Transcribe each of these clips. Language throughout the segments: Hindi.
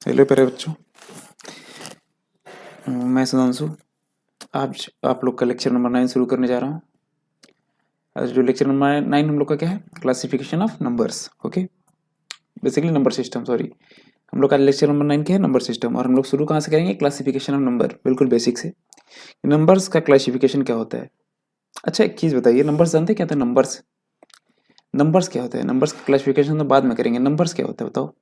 हेलो प्यारे बच्चों। मैं सुधांशु। आज आप लोग का लेक्चर नंबर 9 शुरू करने जा रहा हूँ। आज जो लेक्चर नंबर 9 हम लोग का क्या है, classification of numbers. Okay, basically number system, sorry. हम लोग का लेक्चर नंबर 9 क्या है, नंबर सिस्टम। और हम लोग शुरू कहाँ से करेंगे, क्लासिफिकेशन ऑफ नंबर, बिल्कुल बेसिक से। नंबर्स का क्लासिफिकेशन क्या होता है। अच्छा, एक चीज़ बताइए, नंबर्स जानते हैं क्या होता है? नंबर्स नंबर्स क्या होता है? नंबर्स का क्लासिफिकेशन तो बाद में करेंगे, नंबर्स क्या होता है बताओ।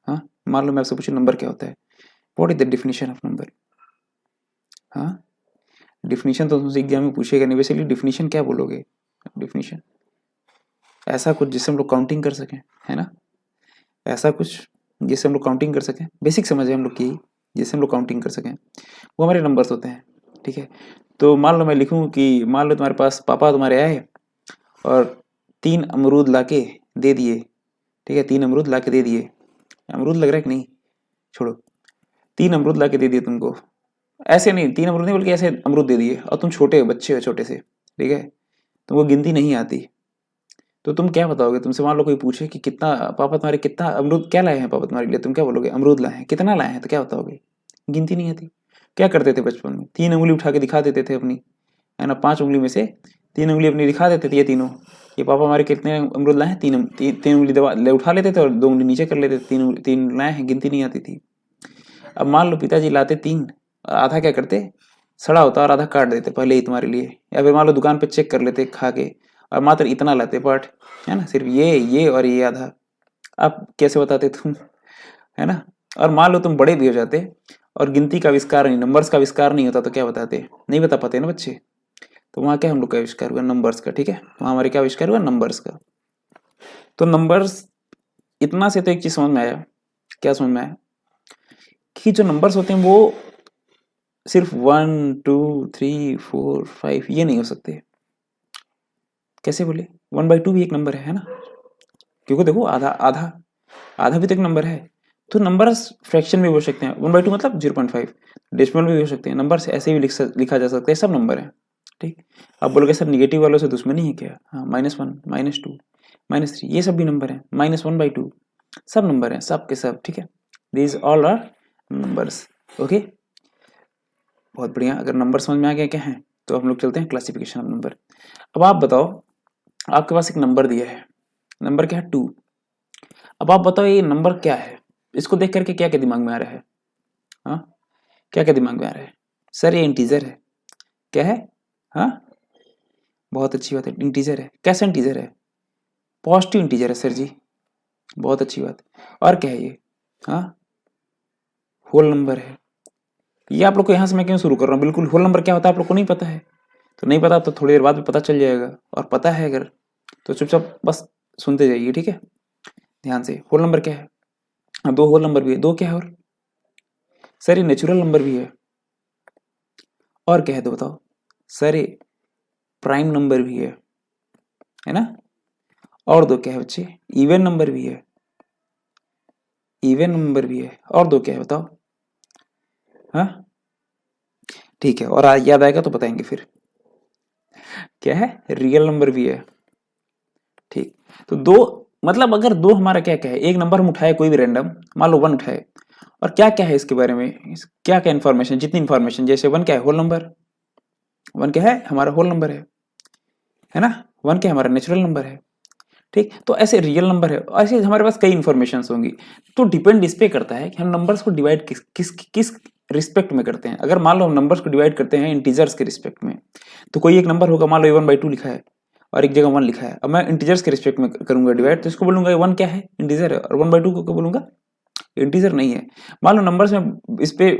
हाँ, मान लो मैं आपसे पूछूं नंबर क्या होता है, what is the definition of number. हाँ, डिफिनीशन तो तुमसे एग्जाम में पूछेगा नहीं, बेसिकली डिफिनीशन क्या बोलोगे। डिफिनीशन ऐसा कुछ जिससे हम लोग काउंटिंग कर सकें, है ना। ऐसा कुछ जिससे हम लोग काउंटिंग कर सकें, बेसिक समझ है हम लोग की, जिससे हम लोग काउंटिंग कर सकें, वो हमारे नंबर्स होते हैं। ठीक है, तो मान लो मैं लिखूं कि मान लो तुम्हारे पास पापा तुम्हारे आए और 3 अमरूद लाके दे दिए। ठीक है, 3 अमरूद लाके दे दिए। अमरूद लग रहा है कि नहीं, छोड़ो। 3 अमरूद लाके दे दिए तुमको, ऐसे नहीं, 3 अमरूद नहीं बल्कि ऐसे अमरूद दे दिए, और तुम छोटे बच्चे हो, छोटे से। ठीक है, तुमको गिनती नहीं आती, तो तुम क्या बताओगे। तुमसे मान लो कोई पूछे कि कितना पापा तुम्हारे, कितना अमरूद क्या लाए हैं पापा तुम्हारे लिए, तुम क्या बोलोगे, अमरूद लाए हैं। कितना लाए हैं तो क्या बताओगे, गिनती नहीं आती। क्या करते थे बचपन में, 3 उंगली उठा के दिखा देते थे अपनी, है ना। 5 उंगली में से 3 उंगली अपनी दिखा देते थे, ये तीनों, ये पापा हमारे कितने अमरूद लाए हैं, तीन उंगली दबा उठा लेते थे और 2 उंगली नीचे कर लेते थे, तीन तीन लाए हैं, गिनती नहीं आती थी। अब मान लो पिताजी लाते 3, आधा क्या करते, सड़ा होता और आधा काट देते पहले ही तुम्हारे लिए। या फिर मान लो दुकान पे चेक कर लेते खा के, और मात्र इतना लाते पार्ट, है ना, सिर्फ ये और ये आधा। अब कैसे बताते तुम, है ना। और मान लो तुम बड़े भी हो जाते और गिनती का आविष्कार नहीं, नंबर्स का आविष्कार नहीं होता, तो क्या बताते, नहीं बता पाते ना बच्चे। तो वहाँ क्या हम लोग का आविष्कार हुआ, नंबर्स का। ठीक है, वहाँ हमारे क्या आविष्कार हुआ, नंबर्स का। तो नंबर्स, इतना से तो एक चीज समझ में आया। क्या समझ में आया, कि जो नंबर्स होते हैं वो सिर्फ 1 2 3 4 5 ये नहीं हो सकते। कैसे बोले, 1/2 भी एक नंबर है ना। क्योंकि देखो आधा आधा आधा भी तो एक नंबर है। तो नंबर्स फ्रैक्शन में भी हो सकते हैं, 1/2 मतलब 0.5, डेसिमल में भी हो सकते हैं। नंबर से ऐसे भी लिखा जा सकता है, सब नंबर है। ठीक, अब बोलोगे सर निगेटिव वालों से दुश्मनी है क्या। हाँ, -1 -2 -3 ये सब भी नंबर है, -1/2 सब नंबर है, सब के सब। ठीक है, these all are numbers. Okay, बहुत बढ़िया। अगर नंबर समझ में आ गया क्या है, तो हम लोग चलते हैं क्लासिफिकेशन ऑफ नंबर। अब आप बताओ, आपके पास एक नंबर दिया है, नंबर क्या है, 2। अब आप बताओ ये नंबर क्या है, इसको देख करके क्या क्या दिमाग में आ रहा है। हाँ, क्या क्या दिमाग में आ रहा है, सर ये इंटीजर है। क्या है, हाँ, बहुत अच्छी बात है, इंटीजर है। कैसा इंटीजर है, पॉजिटिव इंटीजर है सर जी, बहुत अच्छी बात। और क्या है ये, हाँ, होल नंबर है। ये आप लोग को यहाँ से मैं क्यों शुरू कर रहा हूँ, बिल्कुल होल नंबर क्या होता है आप लोग को नहीं पता है, तो नहीं पता तो थोड़ी देर बाद में पता चल जाएगा। और पता है अगर, तो चुपचाप बस सुनते जाइए। ठीक है, ध्यान से। होल नंबर क्या है, हाँ, 2 होल नंबर भी है। 2 क्या है, और सर ये नेचुरल नंबर भी है। और क्या है तो बताओ, सर ये प्राइम नंबर भी है ना। और 2 क्या है बच्चे, इवन नंबर भी है, इवन नंबर भी है। और 2 क्या है बताओ, हाँ, ठीक है, और याद आएगा तो बताएंगे फिर। क्या है, रियल नंबर भी है। ठीक, तो 2 मतलब अगर 2 हमारा क्या क्या है, एक नंबर हम उठाए कोई भी रैंडम, मान लो 1 उठाए, और क्या क्या है इसके बारे में, क्या क्या इन्फॉर्मेशन, जितनी इन्फॉर्मेशन, जैसे 1 क्या है, होल नंबर। 1 क्या है, हमारा होल नंबर है ना। 1 क्या है, हमारा नेचुरल नंबर है। ठीक, तो ऐसे रियल नंबर है, ऐसे हमारे पास कई इन्फॉर्मेशन होंगी। तो डिपेंड इस पे करता है कि हम नंबर्स को डिवाइड किस किस किस रिस्पेक्ट में करते हैं। अगर मान लो हम नंबर्स को डिवाइड करते हैं इंटीजर्स के रिस्पेक्ट में, तो कोई एक नंबर होगा, मान लो 1/2 लिखा है और एक जगह 1 लिखा है, अब मैं इंटीजर्स के रिस्पेक्ट में करूंगा डिवाइड, तो इसको बोलूंगा 1 क्या है, इंटीजर है, और 1/2 को क्या बोलूंगा, इंटीजर नहीं है। मान लो नंबर्स में इस पे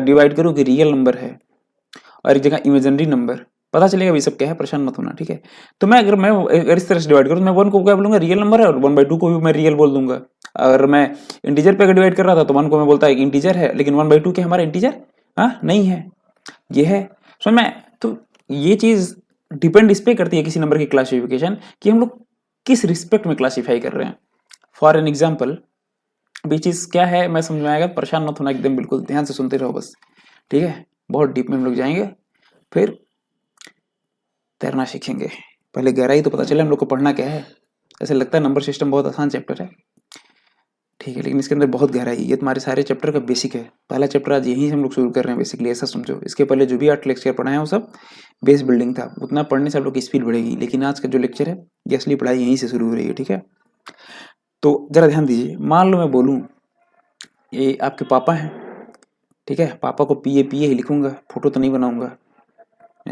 डिवाइड करूँ कि रियल नंबर है और एक जगह इमेजिनरी नंबर, पता चलेगा ये सब क्या है, परेशान मत होना। ठीक है, तो अगर इस तरह से डिवाइड करूँ तो मैं 1 को क्या बोलूंगा, रियल नंबर है, और 1/2 को भी मैं रियल बोल दूंगा। अगर मैं इंटीजर पे डिवाइड कर रहा था तो 1 को मैं बोलता है इंटीजर है, लेकिन 1/2 क्या हमारा इंटीजर, हाँ नहीं है, ये है। समझ में, तो ये चीज डिपेंड इस पे करती है किसी नंबर की क्लासिफिकेशन, कि हम लोग किस रिस्पेक्ट में क्लासीफाई कर रहे हैं। फॉर एन एग्जाम्पल, भी चीज क्या है मैं समझ में आएगा, परेशान मत होना, एकदम बिल्कुल ध्यान से सुनते रहो बस। ठीक है, बहुत डीप में हम लोग जाएंगे, फिर तैरना सीखेंगे। पहले गहराई तो पता चले हम लोग को पढ़ना क्या है। ऐसे लगता है नंबर सिस्टम बहुत आसान चैप्टर है, ठीक है, लेकिन इसके अंदर बहुत गहराई है। ये तुम्हारे सारे चैप्टर का बेसिक है। पहला चैप्टर आज यहीं से हम लोग शुरू कर रहे हैं बेसिकली, ऐसा समझो। इसके पहले जो भी 8 लेक्चर पढ़ाए हैं वो सब बेस बिल्डिंग था। उतना पढ़ने से आप लोग की स्पीड बढ़ेगी, लेकिन आज का जो लेक्चर है ये असली पढ़ाई यहीं से शुरू हो रही है। ठीक है, तो जरा ध्यान दीजिए। मान लो मैं बोलूँ ये आपके पापा हैं, ठीक है, पापा को पिए पिए ही लिखूंगा, फोटो तो नहीं बनाऊंगा,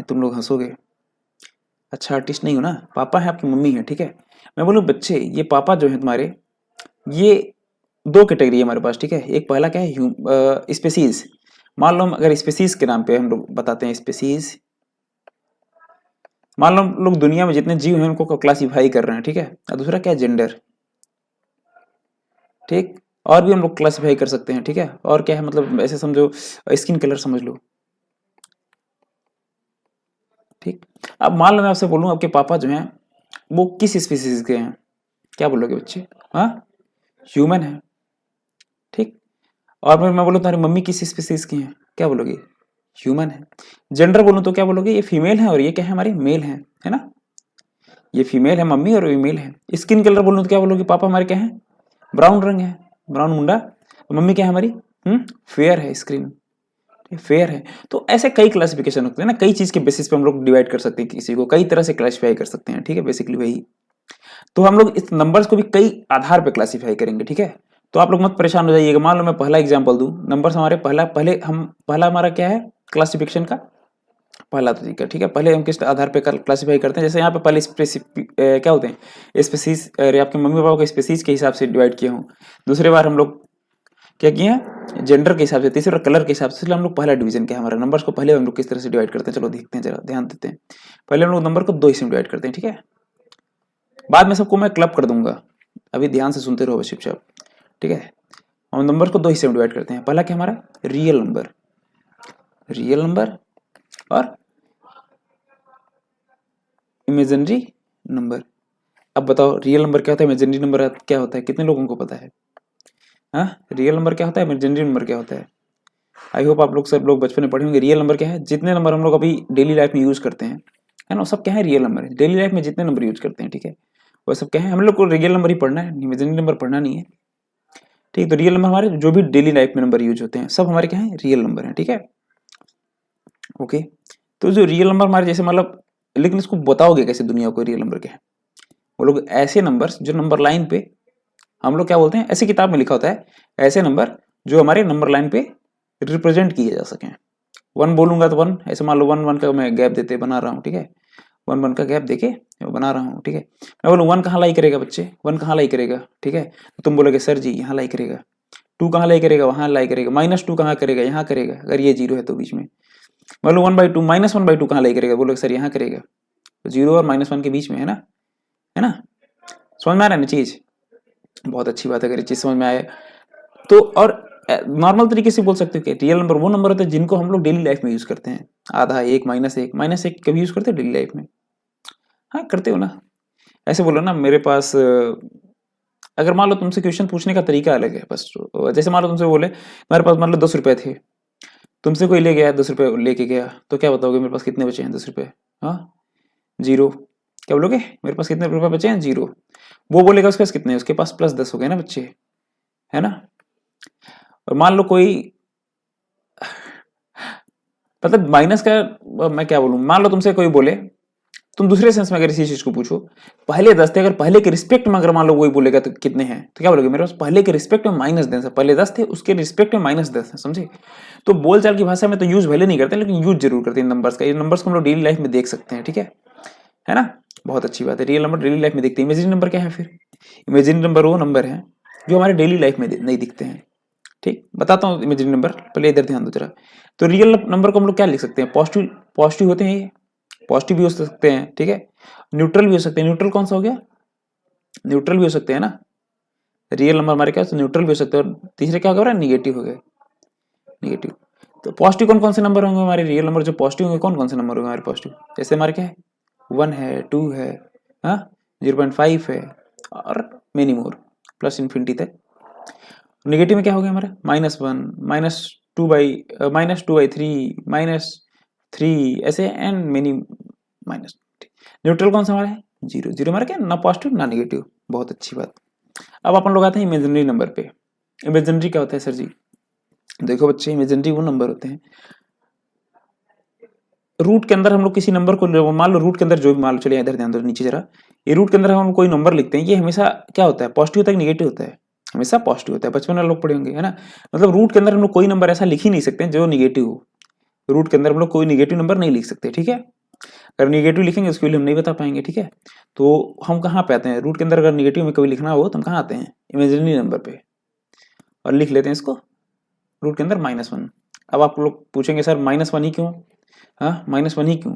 तुम लोग हंसोगे। अच्छा आर्टिस्ट नहीं हो ना, पापा है आपकी मम्मी है, ठीक है। मैं बोलूँ बच्चे ये पापा जो है तुम्हारे, ये 2 कैटेगरी है हमारे पास, ठीक है। एक पहला क्या है, स्पेसीज। मान लो हम अगर स्पेसीज के नाम पे हम लोग बताते हैं स्पेसीज, मान लो हम लोग दुनिया में जितने जीव हैं उनको क्लासीफाई कर रहे हैं, ठीक है। और दूसरा क्या है, जेंडर, ठीक। और भी हम लोग क्लासीफाई कर सकते हैं, ठीक है। और क्या है, मतलब ऐसे समझो स्किन कलर समझ लो, ठीक। अब मान लो मैं आपसे बोलूं आपके पापा जो हैं वो किस स्पीसीज के हैं, क्या बोलोगे बच्चे? हाँ, ह्यूमन है, ठीक। और मैं बोलूं तुम्हारी मम्मी किस स्पीसीज की हैं, क्या बोलोगे? ह्यूमन है। जेंडर बोलूं तो क्या बोलोगे? ये फीमेल है और ये क्या है, हमारे मेल है ना। ये फीमेल है मम्मी और ये मेल है। स्किन कलर बोलूं तो क्या बोलोगे? पापा हमारे क्या है, ब्राउन रंग है, ब्राउन मुंडा। मम्मी क्या है हमारी, फेयर है, स्क्रीन फेयर है। तो ऐसे कई क्लासिफिकेशन होते हैं ना, कई चीज के बेसिस पे हम लोग डिवाइड कर सकते हैं, किसी को कई तरह से क्लासिफाई कर सकते हैं, ठीक है। बेसिकली वही, तो हम लोग इस नंबर्स को भी कई आधार पे क्लासिफाई करेंगे, ठीक है। तो आप लोग मत परेशान हो जाइएगा। मान लो मैं पहला एग्जांपल दूं, नंबर्स हमारे पहला हमारा क्या है क्लासिफिकेशन का पहला तरीका, ठीक है। पहले हम किस आधार पे क्लासिफाई करते हैं, जैसे यहाँ पे पहले क्या होते हैं स्पेसीज, आपके मम्मी पापा को स्पेसीज के हिसाब से डिवाइड किया हूँ। दूसरे बार हम लोग क्या किए हैं, जेंडर के हिसाब से। तीसरा कलर के हिसाब से। हम लोग पहला डिवीजन क्या है हमारा, नंबर्स को पहले हम लोग किस तरह से डिवाइड करते हैं, चलो देखते हैं, जरा ध्यान देते हैं। पहले हम लोग नंबर को 2 हिस्से में डिवाइड करते हैं, ठीक है। बाद में सबको मैं क्लब कर दूंगा, अभी ध्यान से सुनते रहो चुपचाप, ठीक है। हम नंबर को 2 हिस्से में डिवाइड करते हैं। पहला क्या हमारा, रियल नंबर और इमेजिनरी नंबर। अब बताओ रियल नंबर क्या होता है, इमेजिनरी नंबर क्या होता है, कितने लोगों को पता है? हाँ, रियल नंबर क्या होता है, इमेजिनरी नंबर क्या होता है? आई होप आप लोग सब लोग बचपन में पढ़े होंगे। रियल नंबर क्या है, जितने नंबर हम लोग अभी डेली लाइफ में यूज करते हैं, है ना, सब क्या है, रियल नंबर है। डेली लाइफ में जितने नंबर यूज करते हैं, ठीक है, वो सब क्या है, हम लोग को रियल नंबर ही पढ़ना है, इमेजिनरी नंबर पढ़ना नहीं है, ठीक। तो रियल नंबर हमारे जो भी डेली लाइफ में नंबर यूज होते हैं सब हमारे क्या है, रियल नंबर है, ठीक है। ओके, तो जो रियल नंबर हमारे जैसे मतलब, लेकिन इसको बताओगे कैसे दुनिया को रियल नंबर क्या है? वो लोग ऐसे नंबर्स जो नंबर लाइन पे हम लोग क्या बोलते हैं, ऐसी किताब में लिखा होता है, ऐसे नंबर जो हमारे नंबर लाइन पे रिप्रेजेंट किए जा सकें। 1 बोलूंगा तो 1, ऐसे मान लो 1 का मैं गैप देते बना रहा हूँ, ठीक है। 1 का गैप देके बना रहा हूँ, ठीक है। मैं बोलूँ 1 कहाँ लाई करेगा बच्चे, 1 कहाँ लाई करेगा, ठीक है। तो तुम बोलोगे सर जी यहाँ लाई करेगा। 2 कहाँ लाई करेगा, वहां लाई करेगा। -2 कहाँ करेगा, यहाँ करेगा, अगर ये 0 है तो बीच में। मान लो 1/2 -1/2 कहाँ लाई करेगा, बोलोगे सर यहाँ करेगा। तो 0 और -1 के बीच में, है ना, है ना। समझ में आ रहा है ना चीज? बहुत अच्छी बात है, अगर ये चीज समझ में आए तो। और नॉर्मल तरीके से बोल सकते हो कि रियल नंबर वो नंबर होते हैं जिनको हम लोग डेली लाइफ में यूज करते हैं। आधा, 1, -1 कभी यूज करते हो डेली लाइफ में? हाँ करते हो ना। ऐसे बोलो ना, मेरे पास अगर मान लो तुमसे क्वेश्चन पूछने का तरीका अलग है बस। जैसे मान लो तुमसे बोले मेरे पास मान लो 10 रुपए थे, तुमसे कोई ले गया 10 रुपए लेके गया, तो क्या बताओगे मेरे पास कितने बचे हैं 10 रुपए? हाँ, 0। क्या बोलोगे, मेरे पास कितने रुपए बचे हैं? 0। वो बोलेगा उसके पास कितने हैं, उसके पास +10 हो गए ना बच्चे, है ना। और मान लो कोई मतलब माइनस का, मैं क्या बोलूं, मान लो तुमसे कोई बोले, तुम दूसरे सेंस में अगर इसी चीज को पूछो, पहले 10 थे, अगर पहले के रिस्पेक्ट में अगर मान लो वही बोलेगा तो कितने हैं, तो क्या बोलोगे, मेरे पास पहले के रिस्पेक्ट में -10 है। पहले 10 थे, उसके रिस्पेक्ट में -10 है, समझे। तो बोलचाल की भाषा में तो यूज भले नहीं करते, लेकिन यूज जरूर करते हैं नंबर्स का। ये नंबर्स को हम लोग डेली लाइफ में देख सकते हैं, ठीक है ना। बहुत अच्छी बात है, रियल नंबर डेली लाइफ में दिखते हैं। इमेजिनरी नंबर क्या है फिर? इमेजिनरी नंबर वो नंबर है जो हमारे डेली लाइफ में नहीं दिखते हैं, ठीक। बताता हूँ इमेजिनरी नंबर, पहले इधर ध्यान दो जरा। तो रियल नंबर को हम लोग क्या लिख सकते हैं, पॉजिटिव होते हैं ये, पॉजिटिव भी हो सकते हैं, ठीक है। न्यूट्रल भी हो सकते हैं। न्यूट्रल कौन सा हो गया, न्यूट्रल भी हो सकते हैं ना। रियल नंबर हमारे क्या न्यूट्रल भी हो सकते हैं। और तीसरे क्या होगा, निगेटिव हो गए, निगेटिव। तो पॉजिटिव कौन कौन से नंबर होंगे हमारे, रियल नंबर जो पॉजिटिव होंगे कौन कौन से नंबर होंगे हमारे पॉजिटिव? जैसे हमारे क्या है, 1 है, 2 है, 0.5 है, और मेनी मोर प्लस इन्फिनिटी तक। नेगेटिव में क्या हो गया हमारा, -1, -2/3, -3, ऐसे एंड मेनी माइनस। न्यूट्रल कौन सा हमारा है, 0। 0 हमारा क्या, ना पॉजिटिव ना नेगेटिव। बहुत अच्छी बात। अब अपन लोग आते हैं इमेजिनरी नंबर पे। इमेजिनरी क्या होता है सर जी? देखो बच्चे, इमेजिनरी वो नंबर होते हैं रूट के अंदर हम लोग किसी नंबर को, मान लो रूट के अंदर जो भी, मान लो, चलिए इधर ध्यान दो नीचे जरा, ये रूट के अंदर हम कोई नंबर लिखते हैं, ये हमेशा क्या होता है, पॉजिटिव होता है कि निगेटिव होता है? हमेशा पॉजिटिव होता है, बचपन में लोग पढ़े होंगे, है ना। मतलब रूट के अंदर हम लोग कोई नंबर ऐसा लिख ही नहीं सकते जो निगेटिव हो। रूट के अंदर हम लोग कोई निगेटिव नंबर नहीं लिख सकते, ठीक है। अगर निगेटिव लिखेंगे उसके लिए हम नहीं बता पाएंगे, ठीक है। तो हम कहाँ पे आते हैं रूट के अंदर? अगर निगेटिव में कभी लिखना हो तो हम कहाँ आते हैं? इमेजिनरी नंबर पे, और लिख लेते हैं इसको रूट के अंदर -1। अब आप लोग पूछेंगे सर -1 ही क्यों? हाँ, -1 ही क्यों?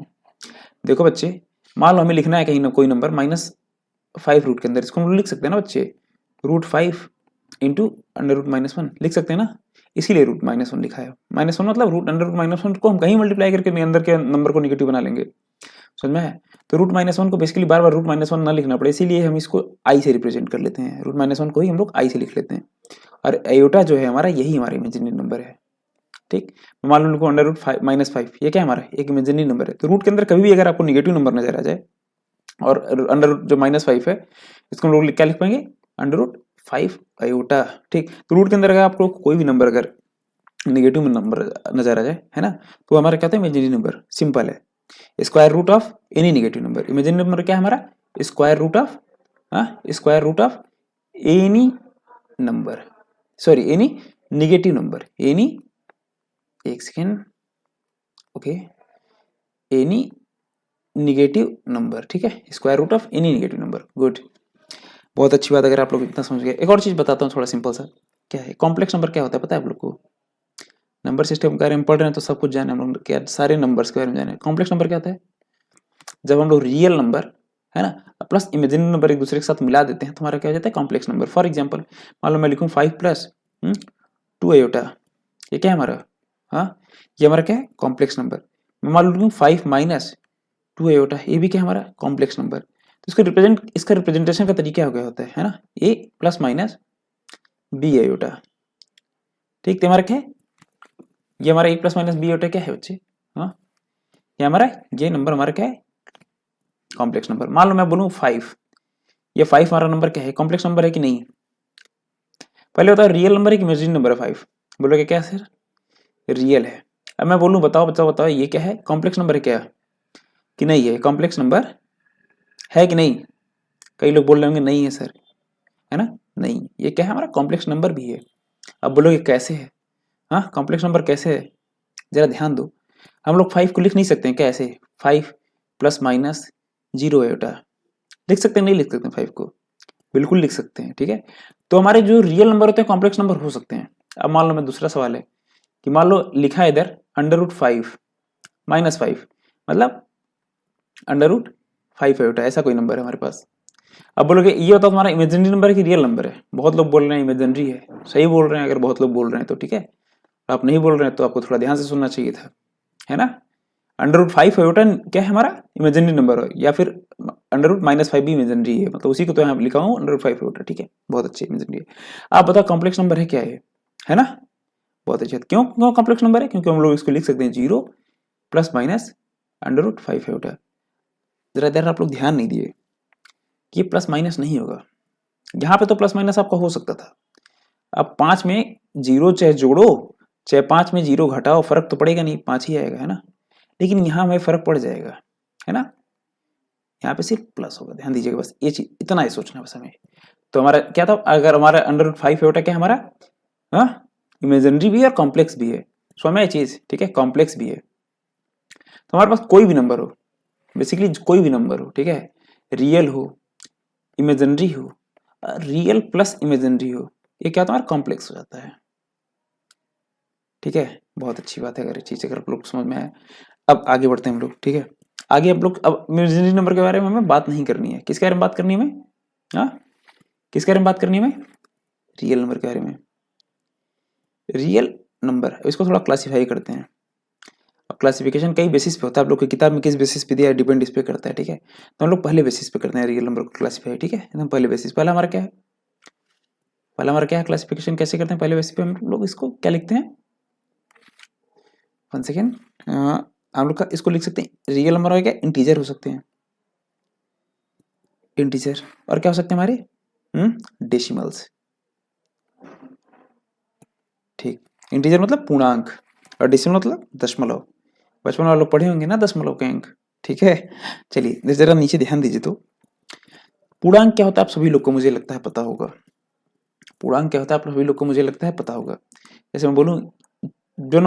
देखो बच्चे, मान लो हमें लिखना है कहीं ना कोई नंबर -5 रूट के अंदर, इसको हम लोग लिख सकते हैं ना बच्चे, √5 इंटू √-1 लिख सकते हैं ना, इसीलिए √-1 लिखा है। -1 मतलब √-1 को हम कहीं मल्टीप्लाई करके अंदर के नंबर को निगेटिव बना लेंगे, समझ में है। तो √-1 को बेसिकली बार बार √-1 ना लिखना पड़े, इसीलिए हम इसको आई से रिप्रेजेंट कर लेते हैं, √-1 को ही हम लोग आई से लिख लेते हैं। और एयोटा जो है हमारा, यही हमारा इमेजिनरी नंबर है, ठीक। मान लो उनको √-5 ये क्या है हमारा, एक इमेजिनरी नंबर है। तो रूट के अंदर कभी भी अगर आपको निगेटिव नंबर नजर आ जाए और अंडर जो -5 है, इसको हम लोग क्या लिख पाएंगे, √5 अयोटा, ठीक। तो रूट के अंदर अगर आपको कोई भी नंबर अगर निगेटिव नंबर नजर आ जाए, है ना, तो हमारा क्या होता है, इमेजिनरी नंबर, सिंपल है। Square root of any negative number, imaginary number क्या है हमारा, square root of, square root of any number, sorry any negative number, any, एक second, okay, any negative number, ठीक है, square root of any negative number, good, बहुत अच्छी बात। अगर आप लोग इतना समझ गए, एक और चीज बताता हूँ थोड़ा सिंपल सा, क्या है कॉम्प्लेक्स नंबर, क्या होता है पता है आप लोग को? नंबर सिस्टम के बारे में पढ़ रहे हैं तो सब कुछ जाने हम लोग, क्या सारे नंबर्स के बारे में जाने। कॉम्प्लेक्स नंबर क्या होता है? जब हम लोग रियल नंबर, है ना, प्लस इमेजिनरी नंबर एक दूसरे के साथ मिला देते हैं तो हमारा क्या हो जाता है, कॉम्प्लेक्स नंबर। फॉर एग्जाम्पल मान लो मैं लिखूँ 5 + 2 अयोटा, ये क्या है हमारा, हाँ, ये हमारा क्या है, कॉम्प्लेक्स नंबर। मैं मान लो लिखूँ 5 - 2 अयोटा, ये भी क्या है हमारा, कॉम्प्लेक्स नंबर। तो इसका रिप्रेजेंटेशन का तरीका हो गया होता है ना, a ± b अयोटा, ठीक। तो हमारा क्या है, ये हमारा a ± b अयोटा क्या है बच्चे, हाँ, ये हमारा, ये नंबर हमारा क्या है, कॉम्प्लेक्स नंबर। मान लो मैं बोलूँ 5, ये 5 हमारा नंबर क्या है, कॉम्प्लेक्स नंबर है कि नहीं? पहले बताओ रियल नंबर है कि इमेजिनरी नंबर है 5? बोलोगे क्या सर, रियल है। अब मैं बोलूँ बताओ बताओ बताओ, ये क्या है, कॉम्प्लेक्स नंबर है क्या कि नहीं है, कॉम्प्लेक्स नंबर है कि नहीं? कई लोग बोल रहे होंगे नहीं है सर, है ना, नहीं, ये क्या है हमारा, कॉम्प्लेक्स नंबर भी है। अब बोलोगे कैसे है, हाँ, कॉम्प्लेक्स नंबर कैसे है, जरा ध्यान दो। हम लोग 5 को लिख नहीं सकते हैं कैसे, 5 ± 0 अयोटा, लिख सकते हैं नहीं लिख सकते 5 को? बिल्कुल लिख सकते हैं, ठीक है। तो हमारे जो रियल नंबर होते हैं कॉम्प्लेक्स नंबर हो सकते हैं। अब मान लो मैं, दूसरा सवाल है कि मान लो लिखा है इधर √5 -5, मतलब √5 अयोटा, ऐसा कोई नंबर है हमारे पास। अब बोलोगे ये होता तुम्हारा इमेजिनरी नंबर है कि रियल नंबर है? बहुत लोग बोल रहे हैं इमेजिनरी है, सही बोल रहे हैं। अगर बहुत लोग बोल रहे हैं तो ठीक है, आप नहीं बोल रहे हैं तो आपको थोड़ा ध्यान से सुनना चाहिए था, है ना। √5 अयोटा क्या है हमारा, इमेजिनरी नंबर हो, या फिर √-5 भी इमेजिनरी है, मतलब उसी को तो यहाँ लिखा हूँ √5 अयोटा, ठीक है, बहुत अच्छी इमेजिनरी है। आप बताओ कॉम्प्लेक्स नंबर है क्या है ना, बहुत अच्छी। क्यों क्यों कॉम्प्लेक्स नंबर है? क्योंकि हम लोग इसको लिख सकते हैं 0 ± √5 अयोटा। जरा देर आप लोग ध्यान नहीं दिए कि ये प्लस माइनस नहीं होगा, यहाँ पे तो प्लस माइनस आपका हो सकता था। अब 5 में 0 चाहे जोड़ो चाहे 5 में 0 घटाओ, फर्क तो पड़ेगा नहीं, 5 ही आएगा, है ना। लेकिन यहाँ हमें फर्क पड़ जाएगा, है ना, यहाँ पे सिर्फ प्लस होगा, ध्यान दीजिएगा, बस ये चीज इतना ही सोचना बस हमें। तो हमारा क्या था, अगर हमारा √5 अयोटा क्या हमारा, हाँ, इमेजिनरी भी है और कॉम्प्लेक्स भी है, समझ में ये चीज, ठीक है, कॉम्प्लेक्स भी है। तो हमारे पास कोई भी नंबर हो, बेसिकली कोई भी नंबर हो, ठीक है, रियल हो, इमेजिनरी हो, रियल प्लस इमेजिनरी हो, ये क्या तुम्हारा कॉम्प्लेक्स हो जाता है, ठीक है। बहुत अच्छी बात है अगर ये चीज अगर आप लोग समझ में आए। अब आगे बढ़ते हैं हम लोग, ठीक है। आगे आप लोग, अब इमेजिनरी नंबर के बारे में हमें बात नहीं करनी है, किसके बारे में बात करनी है हमें, हाँ, किसके बारे में बात करनी है हमें, रियल नंबर के बारे में। रियल नंबर, इसको थोड़ा क्लासीफाई करते हैं। अब क्लासिफिकेशन कई बेसिस पे होता है, आप लोग की किताब में किस बेसिस पे दिया है डिपेंड इस पे करता है, ठीक है। तो हम लोग पहले बेसिस पे करते हैं रियल नंबर को क्लासीफाई, ठीक है, एकदम पहले बेसिस। पहला हमारा क्या है, पहला हमारा क्या है, क्लासिफिकेशन कैसे करते हैं, पहले बेसिस पे हम लोग इसको क्या लिखते हैं, 1 सेकेंड, हम लोग का इसको लिख सकते हैं, रियल नंबर हो क्या, इंटीजर हो सकते हैं, इंटीजर, और क्या हो सकते हैं हमारे, डेसिमल्स, ठीक, इंटीजर मतलब पूर्णांक और डेसिमल मतलब दशमलव। बचपन वाले लोग पढ़े होंगे ना दशमलव के अंक, ठीक है। चलिए जरा नीचे ध्यान दीजिए। तो पूर्णांक क्या होता है आप सभी लोग को मुझे लगता है पता होगा। पूर्णांक क्या होता है आप सभी लोग को मुझे लगता है पता होगा। जैसे मैं बोलूँ जो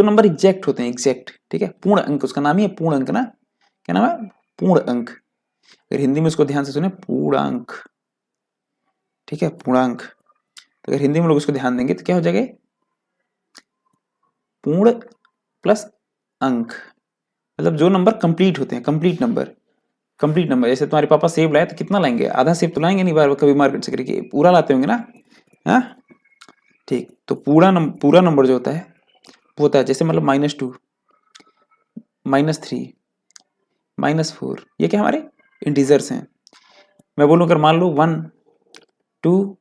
नंबर एग्जैक्ट होते हैं, एग्जैक्ट, ठीक है, पूर्ण अंक, उसका नाम ही है पूर्ण अंक ना, क्या नाम है, पूर्ण अंक। अगर हिंदी में उसको ध्यान से सुने, पूर्णांक, ठीक है, पूर्णांक। तो अगर हिंदी में लोग उसको ध्यान देंगे तो क्या हो जाएगा, पूर्ण प्लस अंक, मतलब जो नंबर कंप्लीट होते हैं, कंप्लीट नंबर, कंप्लीट नंबर। जैसे तुम्हारे पापा सेब लाए तो कितना लाएंगे, आधा सेब तो लाएंगे नहीं, बार कभी मार्केट से करके, पूरा लाते होंगे ना, हाँ ठीक। तो पूरा नंबर जो होता है वो होता है जैसे मतलब -2, -3, -4, ये क्या हमारे इंटीजर्स हैं। मैं बोलूँ अगर मान लो 1, 2,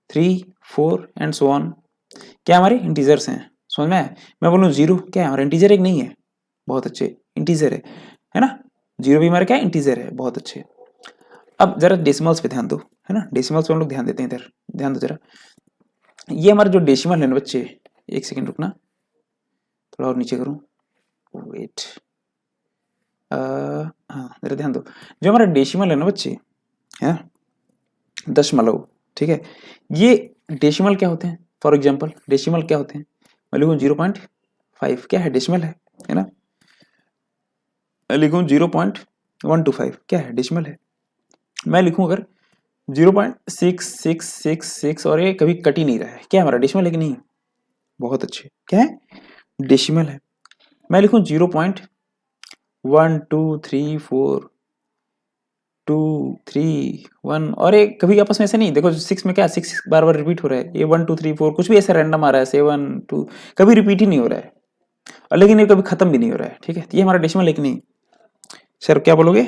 3, 4 एंड सो ऑन, क्या हमारे इंटीजर्स हैं, समझ में आया। मैं बोलूँ 0, क्या है हमारा इंटीजर, एक नहीं है, बहुत अच्छे, इंटीजर है ना। 0 भी हमारा क्या इंटीजर है, बहुत अच्छे। अब जरा डेसिमल्स पे ध्यान दो, है ना, डेसिमल्स पे हम लोग ध्यान देते हैं। इधर ध्यान दो जरा, ये हमारा जो डेसिमल है ना बच्चे, एक सेकेंड रुकना, थोड़ा और नीचे करूँ, वेट, हाँ जरा ध्यान दो। जो हमारा डेसिमल है ना बच्चे, है दशमलव, ठीक है, ये डेसिमल क्या होते हैं, फॉर एग्जाम्पल डेसिमल क्या होते हैं, मैं लिखूँ 0.5, क्या है डेसिमल है ना। मैं लिखूँ 0.125, क्या है डेसिमल है। मैं लिखूँ अगर 0.6666 और ये कभी कट ही नहीं रहा है, क्या हमारा डेसिमल है कि नहीं, बहुत अच्छे, क्या है डेसिमल है। मैं लिखूँ 0.1234 और ये कभी आपस में ऐसे नहीं, देखो 6 में क्या 6 बार बार रिपीट हो रहा है, ये 1 2 3 4 कुछ भी ऐसा रैंडम आ रहा है, 7 2, कभी रिपीट ही नहीं हो रहा है, और लेकिन ये कभी खत्म भी नहीं हो रहा है, ठीक है। ये हमारा डेसिमल है कि नहीं, सर क्या बोलोगे,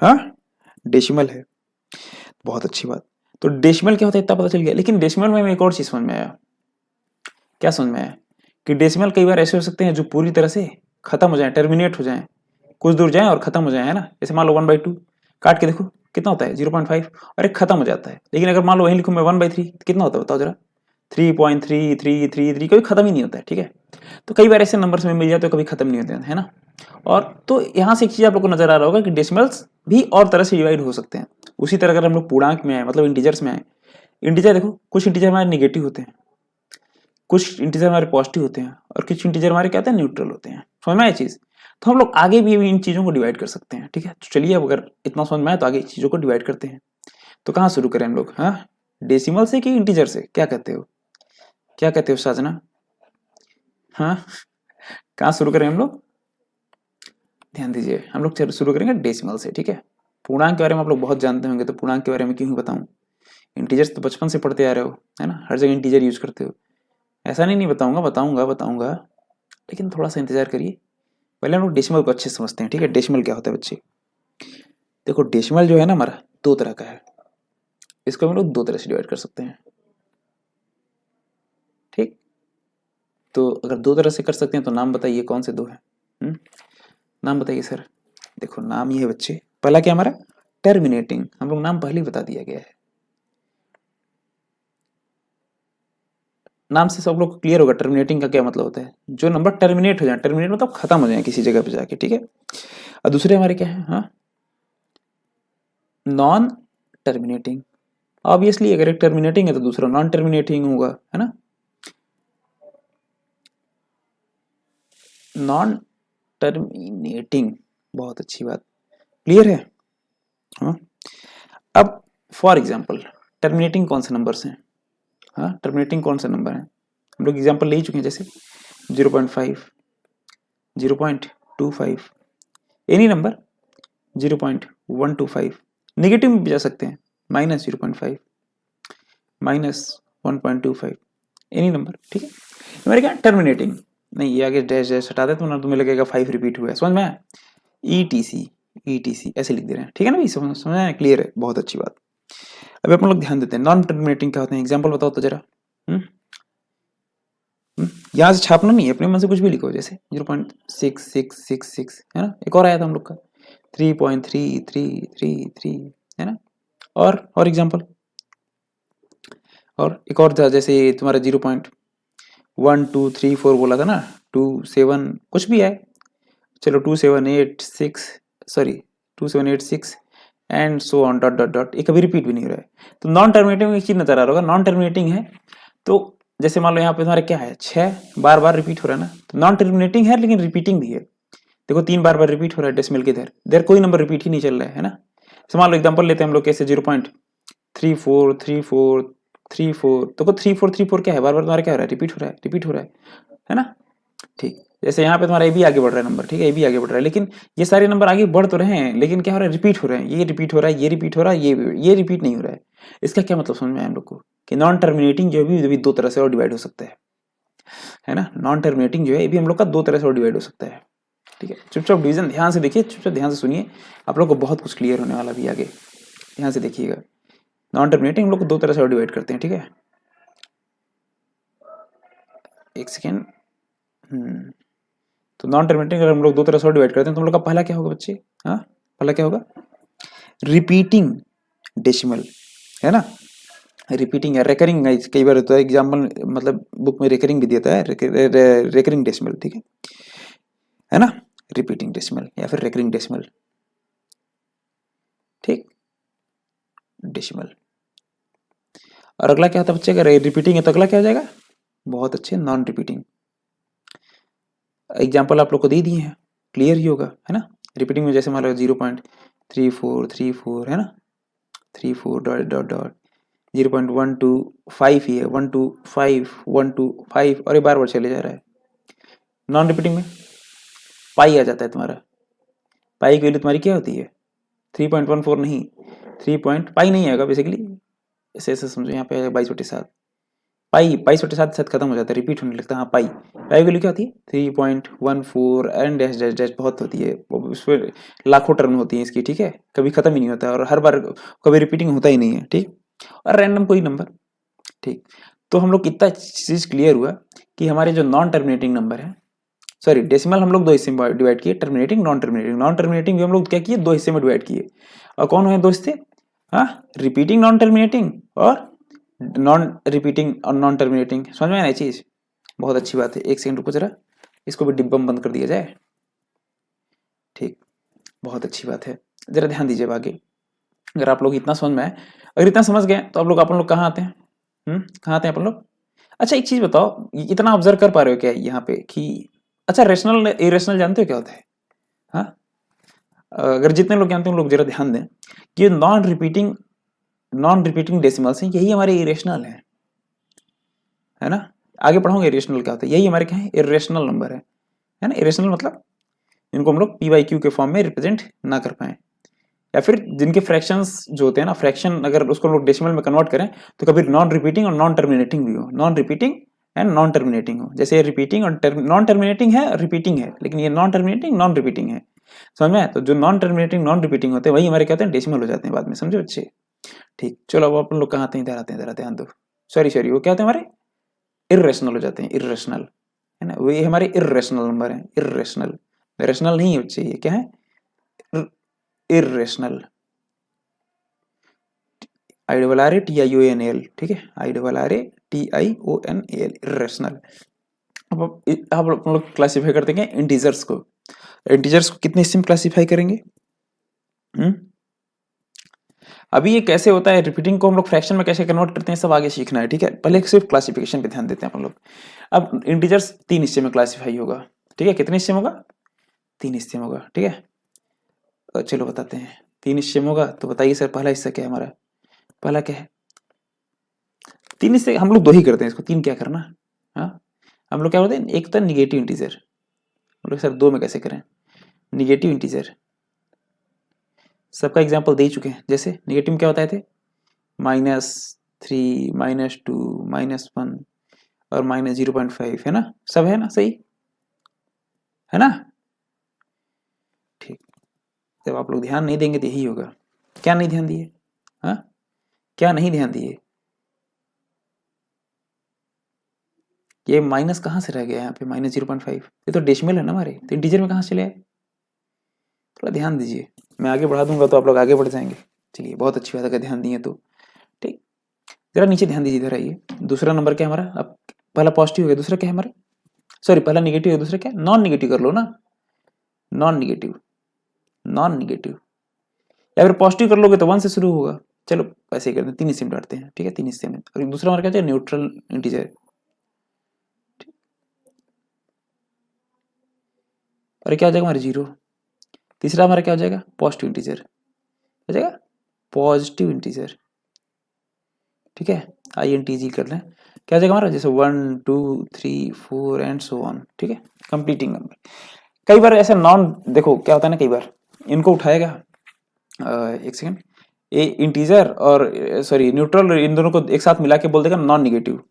हाँ डेसिमल है, बहुत अच्छी बात। तो डेसिमल क्या होता है इतना पता चल गया, लेकिन डेसिमल में एक और चीज समझ में आया, क्या समझ में आया, कि डेसिमल कई बार ऐसे हो सकते हैं जो पूरी तरह से खत्म हो जाए, टर्मिनेट हो जाए, कुछ दूर जाए और खत्म हो जाए, है ना। जैसे मान लो 1/2 काट के देखो कितना होता है 0.5, और एक खत्म हो जाता है। लेकिन अगर मान लो वहीं लिखूं मैं 1/3 तो कितना होता है बताओ जरा, 3.3333, कभी खत्म ही नहीं होता है, ठीक है। तो कई बार ऐसे नंबर्स में मिल जाते हैं, कभी खत्म नहीं होते हैं, है ना। और तो यहाँ से एक चीज आप लोग को नजर आ रहा होगा कि डेसिमल्स भी और तरह से डिवाइड हो सकते हैं। उसी तरह अगर हम लोग पूर्णांक में आए, मतलब इंटीजर्स में आए, इंटीजर देखो कुछ इंटीजर हमारे निगेटिव होते हैं, कुछ इंटीजर हमारे पॉजिटिव होते हैं, और कुछ इंटीजर हमारे क्या होते हैं, न्यूट्रल होते हैं, समझ में आया चीज। तो हम लोग आगे भी इन चीजों को डिवाइड कर सकते हैं, ठीक है। तो चलिए अब अगर इतना समझ में आया तो आगे चीजों को डिवाइड करते हैं। तो कहाँ शुरू करें हम लोग, हाँ डेसिमल से कि इंटीजर से, क्या कहते हो, क्या कहते हो साजना, हाँ कहाँ शुरू करें हम लोग, ध्यान दीजिए, हम लोग शुरू करेंगे डेसिमल से, ठीक है। पूर्णांक के बारे में आप लोग बहुत जानते होंगे, तो पूर्णांक के बारे में क्यों बताऊं, इंटीजर्स तो बचपन से पढ़ते आ रहे हो, है ना, हर जगह इंटीजर यूज करते हो। ऐसा नहीं बताऊंगा, बताऊंगा, लेकिन थोड़ा सा इंतजार करिए। पहले हम लोग डेसिमल को अच्छे से समझते हैं, ठीक है। डेसिमल क्या होता है बच्चे, देखो डेसिमल जो है ना हमारा 2 तरह का है, इसको हम लोग 2 तरह से डिवाइड कर सकते हैं, ठीक। तो अगर 2 तरह से कर सकते हैं तो नाम बताइए कौन से 2 हैं, नाम बताइए सर। देखो नाम ये है बच्चे, पहला क्या हमारा टर्मिनेटिंग, हम लोग नाम पहले ही बता दिया गया है, नाम से सब लोग क्लियर होगा टर्मिनेटिंग का क्या मतलब होता है, जो नंबर टर्मिनेट हो जाए, टर्मिनेट मतलब खत्म हो जाए किसी जगह पे जाके, ठीक है। और दूसरे हमारे क्या है, हाँ नॉन टर्मिनेटिंग, ऑब्वियसली अगर एक टर्मिनेटिंग है तो दूसरा नॉन टर्मिनेटिंग होगा, है ना, नॉन टर्मिनेटिंग, बहुत अच्छी बात, क्लियर है, हाँ। अब फॉर एग्जांपल टर्मिनेटिंग कौन से नंबर्स हैं, हाँ टर्मिनेटिंग कौन सा नंबर है, हम लोग एग्जांपल ले ही चुके हैं, जैसे 0.5, 0.25, एनी नंबर 0.125, नेगेटिव में भी जा सकते हैं, -0.5, -1.25, एनी नंबर, ठीक है। हमारे क्या टर्मिनेटिंग, नहीं ये आगे डैश डैश हटा दे तो ना तुम्हें लगेगा 5 रिपीट हुआ है, समझ में आया, ETC ऐसे लिख दे रहे हैं, ठीक है ना भाई, समझ में क्लियर है, बहुत अच्छी बात। अभी अपन लोग ध्यान देते हैं नॉन टर्मिनेटिंग क्या होते हैं, एग्जांपल बताओ तो जरा, यहाँ से छापना नहीं है, अपने मन से कुछ भी लिखो, जैसे 0.6666 है ना, एक और आया था हम लोग का 3.3333 है ना, और एग्जांपल, और एक और था जैसे तुम्हारा 1 2 3 4 बोला था ना, 2 7 कुछ भी है, चलो 2 7 8 6 sorry 2 7 8 6 and so on dot dot dot, ये कभी रिपीट भी नहीं हो रहा है। तो नॉन टर्मिनेटिंग एक चीज नजर आ रहा होगा, नॉन टर्मिनेटिंग है तो जैसे मान लो यहाँ पे तुम्हारा क्या है 6 बार बार रिपीट हो रहा है ना, तो नॉन टर्मिनेटिंग है लेकिन रिपीटिंग भी है। देखो 3 बार बार रिपीट हो रहा है डेसिमल के इधर कोई नंबर रिपीट ही नहीं चल रहा है ना। तो मान लो एग्जांपल लेते हैं हम लोग कैसे 0.343434, देखो 3434 क्या है, बार बार तुम्हारा क्या हो रहा है, रिपीट हो रहा है ना। ठीक, जैसे यहाँ पे तुम्हारा ए भी आगे बढ़ रहा है नंबर, ठीक है, ए भी आगे बढ़ रहा है, लेकिन ये सारे नंबर आगे बढ़ तो रहे हैं लेकिन क्या हो रहा है, रिपीट हो रहे हैं, ये रिपीट हो रहा है, ये रिपीट हो रहा है, ये रिपीट नहीं हो रहा है। इसका क्या मतलब समझ में आया हम लोग को कि नॉन टर्मिनेटिंग जो भी दो तरह से और डिवाइड हो सकता है ना। नॉन टर्मिनेटिंग जो है ये भी हम लोग का दो तरह से और डिवाइड हो सकता है। ठीक है, चुपचाप डिवीजन ध्यान से देखिए, चुपचाप ध्यान से सुनिए, आप लोग को बहुत कुछ क्लियर होने वाला भी आगे, ध्यान से देखिएगा। नॉन टर्मिनेटिंग हम लोग को दो तरह से और डिवाइड करते हैं, ठीक है, एक सेकेंड। तो नॉन टर्मिनेटिंग अगर हम लोग दो तरह से और डिवाइड करते हैं तो हम लोग का पहला क्या होगा बच्चे, हाँ पहला क्या होगा, रिपीटिंग डेसिमल, है ना, रिपीटिंग या रेकरिंग, कई बार होता है एग्जाम्पल, मतलब बुक में रेकरिंग भी देता है, रेकरिंग डेसिमल, ठीक है ना, रिपीटिंग डेसिमल या फिर रेकरिंग डेसिमल, ठीक, डेसिमल। और अगला क्या होता है बच्चे, अगर रिपीटिंग है तो अगला क्या हो जाएगा, बहुत अच्छे, नॉन रिपीटिंग। एग्जाम्पल आप लोग को दे दिए हैं, क्लियर ही होगा, है ना। रिपीटिंग में जैसे मान लो 0.3434 है ना, 34 डॉट डॉट डॉट 0.125 ही है, 125 125 और ये बार बार चले जा रहा है। नॉन रिपीटिंग में पाई आ जाता है तुम्हारा, पाई की वैल्यू तुम्हारी क्या होती है 3.14 नहीं, 3 पाई नहीं आएगा बेसिकली, ऐसे ऐसे समझो, यहाँ पे 22/7 पाई 22/7 साथ खत्म हो जाता है, रिपीट होने लगता है। हाँ पाई की वैल्यू क्या होती है 3.14 एंड डैश डैश डैश बहुत होती है, उसमें लाखों टर्म होती है इसकी, ठीक है, कभी खत्म ही नहीं होता और हर बार कभी रिपीटिंग होता ही नहीं है, ठीक, और रैंडम कोई नंबर, ठीक। तो हम लोग कितना चीज क्लियर हुआ कि हमारे जो नॉन टर्मिनेटिंग नंबर है, सॉरी डेसिमल हम लोग दो हिस्से में डिवाइड किए, terminating non terminating, non terminating भी हम लोग क्या किए, दो हिस्से में डिवाइड किए, और कौन हुए दो हिस्से, हाँ रिपीटिंग नॉन टर्मिनेटिंग और नॉन रिपीटिंग और नॉन टर्मिनेटिंग। समझ में आया चीज, बहुत अच्छी बात है। एक सेकंड रुको जरा, इसको भी डिब्बा में बंद कर दिया जाए, ठीक, बहुत अच्छी बात है, जरा ध्यान दीजिए आगे। अगर आप लोग इतना समझ में आए, अगर इतना समझ गए तो आप लोग कहाँ आते हैं, कहाँ आते हैं अपन लोग। अच्छा एक चीज बताओ, इतना ऑब्जर्व कर पा रहे हो क्या यहाँ पे कि, अच्छा रेशनल इरेशनल जानते हो क्या होता है, हाँ अगर जितने लोग जानते हैं उन लोग जरा ध्यान दें कि नॉन रिपीटिंग डेसिमल्स हैं, यही हमारे इरेशनल है ना। आगे पढ़ोगे इरेशनल क्या होता है, यही हमारे क्या है, इरेशनल नंबर है ना। इरेशनल मतलब इनको हम लोग पी/क्यू के फॉर्म में रिप्रेजेंट ना कर पाए, या फिर जिनके फ्रैक्शंस जो होते हैं ना, फ्रैक्शन अगर उसको लोग डेसिमल में कन्वर्ट करें तो कभी नॉन रिपीटिंग और नॉन टर्मिनेटिंग भी हो, non repeating and non terminating हो। जैसे रिपीटिंग और नॉन टर्मिनेटिंग है, रिपीटिंग है, लेकिन ये नॉन टर्मिनेटिंग नॉन रिपीटिंग है, समझ में। तो जो नॉन टर्मिनेटिंग नॉन रिपीटिंग होते हैं वही हमारे क्या होते हैं, डेसिमल हो जाते हैं बाद में, समझे बच्चे। ठीक, चलो अब अपन लोग कहाँ आते हैं, इधर आते हैं, इधर ध्यान दो, सॉरी वो क्या होते हैं हमारे, इर्रेशनल हो जाते हैं, इर्रेशनल, है ना, वही हमारे इर्रेशनल नंबर है, इर्रेशनल, रेशनल नहीं है बच्चे, ये क्या है, इर्रेशनल, IRRATIONAL, ठीक है, IRRATIONAL, इर्रेशनल। अब आप लोग क्लासीफाई करते हैं इंटीजर्स को, इंटीजर्स को कितने हिस्से में क्लासीफाई करेंगे, अभी ये कैसे होता है, रिपीटिंग को हम लोग फ्रैक्शन में कैसे कन्वर्ट करते हैं सब आगे सीखना है, ठीक है, पहले सिर्फ क्लासिफिकेशन पे ध्यान देते हैं अपन लोग। अब इंटीजर्स 3 हिस्से में क्लासीफाई होगा, ठीक है, कितने हिस्से में होगा, 3 हिस्से में होगा, ठीक है। चलो बताते हैं, 3 हिस्से में होगा, तो बताइए सर पहला हिस्सा क्या है हमारा, पहला क्या है, 3 हिस्से हम लोग 2 ही करते हैं, इसको 3 क्या करना, हाँ हम लोग क्या करते हैं, एक तो निगेटिव इंटीजर, हम लोग सर 2 में कैसे करें, निगेटिव इंटीजर सबका एग्जाम्पल दे चुके हैं, जैसे निगेटिव में क्या बताए थे, -3 -2 -1 और -0.5, है ना, सब है ना, सही है ना, ठीक। जब आप लोग ध्यान नहीं देंगे तो यही होगा, क्या नहीं ध्यान दिए, हाँ क्या नहीं ध्यान दिए, ये माइनस कहाँ से रह गया यहाँ पे, -0.5, ये तो डेसिमल है ना हमारे, तो इंटीजर में कहाँ से चले आए, थोड़ा ध्यान दीजिए, मैं आगे बढ़ा दूंगा तो आप लोग आगे बढ़ जाएंगे। चलिए बहुत अच्छी बात है, अगर ध्यान दिए तो ठीक। जरा नीचे ध्यान दीजिए, इधर आइए, दूसरा नंबर क्या हमारा, अब पहला पॉजिटिव हो गया, दूसरा क्या है हमारा, सॉरी पहला निगेटिव है, दूसरा क्या है, नॉन निगेटिव कर लो ना, नॉन निगेटिव, नॉन निगेटिव, या फिर पॉजिटिव कर लोगे तो 1 से शुरू होगा। चलो ऐसे ही करते हैं, 3 हिस्से में बांटते हैं, ठीक है, 3 हिस्से में। और दूसरा हमारा क्या है, न्यूट्रल इंटीजर, और क्या हो जाएगा हमारा 0। तीसरा हमारा क्या हो जाएगा, पॉजिटिव इंटीजर हो जाएगा, पॉजिटिव इंटीजर, ठीक है, INTG कर लें, क्या हो जाएगा हमारा, जैसे 1 2 3 4 एंड सो ऑन, ठीक है, कंप्लीटिंग नंबर। कई बार ऐसा नॉन, देखो क्या होता है ना, कई बार इनको उठाएगा, एक सेकेंड, ये इंटीजर और सॉरी न्यूट्रल, इन दोनों को एक साथ मिला के बोल देगा नॉन निगेटिव।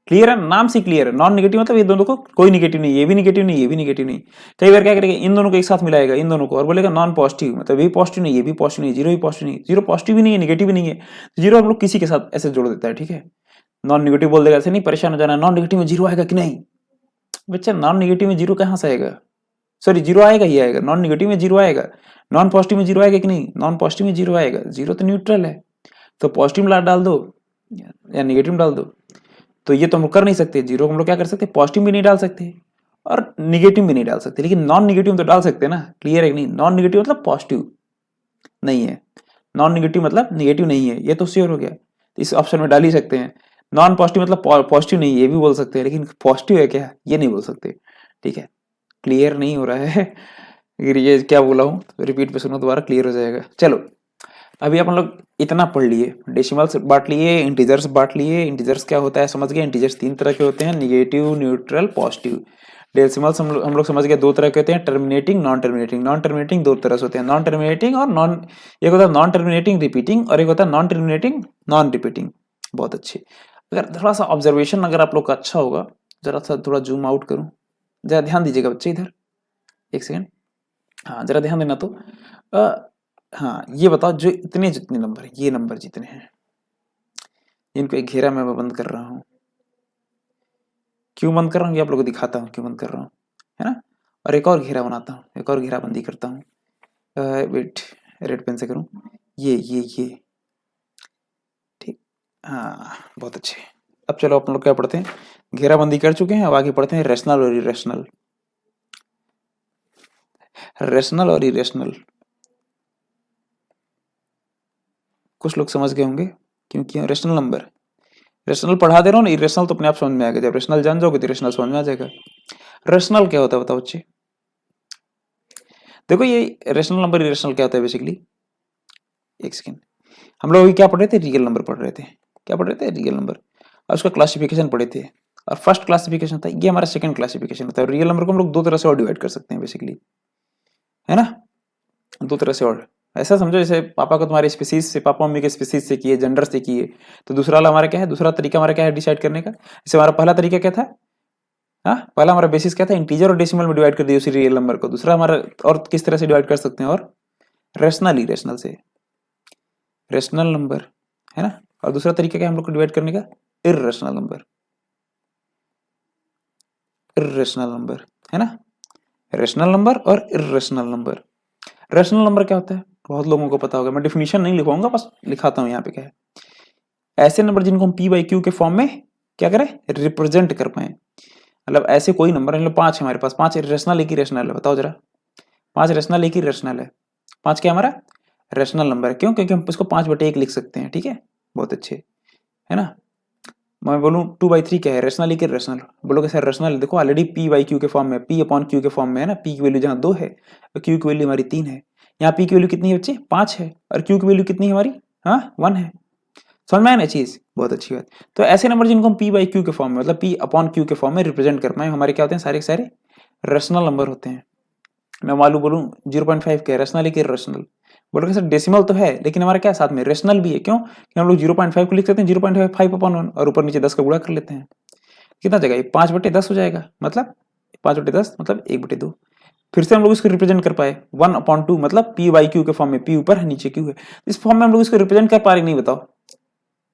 क्लियर है, नाम से क्लियर है, नॉन निगेटिव मतलब ये दोनों को कोई निगेटिव नहीं, ये भी निगेटिव नहीं, ये भी निगेटिव नहीं। कई बार क्या करेगा, इन दोनों को एक साथ मिलाएगा, इन दोनों को, और बोलेगा नॉन पॉजिटिव, मतलब ये पॉजिटिव नहीं, ये भी पॉजिटिव नहीं, 0 भी पॉजिटिव नहीं, 0 पॉजिटिव भी नहीं है, निगेटिव भी नहीं है, 0 हम लोग किसी के साथ ऐसे जोड़ देता है, ठीक है। नॉन निगेटिव बोल देगा, ऐसे नहीं परेशान हो जाना, नॉन निगेटिव में 0 आएगा कि नहीं, बच्चा नॉन निगेटिव में 0 कहाँ से आएगा, सॉरी 0 आएगा ही आएगा, नॉन निगेटिव में 0 आएगा, नॉन पॉजिटिव में 0 आएगा कि नहीं, नॉन पॉजिटिव में 0 आएगा, 0 तो न्यूट्रल है, तो पॉजिटिव में डाल दो या निगेटिव में डाल दो। तो ये तो हम लोग कर नहीं सकते, 0 हम लोग क्या कर सकते, पॉजिटिव भी नहीं डाल सकते और निगेटिव भी नहीं डाल सकते, लेकिन नॉन निगेटिव तो डाल सकते हैं ना, क्लियर है कि नहीं, नॉन निगेटिव मतलब पॉजिटिव नहीं है, नॉन निगेटिव मतलब निगेटिव नहीं है, ये तो श्योर हो गया, तो इस ऑप्शन में डाल ही सकते हैं। नॉन पॉजिटिव मतलब पॉजिटिव नहीं है, ये भी बोल सकते हैं, लेकिन पॉजिटिव है क्या, ये नहीं बोल सकते, ठीक है। क्लियर नहीं हो रहा है, अगर ये क्या बोला हूँ तो रिपीट पे सुनो दोबारा, क्लियर हो जाएगा। चलो अभी अपन लोग इतना पढ़ लिए, डेसिमल्स बांट लिए, इंटीजर्स बांट लिए, इंटीजर्स क्या होता है समझ गए, इंटीजर्स 3 तरह के होते हैं, निगेटिव, न्यूट्रल, पॉजिटिव। डेसिमल्स हम लोग समझ गए 2 तरह के होते हैं, terminating, non terminating. Non terminating 2 तरह से होते हैं, नॉन टर्मिनेटिंग और एक होता है नॉन टर्मिनेटिंग रिपीटिंग, और एक होता है नॉन टर्मिनेटिंग नॉन रिपीटिंग। बहुत अच्छे, अगर थोड़ा सा ऑब्जर्वेशन अगर आप लोग का अच्छा होगा, जरा सा थोड़ा जूम आउट करूँ, जरा ध्यान दीजिएगा बच्चे, इधर एक सेकेंड, हाँ जरा ध्यान देना। तो हाँ ये बताओ, जो जितने नंबर, ये नंबर जितने हैं, इनको एक घेरा में मैं बंद कर रहा हूँ, क्यों बंद कर रहा हूँ ये आप लोगों को दिखाता हूँ क्यों बंद कर रहा हूँ, है ना। और एक और घेरा बनाता हूँ, एक और घेरा बंदी करता हूँ, वेट रेड पेन से करूँ, ये ठीक, हाँ बहुत अच्छे। अब चलो अपन लोग क्या पढ़ते हैं, घेराबंदी कर चुके हैं, अब आगे पढ़ते हैं रेशनल और इरेशनल। रेशनल और इरेशनल कुछ लोग समझ गए होंगे, क्योंकि रेशनल नंबर, रेशनल पढ़ा दे रहा हूँ ना, इरेशनल तो अपने आप समझ में आएगा, जब रेशनल जान जाओगे तो इरेशनल समझ में आ जाएगा। रेशनल क्या होता है बताओ बच्चे, देखो ये रेशनल नंबर इरेशनल क्या होता है बेसिकली, एक सेकेंड, हम लोग अभी क्या पढ़ रहे थे, रियल नंबर पढ़ रहे थे, क्या पढ़ रहे थे, रियल नंबर, और उसका क्लासिफिकेशन पढ़े थे, और फर्स्ट क्लासिफिकेशन था, ये हमारा सेकंड क्लासिफिकेशन होता है। रियल नंबर को हम लोग 2 तरह से और डिवाइड कर सकते हैं बेसिकली, है ना, 2 तरह से। और ऐसा समझो जैसे पापा को तुम्हारे स्पीसीज से, पापा मम्मी के स्पीसीज से किए, जेंडर से किए, तो दूसरा वाला हमारा क्या है, दूसरा तरीका हमारा क्या है डिसाइड करने का। जैसे हमारा पहला तरीका क्या था, हाँ पहला हमारा बेसिस क्या था, इंटीजर और डेसिमल में डिवाइड कर दिया उसी रियल नंबर को। दूसरा हमारा और किस तरह से डिवाइड कर सकते हैं, और रेशनल इरेशनल से, रेशनल नंबर, है ना। और दूसरा तरीका क्या है हम लोग को डिवाइड करने का, इर्रेशनल नंबर, इर्रेशनल नंबर, है ना, रेशनल नंबर और इर्रेशनल नंबर। रेशनल नंबर क्या होता है, बहुत लोगों को पता होगा, मैं डिफिनीशन नहीं लिखवाऊंगा, बस लिखाता हूं यहाँ पे क्या है, ऐसे नंबर जिनको हम p/q के फॉर्म में क्या करें, रिप्रेजेंट कर पाए। मतलब ऐसे कोई नंबर, मतलब 5 है हमारे पास, 5 रेशनल एक ही रेशनल है, बताओ जरा, 5 रेशनल एक ही रेशनल है, 5 क्या हमारा रेशनल नंबर है, क्यों, क्योंकि हम इसको 5/1 लिख सकते हैं, ठीक है, बहुत अच्छे, है ना। मैं बोलूँ 2/3 क्या है, रेशनल एक ही रेशनल, बोलोगे सर रेशनल, देखो ऑलरेडी p/q के फॉर्म में, p/q के फॉर्म में है ना, p की वैल्यू जहाँ 2 है और q की वैल्यू हमारी 3 है, यहाँ p की वैल्यू कितनी है बच्चे, 5 है, और q की वैल्यू कितनी है हमारी, हाँ 1 है, समझ में आया ना चीज, बहुत अच्छी बात। तो ऐसे नंबर जिनको हम p/q के फॉर्म में, मतलब p/q के फॉर्म में रिप्रेजेंट कर पाए, हमारे क्या होते हैं, सारे के सारे रेशनल नंबर होते हैं। मैं मालूम बोलूँ 0.5 क्या है, रेशनल एक रेशनल, बोलोगे सर डेसिमल तो है, लेकिन हमारा क्या साथ में रेशनल भी है, क्यों कि हम लोग 0.5 को लिख सकते हैं 0.5/1 और ऊपर नीचे 10 का गुणा कर लेते हैं, कितना जाएगा ये 5/10 हो जाएगा, मतलब 5/10 मतलब 1/2। फिर से हम लोग इसको रिप्रेजेंट कर पाए 1/2, मतलब p/q के फॉर्म में, p ऊपर है नीचे q है, इस फॉर्म में हम लोग इसको रिप्रेजेंट कर पा रहे नहीं, बताओ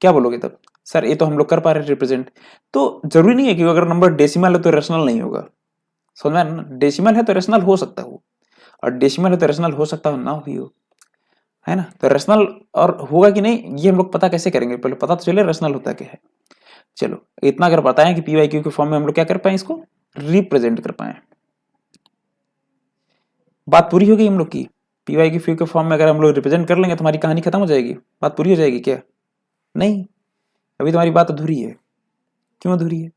क्या बोलोगे तब, सर ये तो हम लोग कर पा रहे हैं रिप्रेजेंट। तो जरूरी नहीं है कि अगर नंबर डेसिमल है तो रेशनल नहीं होगा, समझ में ना, डेसिमल है तो रेशनल हो सकता हो, और डेसिमल है तो रेशनल हो सकता हो ना भी हो, है ना। तो रेशनल और होगा कि नहीं ये हम लोग पता कैसे करेंगे, पहले पता तो चले रेशनल होता क्या है। चलो इतना कर पाता है कि पी वाई क्यू के फॉर्म में हम लोग क्या कर पाए, इसको रिप्रेजेंट कर पाए। बात पूरी हो गई हम लोग की। पी वाई क्यू के फॉर्म में अगर हम लोग रिप्रेजेंट कर लेंगे तो हमारी कहानी खत्म हो जाएगी, बात पूरी हो जाएगी क्या? नहीं, अभी तुम्हारी बात अधूरी है। क्यों अधूरी है?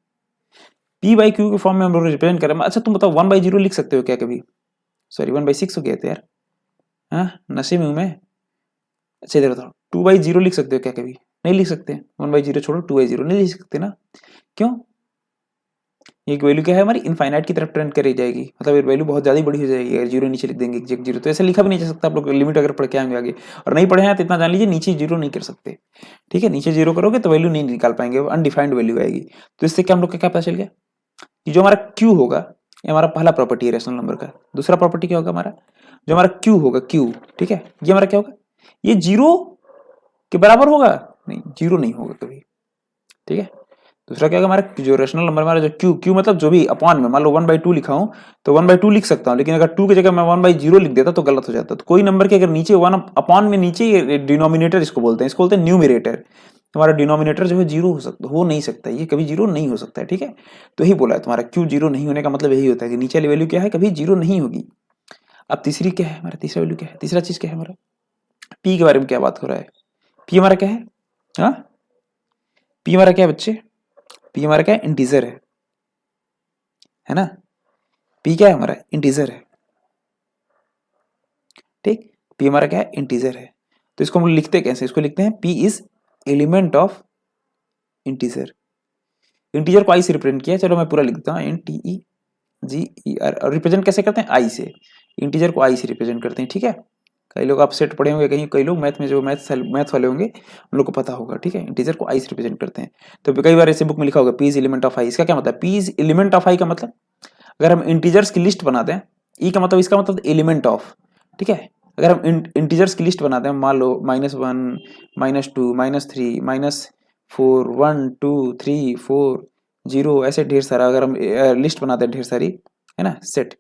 पी बाई क्यू के फॉर्म में हम लोग रिप्रेजेंट करें। अच्छा तुम बताओ 1/0 लिख सकते हो क्या कभी? सॉरी 1/6 हो गया था यार, हाँ नशे में हूं मैं। अच्छा इधर बताओ 2/0 लिख सकते हो क्या कभी? नहीं लिख सकते। 1/0 छोड़ो, 2/0 नहीं लिख सकते ना। क्यों? ये वैल्यू क्या है हमारी, इनफाइनाइट की तरफ ट्रेंड करी जाएगी, मतलब ये वैल्यू बहुत ज्यादा बड़ी हो जाएगी अगर जीरो नीचे लिख देंगे एग्जैक्ट जीरो। तो ऐसे लिखा भी नहीं जा सकता, आप लोग लिमिट अगर पढ़ के आएंगे आगे, और नहीं पढ़े हैं तो इतना जान लीजिए नीचे जीरो नहीं कर सकते। ठीक है, नीचे जीरो करोगे तो वैल्यू नहीं निकाल पाएंगे, अनडिफाइंड वैल्यू आएगी। तो इससे क्या हम लोग का क्या पता चल गया कि जो हमारा क्यू होगा, ये हमारा पहला प्रॉपर्टी है रेशनल नंबर का। दूसरा प्रॉपर्टी क्या होगा हमारा, जो हमारा क्यू होगा, क्यू ठीक है, ये हमारा क्या होगा, ये जीरो के बराबर होगा नहीं, जीरो नहीं होगा कभी। ठीक है, दूसरा क्या होगा हमारा जो रेशनल नंबर हमारा जो क्यू, क्यू मतलब जो भी अपॉन में, मान लो 1/2 लिखा हूं तो 1/2 लिख सकता हूं, लेकिन अगर 2 की जगह मैं 1/0 लिख देता तो गलत हो जाता। तो कोई नंबर के अगर नीचे 1 अपॉन में नीचे, डिनोमिनेटर इसको बोलते हैं, इसको बोलते हैं न्यूमरेटर। तुम्हारा डिनोमिनेटर जो है जीरो हो नहीं सकता, ये कभी जीरो नहीं हो सकता है। ठीक है, तो यही बोला है तुम्हारा क्यू जीरो नहीं होने का मतलब यही होता है कि नीचे वाली वैल्यू क्या है, कभी जीरो नहीं होगी। अब तीसरी क्या है हमारा, तीसरा वैल्यू क्या है, तीसरा चीज क्या है हमारा, पी के बारे में क्या बात हो रहा है। पी हमारा क्या है, हाँ पी हमारा क्या है बच्चे, पी हमारा क्या है, इंटीजर है ना। पी क्या है हमारा, इंटीजर है। ठीक, पी हमारा क्या है, इंटीजर है। तो इसको हम लिखते कैसे, इसको लिखते हैं P is element of integer. Integer को आई से रिप्रेजेंट किया, चलो मैं पूरा लिख देता हूँ, NTEGER। और रिप्रेजेंट कैसे करते हैं, आई से। इंटीजर को आई से रिप्रेजेंट करते हैं। ठीक है, कई लोग आप सेट पढ़े होंगे कहीं, कई लोग मैथ में जो मैथ वाले होंगे उन लोग को पता होगा। ठीक है, इंटीजर को आई से रिप्रेजेंट करते हैं। तो कई बार ऐसे बुक में लिखा होगा पी इज एलिमेंट ऑफ आई। इसका क्या मतलब, पी इज एलिमेंट ऑफ आई का मतलब, अगर हम इंटीजर्स की लिस्ट बनाते हैं, ई का मतलब, इसका मतलब एलिमेंट ऑफ। ठीक है, अगर हम इंटीजर्स की लिस्ट बनाते हैं, मान लो -1 -2 -3 -4 1 2 3 4 0, ऐसे ढेर सारा अगर हम लिस्ट बनाते हैं ढेर सारी, है ना, सेट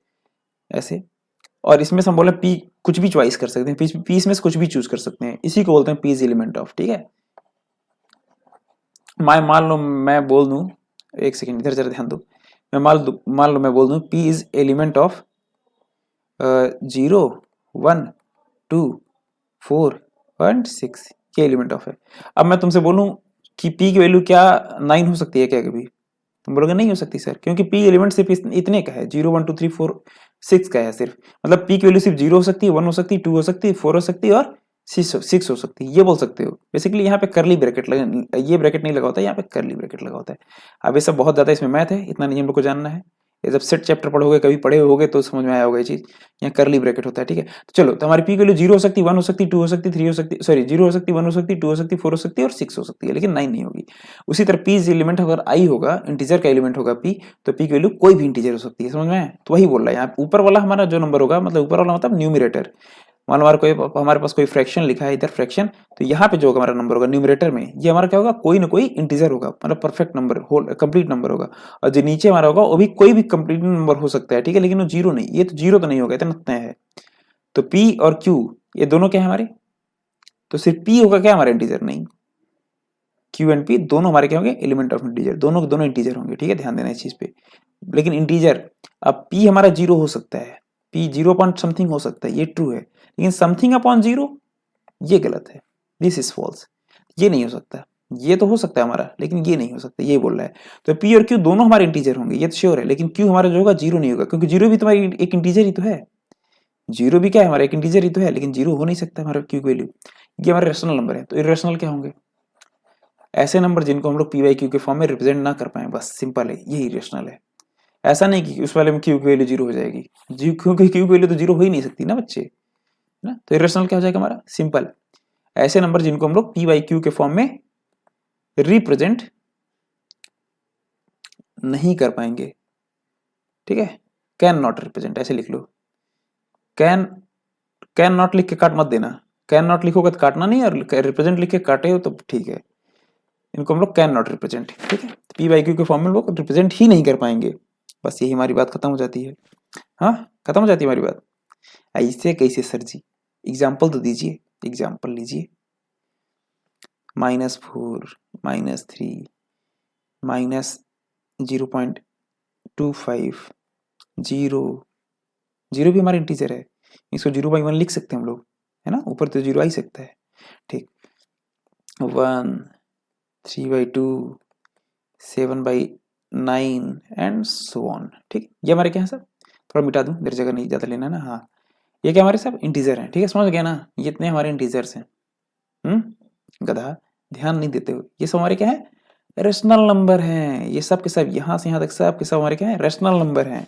ऐसे, और इसमें से हम बोले पी कुछ भी चॉइस कर सकते हैं, पी इसमें से कुछ भी चूज कर सकते हैं, इसी को बोलते हैं पी इज एलिमेंट ऑफ। ठीक है, मान लो मैं बोल दूं, एक सेकेंड इधर जरा ध्यान दो, मैं मान लो मैं बोल दूं P is element of 0 1 2 4 and 6, ये एलिमेंट ऑफ है। अब मैं तुमसे बोलूं कि पी की वैल्यू क्या 9 हो सकती है क्या कभी, तुम बोलोगे नहीं हो सकती सर, क्योंकि पी एलिमेंट सिर्फ इतने का है, 0 1 2 3 4 6 का है सिर्फ। मतलब पी की वैल्यू सिर्फ 0 हो सकती है, 1 हो सकती है, 2 हो सकती है, 4 हो सकती है और 6 हो सकती है, ये बोल सकते हो। बेसिकली यहाँ पे करली ब्रैकेट लगा, ये ब्रैकेट नहीं लगा होता है, यहाँ पे करली ब्रैकेट लगा होता है। अब ये सब बहुत ज्यादा इसमें मैथ है, इतना नहीं हम लोग को जानना है। ये जब सेट चैप्टर पढ़ोगे, कभी पढ़े होगे तो समझ में आया होगा ये चीज, यहाँ करली ब्रैकेट होता है। ठीक है, तो चलो, तो हमारी पी की वैल्यू 0 हो सकती है, 1 हो सकती है, 2 हो सकती है, 3 हो सकती है, सॉरी 0 हो सकती है, 1 हो सकती है, 2 हो सकती है, 4 हो सकती है और 6 हो सकती है, लेकिन 9 नहीं होगी। उसी तरह पी एलिमेंट अगर आई होगा, इंटीजर का एलिमेंट होगा पी, तो पी की वैल्यू कोई भी इंटीजर हो सकती है, समझ में आया? तो वही बोल रहा है यहाँ ऊपर वाला हमारा जो नंबर होगा, मतलब ऊपर वाला मतलब न्यूमरेटर। मान लो हमारे पास कोई फ्रैक्शन लिखा है इधर, फ्रैक्शन, तो यहाँ पे जो हमारा नंबर होगा न्यूमरेटर में, ये हमारा क्या होगा, कोई ना कोई इंटीजर होगा, मतलब perfect number, whole complete number होगा। और जो नीचे हमारा होगा वो भी कोई भी कंप्लीट नंबर हो सकता है। ठीक है, लेकिन वो जीरो नहीं, ये तो जीरो तो नहीं होगा, इतना तय है। तो पी और क्यू ये दोनों क्या है हमारे, तो सिर्फ पी होगा क्या हमारा इंटीजर, नहीं, क्यू एंड पी दोनों हमारे क्या होंगे, एलिमेंट ऑफ इंटीजर, दोनों दोनों इंटीजर होंगे। ठीक है, ध्यान देना इस चीज पे। लेकिन इंटीजर, अब पी हमारा जीरो हो सकता है, पी 0 पॉइंट समथिंग हो सकता है, ये ट्रू है, लेकिन समथिंग अपॉन जीरो ये गलत है, दिस इज फॉल्स, ये नहीं हो सकता। ये तो हो सकता है हमारा, लेकिन ये नहीं हो सकता, ये बोल रहा है। तो पी और क्यू दोनों हमारे इंटीजर होंगे, ये तो श्योर है, लेकिन क्यू हमारा जो होगा जीरो नहीं होगा, क्योंकि जीरो भी तुम्हारी एक इंटीजर ही तो है। जीरो भी क्या है हमारा, एक इंटीजर ही तो है, लेकिन जीरो हो नहीं सकता हमारा क्यू की वैल्यू। ये हमारे रेशनल नंबर है। तो इरेशनल क्या होंगे, ऐसे नंबर जिनको हम लोग पी वाई क्यू के फॉर्म में रिप्रेजेंट ना कर पाए, बस सिंपल है, ये इरेशनल है। ऐसा नहीं कि उस वाले में क्यू की वैल्यू जीरो हो जाएगी, क्योंकि क्यू की वैल्यू तो जीरो हो ही नहीं सकती ना बच्चे, ना। तो इरेशनल क्या हो जाएगा हमारा, सिंपल, ऐसे नंबर जिनको हम लोग पी वाई क्यू के फॉर्म में रिप्रेजेंट नहीं कर पाएंगे। ठीक है, कैन नॉट रिप्रेजेंट ऐसे लिख लो, कैन कैन नॉट लिख के काट मत देना, कैन नॉट लिखोगे तो काटना नहीं, और रिप्रेजेंट लिख के काटे हो तो ठीक है। इनको हम लोग कैन नॉट रिप्रेजेंट, ठीक है, पी वाई क्यू के फॉर्म में हम लोग रिप्रेजेंट ही नहीं कर पाएंगे। बस यही हमारी बात खत्म हो जाती है। हाँ, खत्म हो जाती है हमारी बात। ऐसे कैसे सर जी, एग्जाम्पल तो दीजिए, एग्जाम्पल लीजिए। -4 -3 माइनस 0.25, जीरो, जीरो भी हमारा इंटीजर है, इसको 0/1 लिख सकते हैं हम लोग, है ना, ऊपर तो जीरो आ ही सकता है, ठीक। 1, 3/2, 7/9 एंड सो ऑन, ठीक। ये हमारे क्या है सब, थोड़ा मिटा दूं, इधर जगह नहीं ज़्यादा लेना है ना, हाँ, ये क्या हमारे सब इंटीजर हैं, ठीक है, समझ गया ना, ये इतने हमारे इंटीजर्स हैं, गधा, ध्यान नहीं देते हो, ये सब हमारे क्या है, रेशनल नंबर हैं, ये सब के सब, यहाँ से यहाँ तक सब के सब हमारे क्या है, रेशनल नंबर हैं,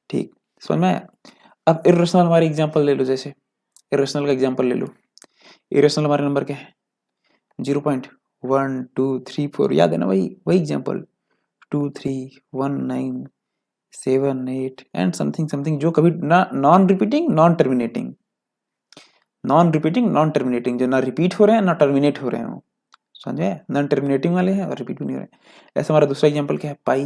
ठीक, समझ में आया। अब इरेशनल हमारी एग्जांपल ले लो, जैसे इरेशनल का एग्जांपल ले लो, इरेशनल हमारे नंबर क्या है, 0.1234, याद है ना, वही वही एग्जांपल, 2319 7 8 एंड समथिंग समथिंग, जो कभी ना non repeating non terminating, non repeating non terminating, जो ना रिपीट हो रहे हैं ना टर्मिनेट हो रहे हो, समझे, नॉन टर्मिनेटिंग वाले हैं और रिपीट भी नहीं हो रहे। ऐसा हमारा दूसरा एग्जांपल क्या है, पाई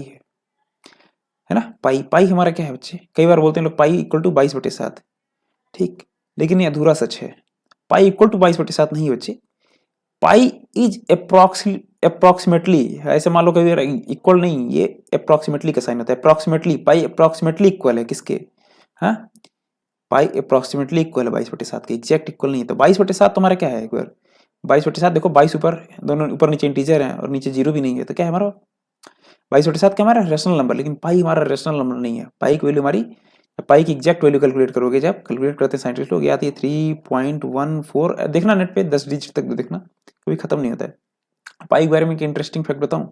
है ना, पाई, पाई हमारा क्या है बच्चे, कई बार बोलते हैं लोग पाई इक्वल टू 22/7, ठीक, लेकिन ये अधूरा सच है, पाई इक्वल टू 22/7 नहीं बच्चे, पाई इज अप्रोक्सीमेटली, ऐसे मान लो कभी इक्वल नहीं, ये अप्रोक्सीमेटली का साइन होता है, अप्रोक्सीमेटली, पाई अप्रोक्सीमेटली इक्वल है किसके, हाँ, पाई अप्रोक्सीमेटली इक्वल है 22/7 के, एग्जैक्ट इक्वल नहीं है, तो 22/7 तुम्हारा क्या है, एक बार 22/7 देखो, 22 ऊपर, दोनों ऊपर नीचे इंटीजर है और नीचे जीरो भी नहीं है, तो क्या है हमारा 22/7 क्या हमारा रेशनल नंबर, लेकिन पाई हमारा रेशनल नंबर नहीं है, पाई की वैल्यू हमारी, पाई की एग्जैक्ट वैल्यू कैलकुलेट करोगे, जब कैलकुलेट करते हैं साइंटिस्ट लोग, ये आती है 3.14, देखना नेट पे 10 डिजिट तक देखना, कभी खत्म नहीं होता है। पाई के बारे में एक इंटरेस्टिंग फैक्ट बताऊं,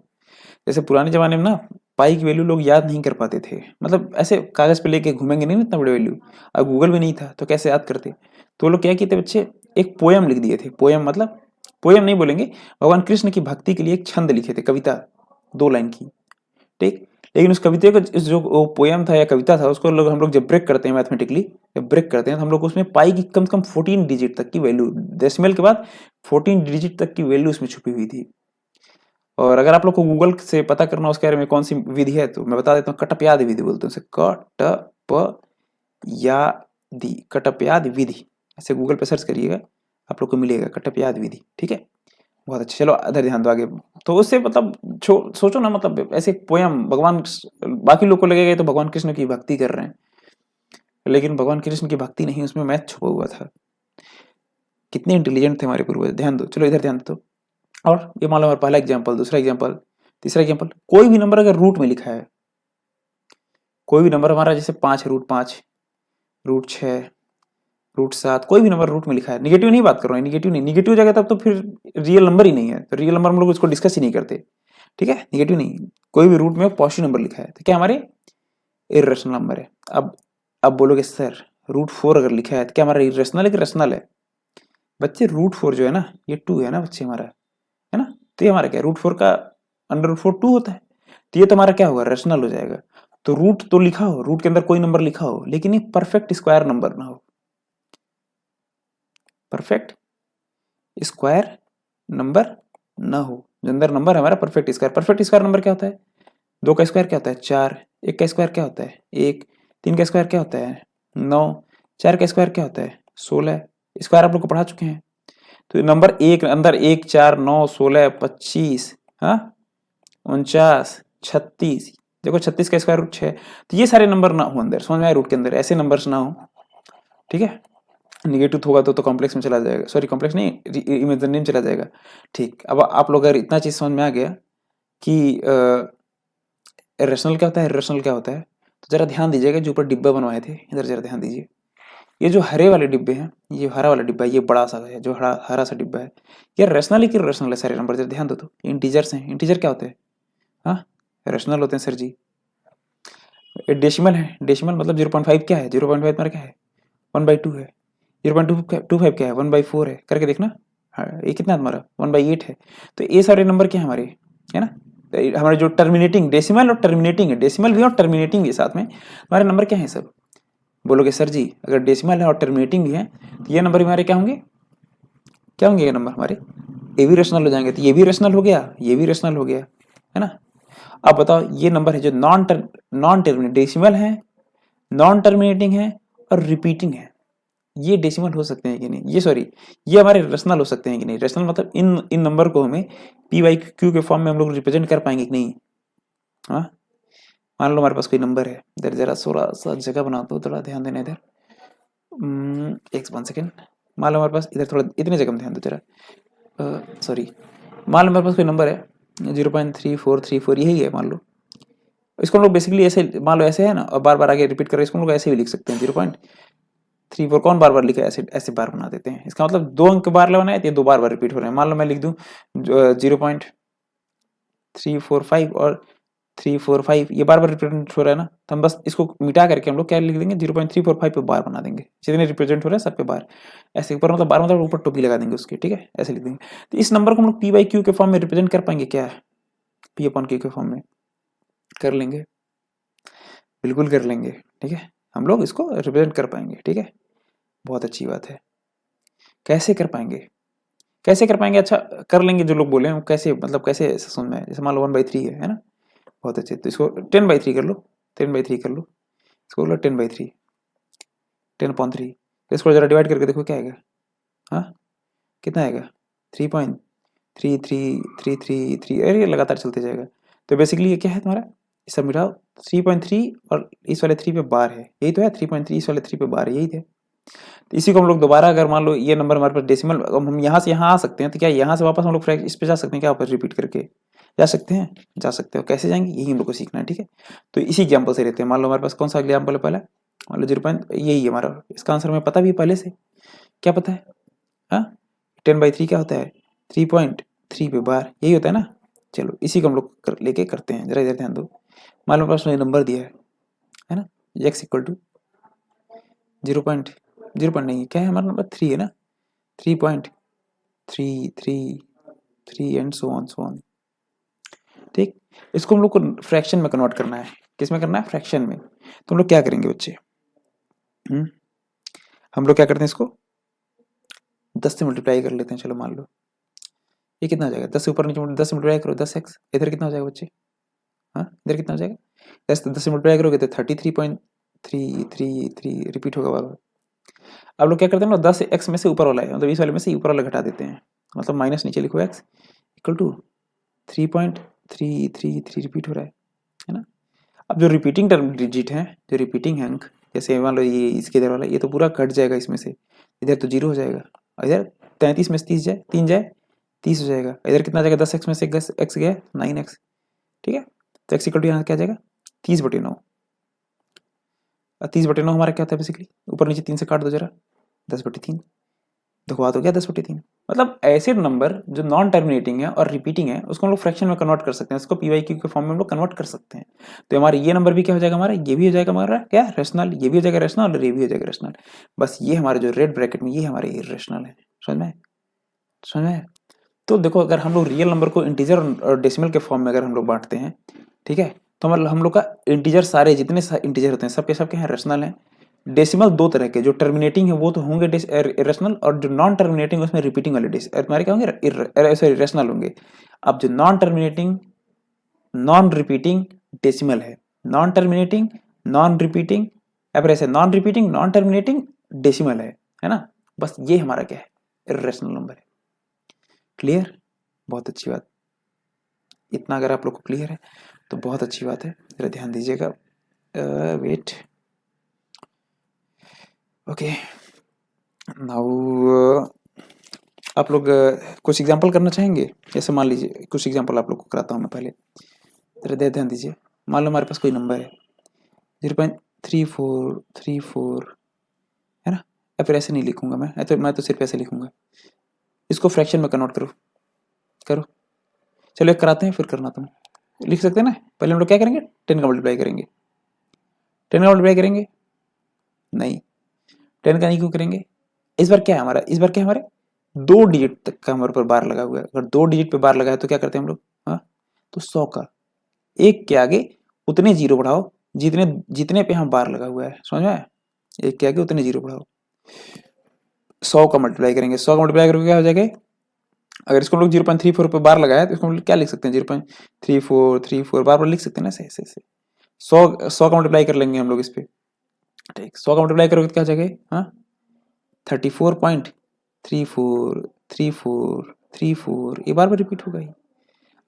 जैसे पुराने जमाने में ना पाई की वैल्यू लोग याद नहीं कर पाते थे, मतलब ऐसे कागज पे लेके घूमेंगे नहीं इतना बड़े वैल्यू, अब गूगल भी नहीं था तो कैसे याद करते, तो लोग क्या किए थे बच्चे, एक पोयम लिख दिए थे, पोयम मतलब, पोयम नहीं बोलेंगे, भगवान कृष्ण की भक्ति के लिए एक छंद लिखे थे, कविता 2 लाइन की, ठीक, लेकिन उस कविता को, जो पोयम था या कविता था, उसको लोग, हम लोग जब ब्रेक करते हैं मैथमेटिकली, जब ब्रेक करते हैं तो हम लोग उसमें पाई की कम से कम 14 डिजिट तक की वैल्यू, डेसिमल के बाद 14 डिजिट तक की वैल्यू उसमें छुपी हुई थी। और अगर आप लोग को गूगल से पता करना उसके बारे में कौन सी विधि है, तो मैं बता देता हूँ, कटपयाद विधि बोलते हैं उसे, कटपयादि, कटपयाद विधि, ऐसे गूगल पे सर्च करिएगा, आप लोग को मिलेगा कटपयाद विधि, ठीक है, बहुत अच्छा। चलो इधर ध्यान दो आगे, तो उससे मतलब सोचो ना, मतलब ऐसे पोयम, भगवान, बाकी लोग को लगेगा तो भगवान कृष्ण की भक्ति कर रहे हैं, लेकिन भगवान कृष्ण की भक्ति नहीं, उसमें मैथ छुपा हुआ था, कितने इंटेलिजेंट थे हमारे पूर्वज, ध्यान दो, चलो इधर ध्यान दो। और ये मान लो हमारा पहला एग्जाम्पल, दूसरा एग्जाम्पल, तीसरा एग्जाम्पल, कोई भी नंबर अगर रूट में लिखा है, कोई भी नंबर हमारा, जैसे 5 √5, √6, √7, कोई भी नंबर रूट में लिखा है, निगेटिव नहीं बात कर रहा हूँ, निगेटिव नहीं, निगेटिव जगह तब तो फिर रियल नंबर ही नहीं है, तो रियल नंबर हम लोग उसको डिस्कस ही नहीं करते, ठीक है, निगेटिव नहीं, कोई भी रूट में पॉजिटिव नंबर लिखा है तो क्या हमारे इरेशनल नंबर है। अब बोलोगे सर √4 अगर लिखा है तो क्या हमारा इरेशनल है कि रेशनल है, बच्चे √4 जो है ना, ये 2 है ना बच्चे हमारा, है ना, तो ये हमारा क्या, √4 का √4 2 होता है, तो ये तो हमारा क्या होगा, रेशनल हो जाएगा। तो रूट तो लिखा हो, रूट के अंदर कोई नंबर लिखा हो, लेकिन ये परफेक्ट स्क्वायर नंबर ना हो, परफेक्ट स्क्वायर नंबर ना हो, जो अंदर नंबर है हमारा परफेक्ट स्क्वायर नंबर क्या होता है, 2 का स्क्वायर क्या होता है 4, 1 का स्क्वायर क्या होता है 1, 3 का स्क्वायर क्या होता है 9, 4 का स्क्वायर क्या होता है 16, स्क्वायर आप लोग को पढ़ा चुके हैं। तो नंबर एक अंदर 1 4 9 16 25, हाँ 49 36, देखो 36 का स्क्वायर रूट 6, तो ये सारे नंबर ना हो अंदर, समझ में आया, रूट के अंदर ऐसे नंबर्स ना हो, ठीक है, निगेटिव होगा तो कॉम्प्लेक्स में चला जाएगा, सॉरी कॉम्प्लेक्स नहीं, इमेजिनरी में चला जाएगा, ठीक। अब आप लोग अगर इतना चीज समझ में आ गया कि रेशनल क्या होता है, इरेशनल क्या होता है, तो जरा ध्यान दीजिएगा, जो ऊपर डिब्बा बनवाए थे इधर जरा ध्यान दीजिए, ये जो हरे वाले डिब्बे हैं, ये हरा वाला डिब्बा है, ये बड़ा सा है जो हरा सा डिब्बा है, ये रेशनल है कि इरेशनल है, सारे नंबर जरा ध्यान दो, तो इंटीजर्स हैं, इंटीजर क्या होते हैं, हाँ रेशनल होते हैं सर जी। डेसिमल है, डेसिमल मतलब 0.5 क्या है, 0.5 हमारा क्या है 1/2 है, 0.25 क्या है 1/4 है, करके देखना, हाँ ये कितना है हमारा 1/8 है। तो ये सारे नंबर क्या है हमारे, है ना, हमारे जो टर्मिनेटिंग, डेसिमल और टर्मिनेटिंग है, डेसिमल भी और टर्मिनेटिंग भी साथ में, हमारे नंबर क्या है सब, बोलोगे सर जी अगर डेसिमल है और टर्मिनेटिंग भी है तो ये नंबर हमारे क्या होंगे, क्या होंगे ये नंबर हमारे, ये भी रेशनल हो जाएंगे, तो ये भी रेशनल हो गया, ये भी रेशनल हो गया, है ना। अब बताओ ये नंबर है जो नॉन टर्मिनेटिंग, डेसिमल है, नॉन टर्मिनेटिंग है और रिपीटिंग है, ये डेसिमल हो सकते हैं कि नहीं, ये सॉरी ये हमारे रेशनल हो सकते हैं कि नहीं, रेशनल मतलब इन नंबर को हमें पी वाई क्यू के फॉर्म में हम लोग रिप्रेजेंट कर पाएंगे कि नहीं, हाँ, मान लो हमारे पास कोई नंबर है इधर, जरा थोड़ा सा जगह बना दो, थोड़ा ध्यान देना इधर। एक 1 सेकेंड। मान लो हमारे पास इधर थोड़ा इतने जगह में ध्यान दो जरा, सॉरी। मान लो हमारे पास कोई नंबर है 0.3434, यही है मान लो। इसको हम लोग बेसिकली ऐसे मान लो, ऐसे है ना, और बार बार आगे रिपीट कर, इसको हम लोग ऐसे भी लिख सकते हैं 0.34। कौन बार बार लिखा है, ऐसे ऐसे बार बना देते हैं। इसका मतलब 2 अंक बार लगाना है तो ये 2 बार बार रिपीट हो रहे हैं। मान लो मैं लिख दूं 0.345 और 345, ये बार बार रिप्रेजेंट हो रहा है ना, तो हम बस इसको मिटा करके हम लोग क्या लिख देंगे, 0.345 पे बार बना देंगे। जितने रिप्रेजेंट हो रहे हैं सब पे बार, ऐसे ऊपर मतलब बार मतलब ऊपर टोपी लगा देंगे उसके, ठीक है, ऐसे लिख देंगे। तो इस नंबर को हम लोग पी बाई क्यू के फॉर्म में रिप्रेजेंट कर पाएंगे क्या, पी अपॉन क्यू के फॉर्म में कर लेंगे, बिल्कुल कर लेंगे, ठीक है, हम लोग इसको रिप्रेजेंट कर पाएंगे, ठीक है, बहुत अच्छी बात है। कैसे कर पाएंगे, कैसे कर पाएंगे, अच्छा कर लेंगे, जो लोग बोले हैं कैसे, मतलब कैसे समझ में, जैसे मान लो 1/3 है ना, बहुत अच्छे, तो इसको 10/3 कर लो, 10/3 कर लो, इसको बोलो 10/3, 10/3, तो इसको जरा डिवाइड करके देखो क्या आएगा, हाँ कितना आएगा, 3.3333, अरे लगातार चलते जाएगा। तो बेसिकली ये क्या है तुम्हारा, ये सब मिटाओ, 3.3 और इस वाले 3 पे बार है, यही तो है, 3.3 इस वाले 3 पे बार है, यही थे। तो इसी को हम लोग दोबारा, अगर मान लो ये नंबर हमारे पास डेसिमल, हम यहाँ से यहाँ आ सकते हैं, तो क्या यहाँ से वापस हम लोग इस पे जा सकते हैं क्या, वापस रिपीट करके जा सकते हैं, जा सकते हो, कैसे जाएंगे यही हम लोग को सीखना है, ठीक है। तो इसी एग्जाम्पल से रहते हैं, मान लो हमारे पास कौन सा एग्जाम्पल है पहला, मान लो 0. यही है हमारा, इसका आंसर हमें पता भी है पहले से, क्या पता है, हाँ 10/3 क्या होता है, 3.3 पे बार, यही होता है ना। चलो इसी को हम लोग लेके करते हैं, जरा इधर ध्यान दो। मान लो पास में नंबर दिया है ना, x इक्वल टू 0.0 नहीं, क्या है हमारा नंबर, 3 है ना, 3.333 एंड सो ऑन, ठीक। इसको हम लोग को फ्रैक्शन में कन्वर्ट करना है, किस में करना है, फ्रैक्शन में। तो हम लोग क्या करेंगे बच्चे, हम लोग क्या करते हैं, इसको 10 से मल्टीप्लाई कर लेते हैं। चलो मान लो ये कितना हो जाएगा, 10 से ऊपर नीचे 10 से मल्टीप्लाई करो 10x, इधर कितना हो जाएगा बच्चे, हाँ इधर कितना हो जाएगा, 10 से मल्टीप्लाई करोगे तो 33.333 रिपीट होगा बार बार। अब लोग क्या करते हैं ना, 10x में से ऊपर वाला है, मतलब इस वाले में से ऊपर वाला घटा देते हैं, मतलब माइनस नीचे लिखो x इक्वल टू 3.333 रिपीट हो रहा है ना। अब जो रिपीटिंग टर्म डिजिट है, जो रिपीटिंग अंक, जैसे मान लो ये इसके इधर वाला, ये तो पूरा कट जाएगा इसमें से, इधर तो 0 हो जाएगा, और इधर 33 में से 30 जाए, 3 जाए 30 हो जाएगा, इधर कितना जाएगा, 10x में से x गया 9x, ठीक है। तो x इक्वल टू यहाँ क्या जाएगा 30/9, 30/9 हमारा क्या होता है बेसिकली, ऊपर नीचे 3 से काट दो जरा, 10/3, देखो बात हो गया 10/3। मतलब ऐसे नंबर जो नॉन टर्मिनेटिंग है और रिपीटिंग है, उसको हम लोग फ्रैक्शन में कन्वर्ट कर सकते हैं, उसको पी वाई क्यू के फॉर्म में हम लोग कन्वर्ट कर सकते हैं। तो हमारे ये नंबर भी क्या हो जाएगा, हमारा ये भी हो जाएगा हमारा क्या, रेशनल, ये भी हो जाएगा रेशनल और ये भी हो जाएगा रेशनल। बस ये हमारे जो रेड ब्रैकेट में ये हमारे इरेशनल है, समझ में, समझ में। तो देखो अगर हम लोग रियल नंबर को इंटीजर और डेसिमल के फॉर्म में अगर हम लोग बांटते हैं, ठीक है, तो मतलब हम लोग का इंटीजर, सारे जितने इंटीजर होते हैं सबके सबके हैं रेशनल हैं। डेसिमल 2 तरह के, जो टर्मिनेटिंग है वो तो होंगे इरेशनल, और जो नॉन टर्मिनेटिंग उसमें रिपीटिंग वाले तुम्हारे क्या होंगे, सॉरी रेशनल होंगे। अब जो non terminating non repeating decimal है, नॉन टर्मिनेटिंग नॉन रिपीटिंग, या फिर ऐसे non repeating non terminating decimal है ना। बस ये हमारा क्या है, इरेशनल नंबर है। क्लियर, बहुत अच्छी बात, इतना अगर आप लोग को क्लियर है तो बहुत अच्छी बात है, जरा ध्यान दीजिएगा। वेट, ओके, नाउ आप लोग कुछ एग्जांपल करना चाहेंगे, जैसे मान लीजिए कुछ एग्जांपल आप लोग को कराता हूँ मैं पहले, जरा ध्यान दीजिए। मान लो हमारे पास कोई नंबर है 0.3434, है ना, या फिर ऐसे नहीं लिखूंगा मैं तो सिर्फ ऐसे लिखूंगा, इसको फ्रैक्शन में कन्वर्ट करो, करो, चलो एक कराते हैं फिर करना तुम, लिख सकते हैं ना। पहले हम लोग क्या करेंगे, 10 का मल्टीप्लाई करेंगे, 10 का मल्टीप्लाई करेंगे, नहीं 10 का नहीं क्यों करेंगे, इस बार क्या है हमारा, इस बार क्या है हमारे 2 डिजिट तक का हमारे ऊपर बार लगा हुआ है। अगर 2 डिजिट पे बार लगा है तो क्या करते हैं हम लोग, हाँ तो 100 का एक के आगे उतने जीरो बढ़ाओ जितने जितने पे यहाँ बार लगा हुआ है, समझ में, एक के आगे उतने जीरो बढ़ाओ। 100 का मल्टीप्लाई करेंगे, 100 का मल्टीप्लाई करके क्या हो जाएगा, अगर इसको हम लोग 0.34 पे बार लगाया तो इसको हम लोग क्या लिख सकते हैं, 0.3434 बार बार लिख सकते हैं ना, ऐसे ऐसे ऐसे। 100 का मल्टीप्लाई कर लेंगे हम लोग इस पे, ठीक, 100 का मल्टीप्लाई करोगे तो क्या हो जाएगा, हाँ 34.343434, ये बार बार रिपीट होगा ही।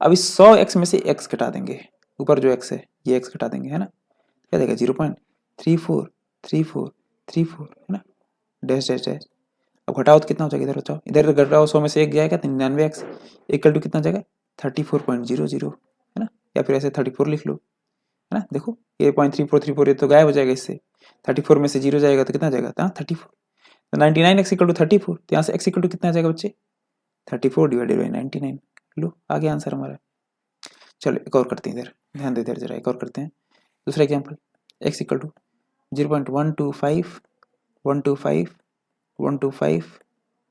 अब इस 100x में से x घटा देंगे, ऊपर जो x है ये x घटा देंगे, है ना, क्या देगा 0.343434, है ना, डैश डैश डैश। अब घटाओ तो कितना हो जाएगा, इधर बचाओ, इधर घटाओ, 100 में से 1 जाएगा तो 99x इक्वल टू कितना हो जाएगा 34.00, है ना, या फिर ऐसे 34 लिख लो, है ना, देखो ये 0.3434 ये तो गायब हो जाएगा इससे, 34 में से 0 जाएगा तो कितना जाएगा 34, तो 99x इक्वल टू 34, तो यहाँ से x इक्वल टू कितना आ जाएगा बच्चे 34 डिवाइडेड बाई 99, लो आ गया आंसर हमारा। चलो एक और करते हैं, इधर ध्यान दे, इधर जरा एक और करते हैं, दूसरा example, x equal to 0.125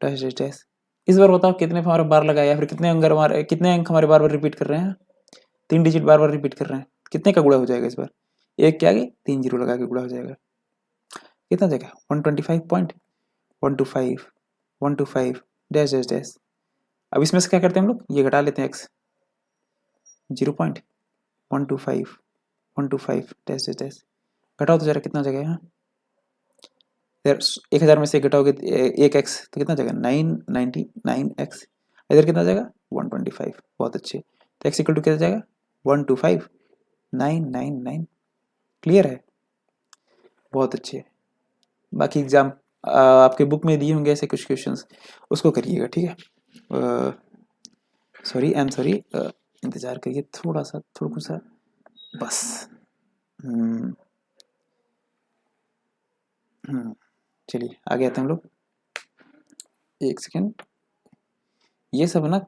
dash dash dash. इस बार बताओ कितने हमारे बार लगाया, फिर कितने अंक हमारे बार बार रिपीट कर रहे हैं, 3 डिजिट बार बार रिपीट कर रहे हैं, कितने का गुणा हो जाएगा इस बार, एक के आगे 3 जीरो लगा के गुणा हो जाएगा, कितना जाएगा 125 डैश डैश डैश। अब इसमें से क्या करते हैं हम लोग, ये घटा लेते हैं x, 0.125 डैश डैश डैश, घटाओ तो जरा कितना जाएगा यहाँ, 1000 में से घटाओगे एक x तो कितना जाएगा 999x, इधर कितना जाएगा 125, बहुत अच्छे, तो x इक्वल टू कितना जाएगा 125,999, क्लियर है, बहुत अच्छे। बाकी एग्जाम आपके बुक में दिए होंगे ऐसे कुछ क्वेश्चंस, उसको करिएगा, ठीक है, सॉरी इंतजार करिए थोड़ा सा बस। चलिए आगे आते हैं हम लोग, एक सेकेंड, ये सब ना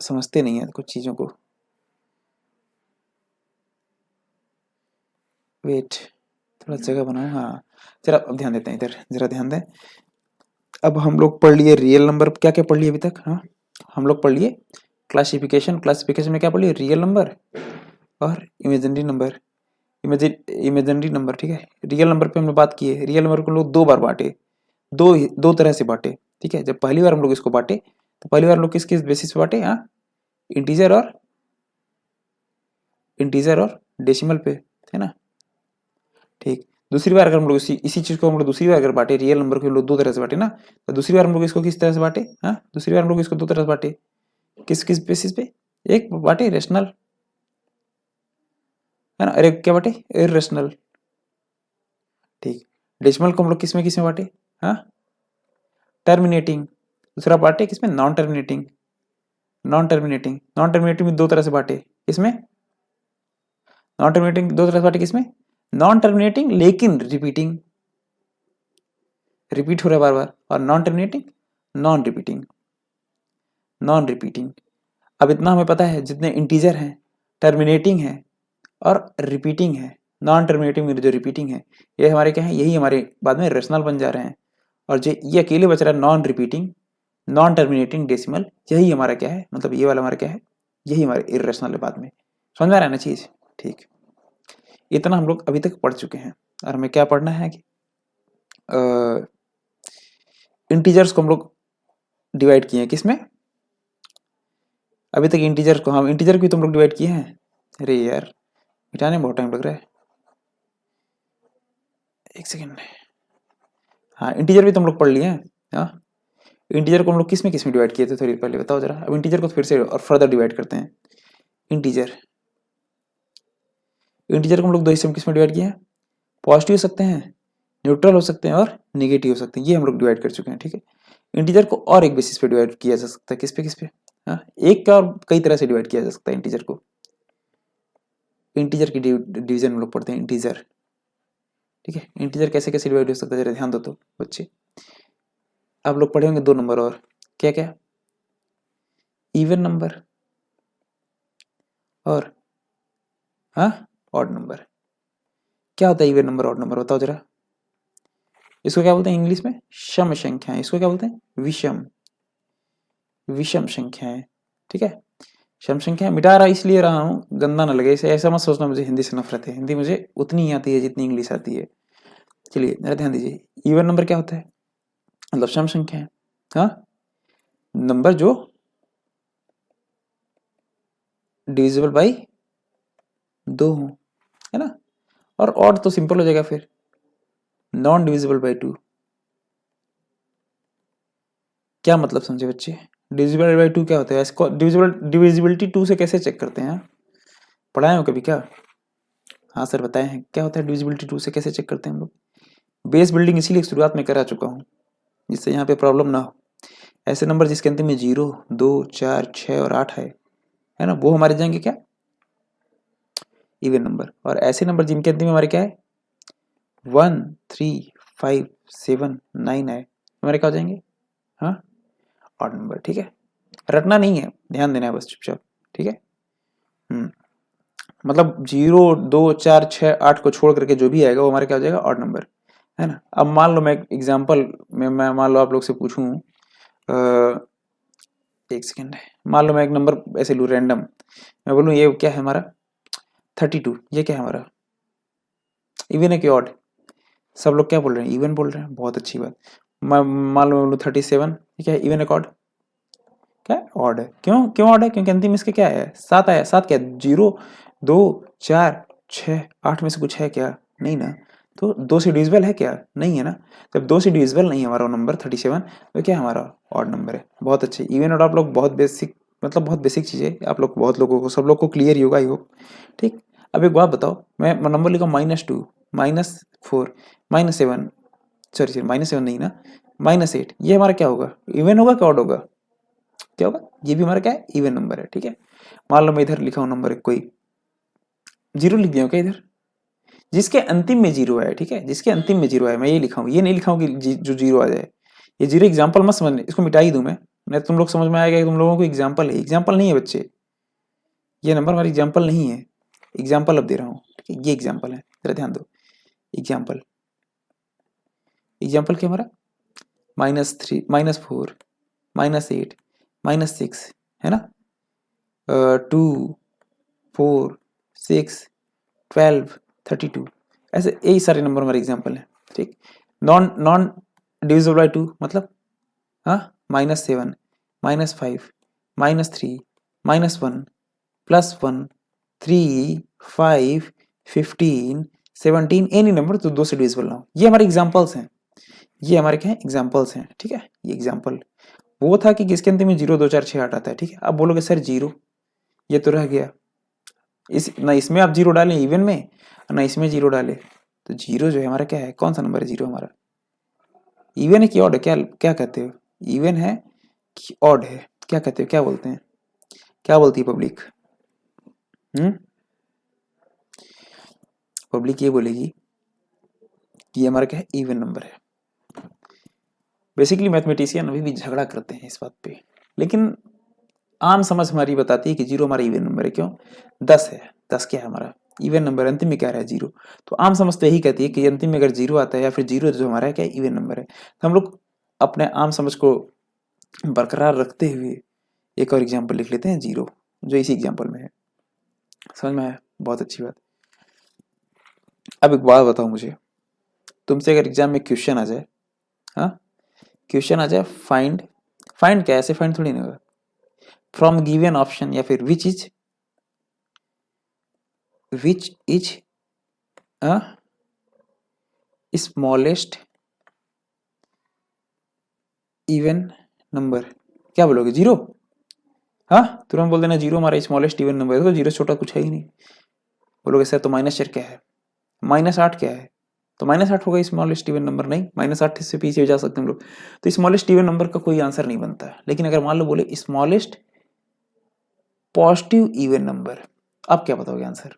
समझते नहीं है कुछ चीज़ों को, वेट थोड़ा जगह बनाओ, हाँ जरा अब ध्यान देते हैं, इधर जरा ध्यान दें। अब हम लोग पढ़ लिए रियल नंबर, क्या क्या पढ़ लिए अभी तक, हाँ हम लोग पढ़ लिए क्लासिफिकेशन में क्या पढ़ लिए, रियल नंबर और इमेजिनरी नंबर, इमेजिनरी नंबर, ठीक है। रियल नंबर पे हमने बात की है, रियल नंबर को लोग 2 बार बांटे, दो तरह से बांटे, ठीक है। जब पहली बार हम लोग इसको बांटे तो पहली बार हम लोग किस किस बेसिस पे बांटे, हाँ इंटीजर और डेसिमल पे, है ना, ठीक। दूसरी बार अगर हम लोग इसी चीज को हम लोग दूसरी बार अगर बांटे, रियल नंबर को हम लोग 2 तरह से बांटे ना, तो दूसरी बार हम लोग इसको किस तरह से बांटे, हाँ दूसरी बार हम लोग इसको 2 तरह से बांटे, किस किस बेसिस पे, एक बांटे रेशनल, है ना, अरे क्या बांटे इरेशनल, ठीक। डेसिमल को हम लोग किस में बांटे, हाँ टर्मिनेटिंग, दूसरा बांटे किसमें नॉन टर्मिनेटिंग में 2 तरह से बांटे, किसमें नॉन टर्मिनेटिंग 2 तरह से बांटे, किसमें नॉन टर्मिनेटिंग लेकिन रिपीट हो रहा है बार बार, और नॉन टर्मिनेटिंग नॉन रिपीटिंग। अब इतना हमें पता है, जितने इंटीजर हैं टर्मिनेटिंग है और रिपीटिंग है, नॉन टर्मिनेटिंग में जो रिपीटिंग है ये हमारे क्या है, यही हमारे बाद में रेशनल बन जा रहे हैं, और जो ये अकेले बच रहा है non repeating non terminating decimal, यही हमारा क्या है, मतलब ये वाला हमारा क्या है, यही हमारे इरेशनल है बाद में, समझ में आ रहा है ना चीज, ठीक। इतना हम लोग अभी तक पढ़ चुके हैं, और हमें क्या पढ़ना है कि इंटीजर्स को हम लोग डिवाइड किए हैं किसमें, अभी तक इंटीजर को, हम इंटीजर को तुम लोग डिवाइड किए हैं, अरे यार मिटाने में बहुत टाइम लग रहा है, एक सेकेंड, हाँ इंटीजर भी तुम लोग पढ़ लिए हैं, हाँ इंटीजर को हम लोग किस में डिवाइड किए थे थोड़ी पहले, बताओ जरा। अब इंटीजर को फिर से और फर्दर डिवाइड करते हैं, इंटीजर को हम लोग 2 हिस्से में किस में डिवाइड किए हैं, पॉजिटिव हो सकते हैं, न्यूट्रल हो सकते हैं और निगेटिव हो सकते हैं, ये हम लोग डिवाइड कर चुके हैं, ठीक है। इंटीजर को और एक बेसिस पे डिवाइड किया जा सकता है, किस पे, हाँ एक का और कई तरह से डिवाइड किया जा सकता है इंटीजर को, इंटीजर की डिवीजन हम लोग पढ़ते हैं इंटीजर, ठीक है। इंटीजर कैसे कैसे डिवाइड हो सकता है जरा ध्यान दो तो बच्चे, आप लोग पढ़े होंगे 2 नंबर और क्या क्या, इवन नंबर और हाँ ऑड नंबर। क्या होता है इवन नंबर ऑड नंबर, बताओ जरा। इसको क्या बोलते हैं इंग्लिश में, सम संख्याएं, इसको क्या बोलते हैं विषम संख्याएं, ठीक है। सम संख्या मिटा इसलिए रहा हूँ, गंदा ना लगे, इसे ऐसा मत सोचना मुझे हिंदी से नफरत है, हिंदी मुझे उतनी ही आती है जितनी इंग्लिश आती है। चलिए जरा ध्यान दीजिए, इवन नंबर क्या होता है, मतलब सम संख्या है, हाँ नंबर जो डिविजिबल बाई 2 हो, है ना, और ऑड तो सिंपल हो जाएगा फिर, नॉन डिविजिबल बाई 2। क्या मतलब समझे बच्चे, डिविजिबल बाई 2 क्या होता है, इसको डिविजिबिलिटी 2 से कैसे चेक करते हैं, पढ़ाए हो कभी क्या? हाँ सर बताए हैं। क्या होता है डिविजिबिलिटी टू से, कैसे चेक करते हैं हम लोग? बेस बिल्डिंग इसीलिए शुरुआत में करा चुका हूँ जिससे यहाँ पे प्रॉब्लम ना हो। ऐसे नंबर जिसके अंतिम में 0, 2, 4, 6 और 8 है ना, वो हमारे जाएंगे क्या? Even number. और ऐसे नंबर जिनके अंतिम में हमारे क्या है 1, 3, 5, 7, 9 है, हमारे क्या हो जाएंगे? हाँ, ऑड नंबर। ठीक है, रटना नहीं है, ध्यान देना है बस चुपचाप। ठीक है, मतलब 0, 2, 4, 6, 8 को छोड़ करके जो भी आएगा वो हमारा क्या हो जाएगा? ऑड नंबर, है ना। अब मान लो मैं एग्जाम्पल में मैं मान लो आप लोग से पूछूं, एक सेकेंड, मान लो मैं एक नंबर ऐसे लूँ रैंडम, मैं बोलूँ ये क्या है हमारा 32, ये क्या है हमारा? इवन है कि ऑड? सब लोग क्या बोल रहे हैं? इवन बोल रहे हैं, बहुत अच्छी बात। मैं मान लो मैं बोलूँ 37, ये क्या है? इवन है ऑड? क्या ऑड है? क्यों क्यों ऑड है? क्योंकि अंतिम इसके क्या है? 7 आया। 7 क्या? 0, 2, 4, 6, 8 में से कुछ है क्या? नहीं ना। तो 2 से डिविजिबल है क्या? नहीं है ना। जब 2 से डिविजिबल नहीं है हमारा नंबर 37, तो क्या हमारा ऑड नंबर है। बहुत अच्छे। इवन और आप लोग बहुत बेसिक, मतलब बहुत बेसिक चीज़ें आप लोग, बहुत लोगों को, सब लोग को क्लियर ही होगा, आई होप। ठीक, अब एक बात बताओ, मैं नंबर लिखा -2, -4, -7, सॉरी -7 नहीं ना, -8, ये हमारा क्या होगा? इवन होगा क्या ऑड होगा? क्या होगा? ये भी हमारा क्या है? इवन नंबर है। ठीक है, मान लो मैं इधर लिखा हूं नंबर कोई 0 लिख दिया हूं क्या इधर? जिसके अंतिम में 0 है, ठीक है, जिसके अंतिम में 0 है, मैं ये लिखा हूं, ये नहीं लिखा हूं कि जो 0 आ जाए। ये 0 एग्जाम्पल मत समझने, इसको मिटा ही दूं मैं तुम लोग समझ में आएगा कि तुम लोगों को एग्जाम्पल है। एग्जाम्पल नहीं है बच्चे, ये नंबर हमारी एग्जाम्पल नहीं है। एग्जाम्पल अब दे रहा हूँ, ठीक है, ये एग्जाम्पल है, जरा ध्यान दो। एग्जाम्पल, एग्जाम्पल क्या हमारा? -3, -4, -8, -6, है ना, 2, 4, 6, 12, 32, ऐसे यही सारे नंबर हमारे एग्जाम्पल हैं। ठीक, नॉन नॉन डिविजिबल बाई 2 मतलब, हाँ, -7, -5, -3, -1, +1, 3, 5, 15, 17, एनी नंबर तो 2 से डिविजिबल ना हो। ये हमारे एग्जाम्पल्स हैं, ये हमारे क्या है? एग्जाम्पल्स हैं। ठीक है, ये एग्जाम्पल वो था कि किसके अंतिम में 0, 2, 4, 6, 8 आता है। ठीक है, अब बोलोगे सर 0, ये तो रह गया। ना इसमें आप 0 डालें इवन में, ना इसमें 0 डाले, तो 0 जो है हमारा क्या है? कौन सा नंबर है 0 हमारा? इवन है कि ऑड है? क्या क्या कहते हो? इवन है कि ऑड है? क्या कहते हो? क्या बोलते हैं? क्या बोलती है पब्लिक? पब्लिक ये बोलेगी कि ये हमारा क्या है? इवन नंबर है। बेसिकली मैथमेटिशियन अभी भी झगड़ा करते हैं इस बात पे, लेकिन आम समझ हमारी बताती है कि 0 हमारा इवन नंबर है। क्यों? 10 है, 10 क्या है हमारा? Even number. अंतिम में क्या रहा है? 0। तो आम समझ तो यही कहती है कि अंतिम में अगर 0 आता है या फिर 0 जो हमारा है क्या? इवन नंबर है। तो हम लोग अपने आम समझ को बरकरार रखते हुए एक और एग्जाम्पल लिख लेते हैं 0, जो इसी एग्जाम्पल में है। समझ में आया? बहुत अच्छी बात। अब एक बात बताओ मुझे, तुमसे अगर एग्जाम में क्वेश्चन आ जाए, हाँ, क्वेश्चन आ जाए, फाइंड, फाइंड क्या? ऐसे फाइंड थोड़ी ना होगा, फ्रॉम गिवन ऑप्शन, या फिर which is smallest even number, क्या बोलोगे? 0? हाँ, तुरंत बोल देना 0 हमारा स्मॉलेस्ट इवन नंबर है। तो 0 छोटा कुछ है ही नहीं। बोलोगे सर तो -4 क्या है? -8 क्या है? तो -8 होगा स्मॉलेस्ट इवन नंबर? नहीं, -8 से पीछे जा सकते हैं हम लोग। तो स्मॉलेस्ट इवन नंबर का कोई आंसर नहीं बनता है। लेकिन अगर मान लो बोले स्मॉलेस्ट पॉजिटिव इवन नंबर, आप क्या बताओगे आंसर?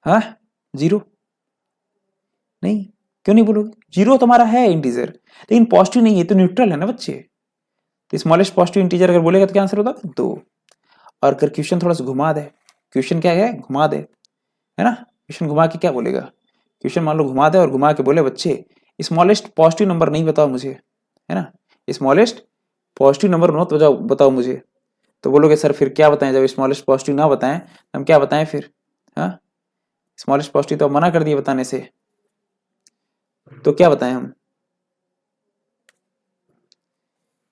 हाँ, 0? नहीं, क्यों नहीं बोलोगे? 0 तो हमारा है इंटीजर, लेकिन पॉजिटिव नहीं है, तो न्यूट्रल है ना बच्चे। तो स्मॉलेस्ट पॉजिटिव इंटीजर अगर बोलेगा तो क्या आंसर होता है? 2। और अगर क्वेश्चन थोड़ा सा घुमा दे, क्वेश्चन क्या है? घुमा दे, है ना, क्वेश्चन घुमा के क्या बोलेगा? क्वेश्चन मान लो घुमा दे और घुमा के बोले बच्चे स्मॉलेस्ट पॉजिटिव नंबर नहीं बताओ मुझे, है ना, स्मॉलेस्ट पॉजिटिव नंबर मत बताओ मुझे। तो बोलोगे सर फिर क्या बताएं? जब स्मॉलेस्ट पॉजिटिव ना बताएं हम क्या बताएं फिर? हाँ, स्मॉलेस्ट पॉजिटिव तो मना कर दिए बताने से, तो क्या बताएं हम?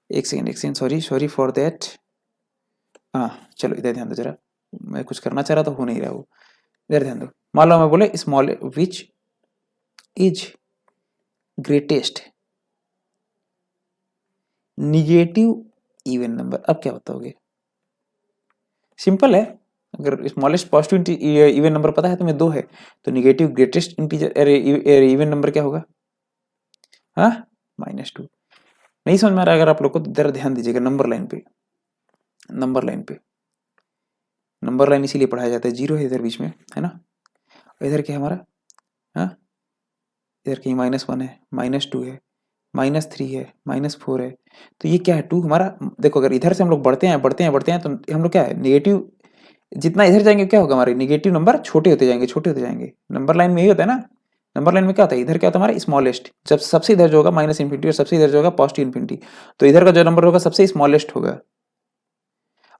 एक सेकेंड, सॉरी फॉर दैट। हाँ, चलो इधर ध्यान दो जरा, मैं कुछ करना चाह रहा था, हो नहीं रहा वो। इधर ध्यान दो, मान लो मैं बोले small which is greatest negative even number, अब क्या बताओगे? सिंपल है, अगर स्मॉलेस्ट पॉजिटिव इवन नंबर पता है तुम्हें 2 है, तो negative greatest integer even number क्या होगा? हाँ, -2। नहीं समझ में आ रहा अगर आप लोग को, तो इधर ध्यान दीजिएगा नंबर लाइन पे। नंबर लाइन पे, नंबर लाइन इसीलिए पढ़ाया जाता है, 0 है इधर बीच में, है ना। इधर क्या है हमारा? हाँ, इधर कहीं -1 है, -2 है, -3 है, -4 है, तो ये क्या है? 2 हमारा। देखो अगर इधर से हम लोग बढ़ते हैं बढ़ते हैं बढ़ते हैं, तो हम लोग क्या है, निगेटिव जितना इधर जाएंगे क्या होगा, हमारे निगेटिव नंबर छोटे होते जाएंगे, छोटे होते जाएंगे। नंबर लाइन में यही होता है ना। नंबर लाइन में क्या होता है, इधर क्या होता है हमारा स्मॉलेस्ट, जब सबसे इधर जो होगा -∞ और सबसे इधर जो होगा +∞, तो इधर का जो नंबर होगा सबसे स्मॉलेस्ट होगा।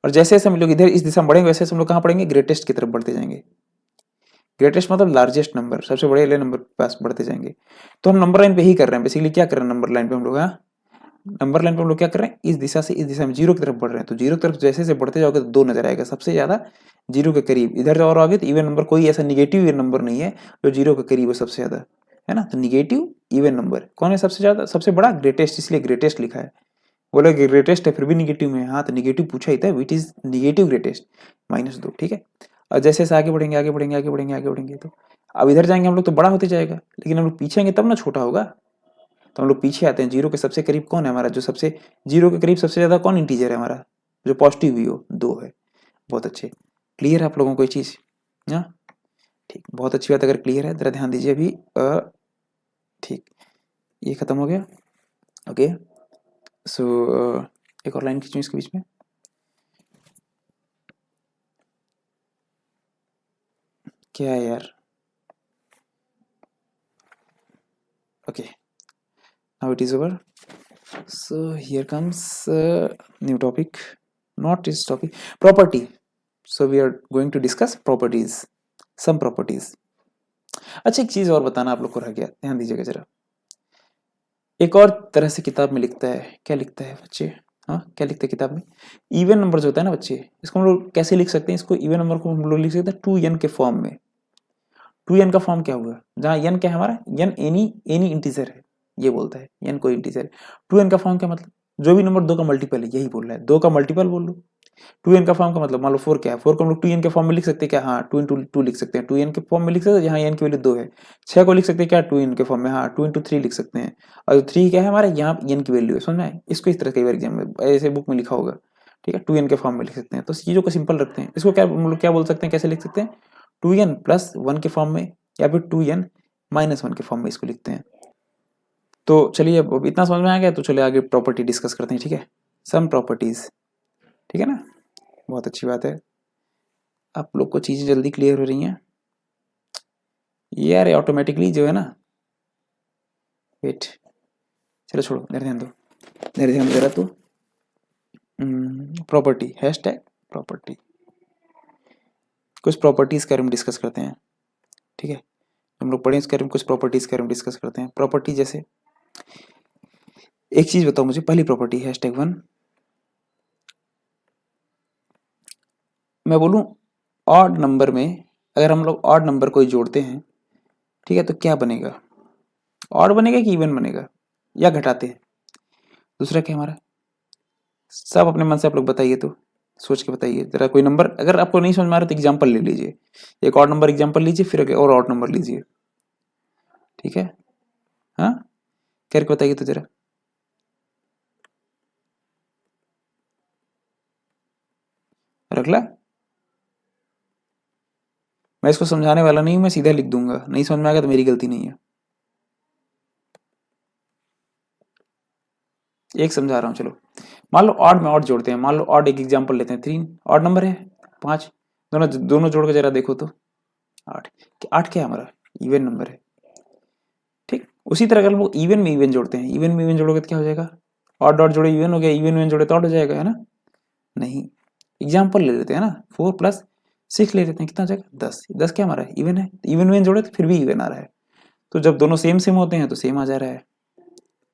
और जैसे जैसे हम लोग इधर इस दिशा में बढ़ेंगे, वैसे हम लोग कहाँ पढ़ेंगे, ग्रेटेस्ट की तरफ बढ़ते जाएंगे। ग्रेटेस्ट मतलब लार्जेस्ट नंबर, सबसे बड़े वाले नंबर पास बढ़ते जाएंगे। तो हम नंबर लाइन पे ही कर रहे हैं बेसिकली, क्या कर रहे हैं नंबर लाइन पे हम लोग, हाँ नंबर लाइन पे हम लोग क्या कर रहे हैं, इस दिशा से इस दिशा में 0 की तरफ बढ़ रहे हैं। तो 0 की तरफ जैसे जैसे बढ़ते जाओगे तो 2 नजर आएगा सबसे ज्यादा 0 के करीब। इधर और आगे तो इवन नंबर, कोई ऐसा निगेटिव इवन नंबर नहीं है जो 0 के करीब है सबसे ज्यादा, है ना। तो निगेटिव इवन नंबर कौन है सबसे ज्यादा, सबसे बड़ा? ग्रेटेस्ट, इसलिए ग्रेटेस्ट लिखा है। बोले ग्रेटेस्ट है फिर भी निगेटिव में, हाँ तो निगेटिव पूछा ही था, विच इज निगेटिव ग्रेटेस्ट, -2, ठीक है। और जैसे जैसे आगे बढ़ेंगे आगे बढ़ेंगे आगे बढ़ेंगे आगे बढ़ेंगे, तो अब इधर जाएंगे हम लोग तो बड़ा होते जाएगा, लेकिन हम लोग पीछे आएंगे तब ना छोटा होगा। तो हम लोग पीछे आते हैं, 0 के सबसे करीब कौन है हमारा, जो सबसे 0 के करीब सबसे ज्यादा कौन इंटीजर है हमारा, जो पॉजिटिव भी हो, 2 है। बहुत अच्छे, क्लियर है आप लोगों को ये चीज? हाँ ठीक, बहुत अच्छी बात। अगर क्लियर है जरा ध्यान दीजिए अभी। ठीक, ये खत्म हो गया। ओके, सो एक और लाइन खींचूं इसके बीच में। क्या है यार? Okay, now it is over. So here comes new topic, not this topic, property. So we are going to discuss properties, some properties. अच्छा एक चीज और बताना आप लोग को रह गया, ध्यान दीजिएगा जरा। एक और तरह से किताब में लिखता है, क्या लिखता है बच्चे? हाँ क्या लिखते हैं किताब में? इवन नंबर जो होता है ना बच्चे, इसको हम लोग कैसे लिख सकते हैं? इसको इवन नंबर को हम लोग लिख सकते हैं 2n के फॉर्म में। 2n का फॉर्म क्या हुआ, जहाँ n क्या है हमारा, n एनी इंटीजर है, ये बोलता है n कोई इंटीजर है। 2n का फॉर्म क्या मतलब, जो भी नंबर 2 का मल्टीपल है, यही बोल रहा है, 2 का मल्टीपल बोल लो। 2n का फॉर्म का मतलब, मान लो 4 क्या है, 4 को हम लोग 2n के फॉर्म में लिख सकते हैं क्या? हाँ 2 इंटू 2 लिख सकते हैं, 2n के फॉर्म में लिख सकते हैं जहाँ n की वैल्यू 2 है। 6 को लिख सकते हैं क्या 2n के फॉर्म में? हाँ 2 इंटू 3 लिख सकते हैं। और 3 क्या है हमारे, यहाँ n की वैल्यू है, समझ में आए? इसको इस तरह कई बार एग्जाम में ऐसे बुक में लिखा होगा, ठीक है। 2n के फॉर्म में लिख सकते हैं, तो चीजों को सिंपल रखते हैं। इसको क्या हम लोग क्या बोल सकते हैं, कैसे लिख सकते हैं? 2n प्लस 1 के फॉर्म में, या फिर 2n माइनस 1 के फॉर्म में इसको लिखते हैं। तो चलिए अब इतना समझ में आ गया, तो चलिए आगे प्रॉपर्टी डिस्कस करते हैं, ठीक है। सम प्रॉपर्टीज, ठीक है ना, बहुत अच्छी बात है। आप लोग को चीजें जल्दी क्लियर हो रही हैं यार, ऑटोमेटिकली जो है ना। वेट, चलो छोड़ो, मेरे ध्यान दो, मेरे ध्यान दे रहा। तो प्रॉपर्टी, हैशटैग प्रॉपर्टी, कुछ प्रॉपर्टीज के बारे में डिस्कस करते हैं, ठीक है। हम लोग पढ़े इसके बारे में, कुछ प्रॉपर्टीज के बारे में डिस्कस करते हैं। प्रॉपर्टी जैसे, एक चीज बताओ मुझे, पहली प्रॉपर्टी #1, मैं बोलूं ऑड नंबर में, अगर हम लोग ऑड नंबर कोई जोड़ते हैं, ठीक है, तो क्या बनेगा? ऑड बनेगा कि इवन बनेगा, या घटाते हैं? दूसरा क्या हमारा, सब अपने मन से आप लोग बताइए, तो सोच के बताइए जरा। कोई नंबर अगर आपको नहीं समझ में आ रहा तो एग्जाम्पल ले लीजिए, एक और नंबर एग्जाम्पल लीजिए, फिर एक और ऑड नंबर लीजिए, ठीक है। हाँ करके बताइए तो जरा। रख ला, मैं इसको समझाने वाला नहीं हूं, मैं सीधा लिख दूंगा, नहीं समझ में आएगा तो मेरी गलती नहीं है। एक समझा रहा हूँ, चलो मान लो ऑड में ऑड जोड़ते हैं, मान लो ऑड, एक एग्जाम्पल लेते हैं, 3 ऑड नंबर है, 5, दोनों दोनों जोड़ के जरा देखो तो 8। 8 क्या है हमारा, इवन नंबर है, ठीक। उसी तरह अगर हम लोग इवन में इवन जोड़ते हैं, इवन में इवन जोड़ोगे तो क्या हो जाएगा, ऑड डॉट जोड़े इवन हो गया, इवन में जोड़े तो ऑड हो जाएगा, है ना। नहीं, एग्जाम्पल ले लेते हैं ना, 4 + 6 ले लेते हैं, कितना हो जाएगा 10। 10 क्या हमारा इवन है, इवन में जोड़े तो फिर भी इवन आ रहा है। तो जब दोनों सेम सेम होते हैं तो सेम आ जा रहा है।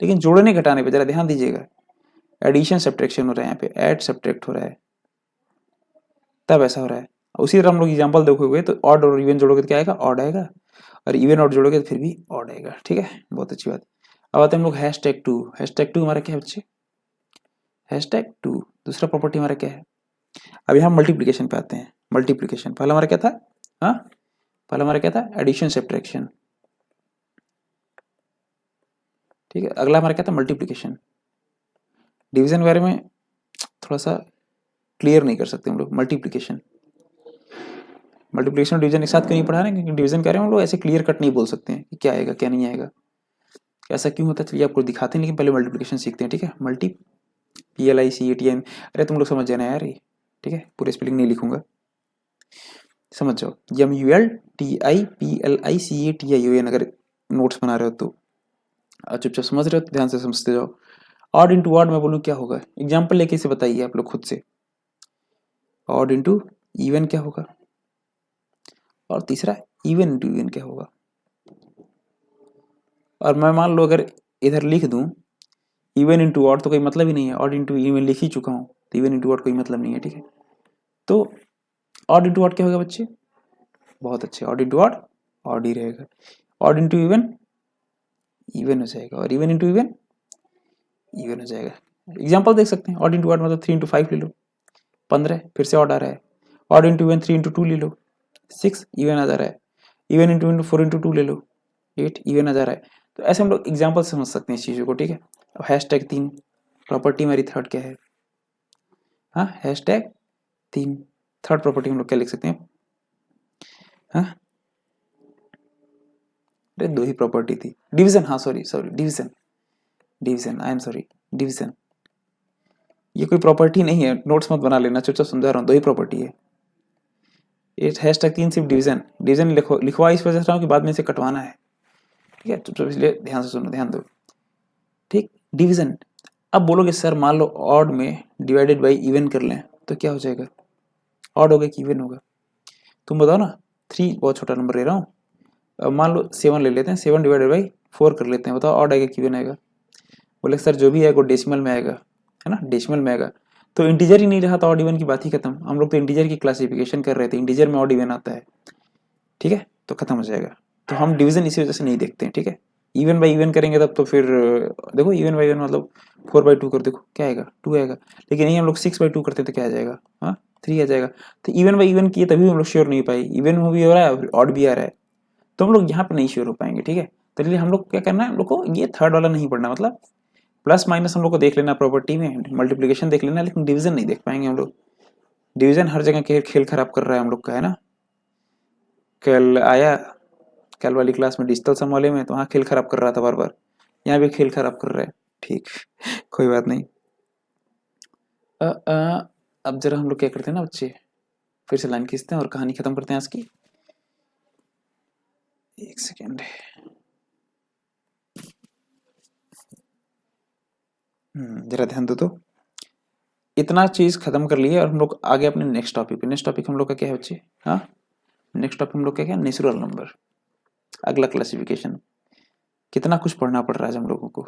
लेकिन जोड़ने घटाने पे जरा ध्यान दीजिएगा, एडिशन सब्ट्रैक्शन हो रहा है, यहाँ पे ऐड सब्ट्रैक्ट हो रहा है, तब ऐसा हो रहा है। उसी तरह हम लोग एग्जाम्पल देखोगे तो ऑड और इवन जोड़ोगे तो क्या आएगा, ऑड आएगा, और इवन ऑड जोड़ोगे तो फिर भी ऑड आएगा, ठीक है। बहुत अच्छी बात। अब आते हैं हम लोग #2। #2 हमारा क्या है बच्चे, #2 दूसरा प्रॉपर्टी हमारा क्या है। अब यहाँ मल्टीप्लीकेशन पे आते हैं, मल्टीप्लिकेशन। पहला हमारा क्या था, हाँ पहला हमारा क्या था, एडिशन सब्ट्रैक्शन, ठीक है। अगला हमारा क्या था, मल्टीप्लिकेशन। डिवीजन के बारे में थोड़ा सा क्लियर नहीं कर सकते हम लोग। मल्टीप्लिकेशन और डिवीजन एक साथ क्यों नहीं पढ़ा रहे हैं, क्योंकि डिवीजन कह रहे हैं हम लोग ऐसे क्लियर कट नहीं बोल सकते हैं कि क्या आएगा क्या नहीं आएगा, ऐसा क्यों होता है चलिए आपको दिखाते हैं, लेकिन पहले मल्टीप्लिकेशन सीखते हैं, ठीक है। मल्टी PLICATION, अरे तुम लोग समझ जाना यार ये, ठीक है। पूरे स्पेलिंग नहीं लिखूंगा, समझ जाओ। MULTIPLICATION अगर नोट्स बना रहे हो तो, चुपचाप समझ रहे हो तो ध्यान से समझते जाओ। ऑड इंटू ऑड मैं बोलूँ क्या होगा, एग्जाम्पल लेके इसे बताइए आप लोग खुद से। ऑड इंटू इवन क्या होगा, और तीसरा इवन इंटू इवन क्या होगा। और मैं मान लो अगर इधर लिख दूं इवन इंटू ऑड तो कोई मतलब ही नहीं है, ऑड इंटू इवन लिख ही चुका हूं, तो इवन इंटू ऑड कोई मतलब नहीं है, ठीक है। तो ऑड इंटू ऑड क्या होगा बच्चे, बहुत अच्छे, ऑड इंटू ऑड ऑड ही रहेगा, ऑड इंटू इवन इवन हो जाएगा, और इवन इंटू इवन इवन हो जाएगा। एग्जाम्पल देख सकते हैं, ऑड इंटू ऑड मतलब 3 इंटू 5 ले लो 15, फिर से ऑड आ रहा है। ऑड इंटू इवन 3 इंटू 2 ले लो 6 इवन आ जा रहा है। इवन इंटू 4 इंटू 2 ले लो 8 इवन आ जा रहा है। तो ऐसे हम लोग एग्जाम्पल समझ सकते हैं इस चीज़ों को, ठीक है। अब हैशटैग 3 प्रॉपर्टी हमारी थर्ड क्या है, हाँ हैशटैग 3 थर्ड प्रॉपर्टी हम लोग क्या लिख सकते हैं, हाँ अरे 2 ही प्रॉपर्टी थी, डिवीजन, हाँ sorry division, division I am sorry, division ये कोई प्रॉपर्टी नहीं है, नोट्स मत बना लेना, चुपचाप समझा रहा हूँ, 2 ही प्रॉपर्टी है। ये हैशटैग 3 सिर्फ डिवीजन, डिवीजन लिखवा इस वजह से रहा हूँ कि बाद में इसे कटवाना है, ठीक है। चुपचाप इसलिए ध्यान से सुनो, ध्यान दो, ठीक। डिवीजन, अब बोलोगे सर मान लो ऑड में डिवाइडेड बाई इवन कर लें तो क्या हो जाएगा, ऑड होगा कि इवन होगा, तुम बताओ ना। 3 बहुत छोटा नंबर ले रहा हूँ, अब मान लो 7 ले लेते हैं, 7 डिवाइडेड बाई 4 कर लेते हैं, बताओ ऑड आएगा कि इवन आएगा। बोले सर जो भी आएगा वो डेसिमल में आएगा, है ना, डेसिमल में आएगा। तो इंटीजर ही नहीं रहा तो ऑड इवन की बात ही खत्म, हम लोग तो इंटीजर की क्लासिफिकेशन कर रहे थे, इंटीजर में ऑड इवन आता है, ठीक है, तो खत्म हो जाएगा। तो हम डिवीजन इसी वजह से नहीं देखते हैं, ठीक है। इवन बाई इवन करेंगे तब तो फिर देखो इवन बाई इवन मतलब 4/2 कर देखो क्या आएगा, 2 आएगा। लेकिन नहीं हम लोग 6/2 करते हैं तो क्या आ जाएगा, हाँ 3 आ जाएगा। तो इवन बाई इवन किए तभी हम लोग श्योर नहीं पाए, इवन में भी हो रहा है ऑड भी आ रहा है, तो हम लोग यहाँ पे नहीं श्योर हो पाएंगे, ठीक है। तो इसलिए हम लोग क्या करना है, हम लोग को ये थर्ड वाला नहीं पढ़ना, मतलब प्लस माइनस हम लोग को देख लेना प्रॉपर्टी में, मल्टीप्लिकेशन देख लेना, लेकिन डिवीजन नहीं देख पाएंगे हम लोग। डिवीजन हर जगह खेल खराब कर रहा है हम लोग का, है ना। कल आया, कल वाली क्लास में डिजिटल सम वाले में तो वहाँ खेल खराब कर रहा था बार बार, यहाँ भी खेल खराब कर रहा है, ठीक कोई बात नहीं। अब जरा हम लोग क्या करते हैं ना बच्चे, फिर से लाइन खींचते हैं और कहानी खत्म करते हैं आज की। एक सेकेंड, जरा ध्यान दो। तो इतना चीज खत्म कर लिए और हम लोग आगे अपने नेक्स्ट टॉपिक पे। नेक्स्ट टॉपिक हम लोग का क्या है बच्चे, हाँ नेक्स्ट टॉपिक हम लोग का क्या है, नेचुरल नंबर, अगला क्लासिफिकेशन। कितना कुछ पढ़ना पड़ रहा है हम लोगों को,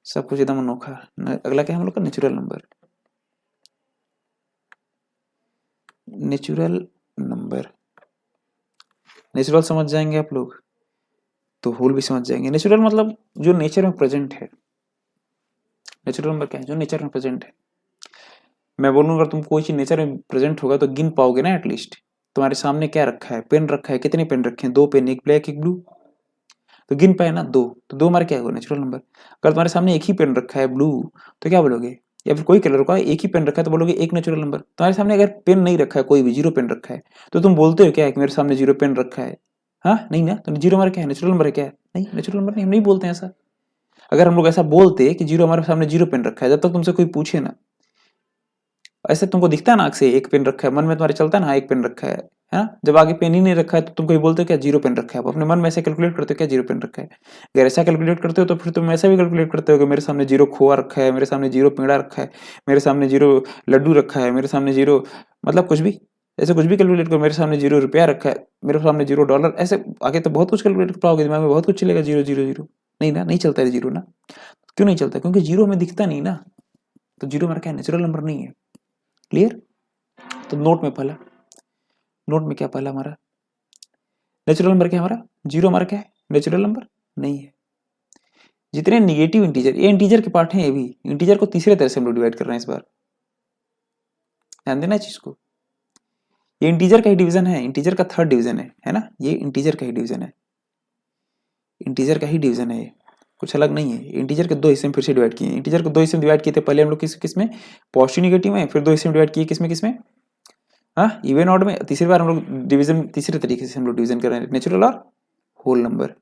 सब कुछ एकदम अनोखा। अगला क्या है हम लोग का, natural number. Natural number, natural समझ जाएंगे आप लोग तो होल भी समझ जाएंगे। नेचुरल मतलब जो नेचर में प्रेजेंट है, नेचुरल नंबर क्या है, जो नेचर में प्रेजेंट है। मैं बोलूँ अगर तुम कोई चीज नेचर में प्रेजेंट होगा तो गिन पाओगे ना एटलीस्ट। तुम्हारे सामने क्या रखा है, पेन रखा है, कितने पेन रखे हैं, 2 पेन, एक ब्लैक एक ब्लू, तो गिन पाए ना 2, तो 2 हमारा क्या होगा, नेचुरल नंबर। अगर तुम्हारे सामने एक ही पेन रखा है ब्लू, तो क्या बोलोगे, या फिर कोई कलर का एक ही पेन रखा है तो बोलोगे एक नेचुरल नंबर। तुम्हारे सामने अगर पेन नहीं रखा है, कोई भी 0 पेन रखा है, तो तुम बोलते हो क्या है कि मेरे सामने 0 पेन रखा है, हाँ नहीं ना, तो 0 हमारा क्या है, नेचुरल नंबर है क्या है, नहीं नेचुरल नंबर नहीं, हम नहीं बोलते हैं ऐसा। अगर हम लोग ऐसा बोलते कि 0 हमारे सामने 0 पेन रखा है, जब तक तुमसे कोई पूछे ना, ऐसे तुमको दिखता है ना आंख से एक पेन रखा है, मन में तुम्हारे चलता है ना एक पेन रखा है ना। जब आगे पेन ही नहीं रखा है तो तुम कोई बोलते हो क्या 0 पेन रखा है, अपने मन में ऐसे कैलकुलेट करते हो क्या 0 पेन रखा है। अगर ऐसा कैलकुलेट करते हो तो फिर तुम ऐसा भी कैलकुलेट करते हो कि मेरे सामने 0 खोआ रखा है, मेरे सामने 0 पेड़ा रखा है, मेरे सामने 0 लड्डू रखा है, मेरे सामने 0 मतलब कुछ भी, ऐसे कुछ भी कैलकुलेट करो, मेरे सामने 0 रुपया रखा है, मेरे सामने 0 डॉलर, ऐसे आगे तो बहुत कुछ कैलकुलेट कर पाओगे, दिमाग में बहुत कुछ चलेगा, 0 0 0 नहीं ना, नहीं चलता है 0 ना। क्यों नहीं चलता, क्योंकि 0 हमें दिखता नहीं ना, तो 0 हमारा क्या है, नेचुरल नंबर नहीं है। क्लियर। तो नोट में पहला, नोट में क्या पहला हमारा नेचुरल नंबर क्या है, हमारा 0 हमारा क्या है, नेचुरल नंबर नहीं है। जितने निगेटिव इंटीजर, ये इंटीजर के पार्ट हैं, ये भी इंटीजर को तीसरे तरह से हम लोग डिवाइड कर रहे हैं इस बार, ध्यान देना चीज को। ये इंटीजर का ही डिवीजन है, इंटीजर का थर्ड डिवीजन है ना, ये इंटीजर का ही डिवीजन है, इंटीजर का ही डिवीजन है, ये कुछ अलग नहीं है। इंटीजर के दो हिस्से में फिर से डिवाइड किए हैं, इंटीजर को दो हिस्से में डिवाइड किए थे, पहले हम लोग किस में पॉजिटिव नेगेटिव में, फिर दो हिस्से में डिवाइड किए किस में हाँ इवन ऑड में, तीसरी बार हम लोग डिवीजन तीसरे तरीके से हम लोग डिवीजन कर रहे हैं, नेचुरल और होल नंबर।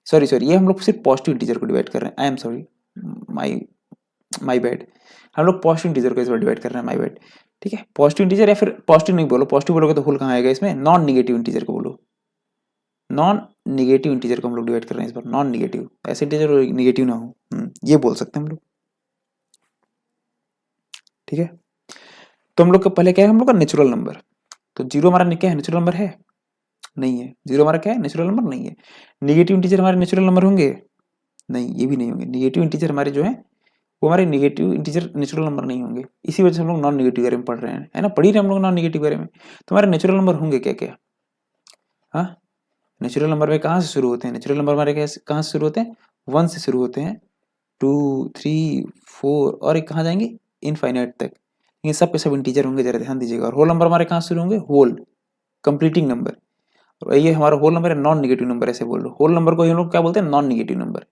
सॉरी ये हम लोग सिर्फ पॉजिटिव इंटीजर को डिवाइड कर रहे हैं, I am sorry, my bad, हम लोग पॉजिटिव इंटीजर को इस बार डिवाइड कर रहे हैं, माय बैड। ठीक है, पॉजिटिव इंटीजर, या फिर पॉजिटिव नहीं बोलो, पॉजिटिव बोलोगे तो होल कहाँ आएगा इसमें, नॉन निगेटिव इंटीजर को बोलो, नॉन निगेटिव इंटीजर को हम लोग डिवाइड कर रहे हैं इस बार, नॉन निगेटिव, ऐसे इंटीजर निगेटिव ना हो, ये बोल सकते हैं हम लोग। ठीक है, तो हम लोग का पहले क्या है, हम लोग का नेचुरल नंबर, तो जीरो हमारा क्या है, नेचुरल नंबर है नहीं है, जीरो हमारा क्या है, नेचुरल नंबर नहीं है। निगेटिव इंटीजर हमारे नेचुरल नंबर होंगे नहीं, ये भी नहीं होंगे, निगेटिव इंटीजर हमारे जो है वो हमारे निगेटिव इंटीजर नेचुरल नंबर नहीं होंगे, इसी वजह से हम लोग नॉन निगेटिव बारे में पढ़ रहे हैं, है ना, पढ़ ही रहे हम लोग नॉन निगेटिव बारे में। तो हमारे नेचुरल नंबर होंगे क्या क्या, हाँ नेचुरल नंबर में कहाँ से शुरू होते हैं, नेचुरल नंबर हमारे कहाँ से शुरू होते हैं, 1 से शुरू होते हैं, 2 3 4 और एक कहाँ जाएंगे, इनफाइनाइट तक, ये सब के सब इंटीजर होंगे, जरा ध्यान दीजिएगा। और होल नंबर हमारे कहाँ शुरू होंगे, होल कंप्लीटिंग नंबर, और ये हमारा होल नंबर है, नॉन निगेटिव नंबर ऐसे बोल लो, होल नंबर को हम लोग क्या बोलते हैं, non negative number,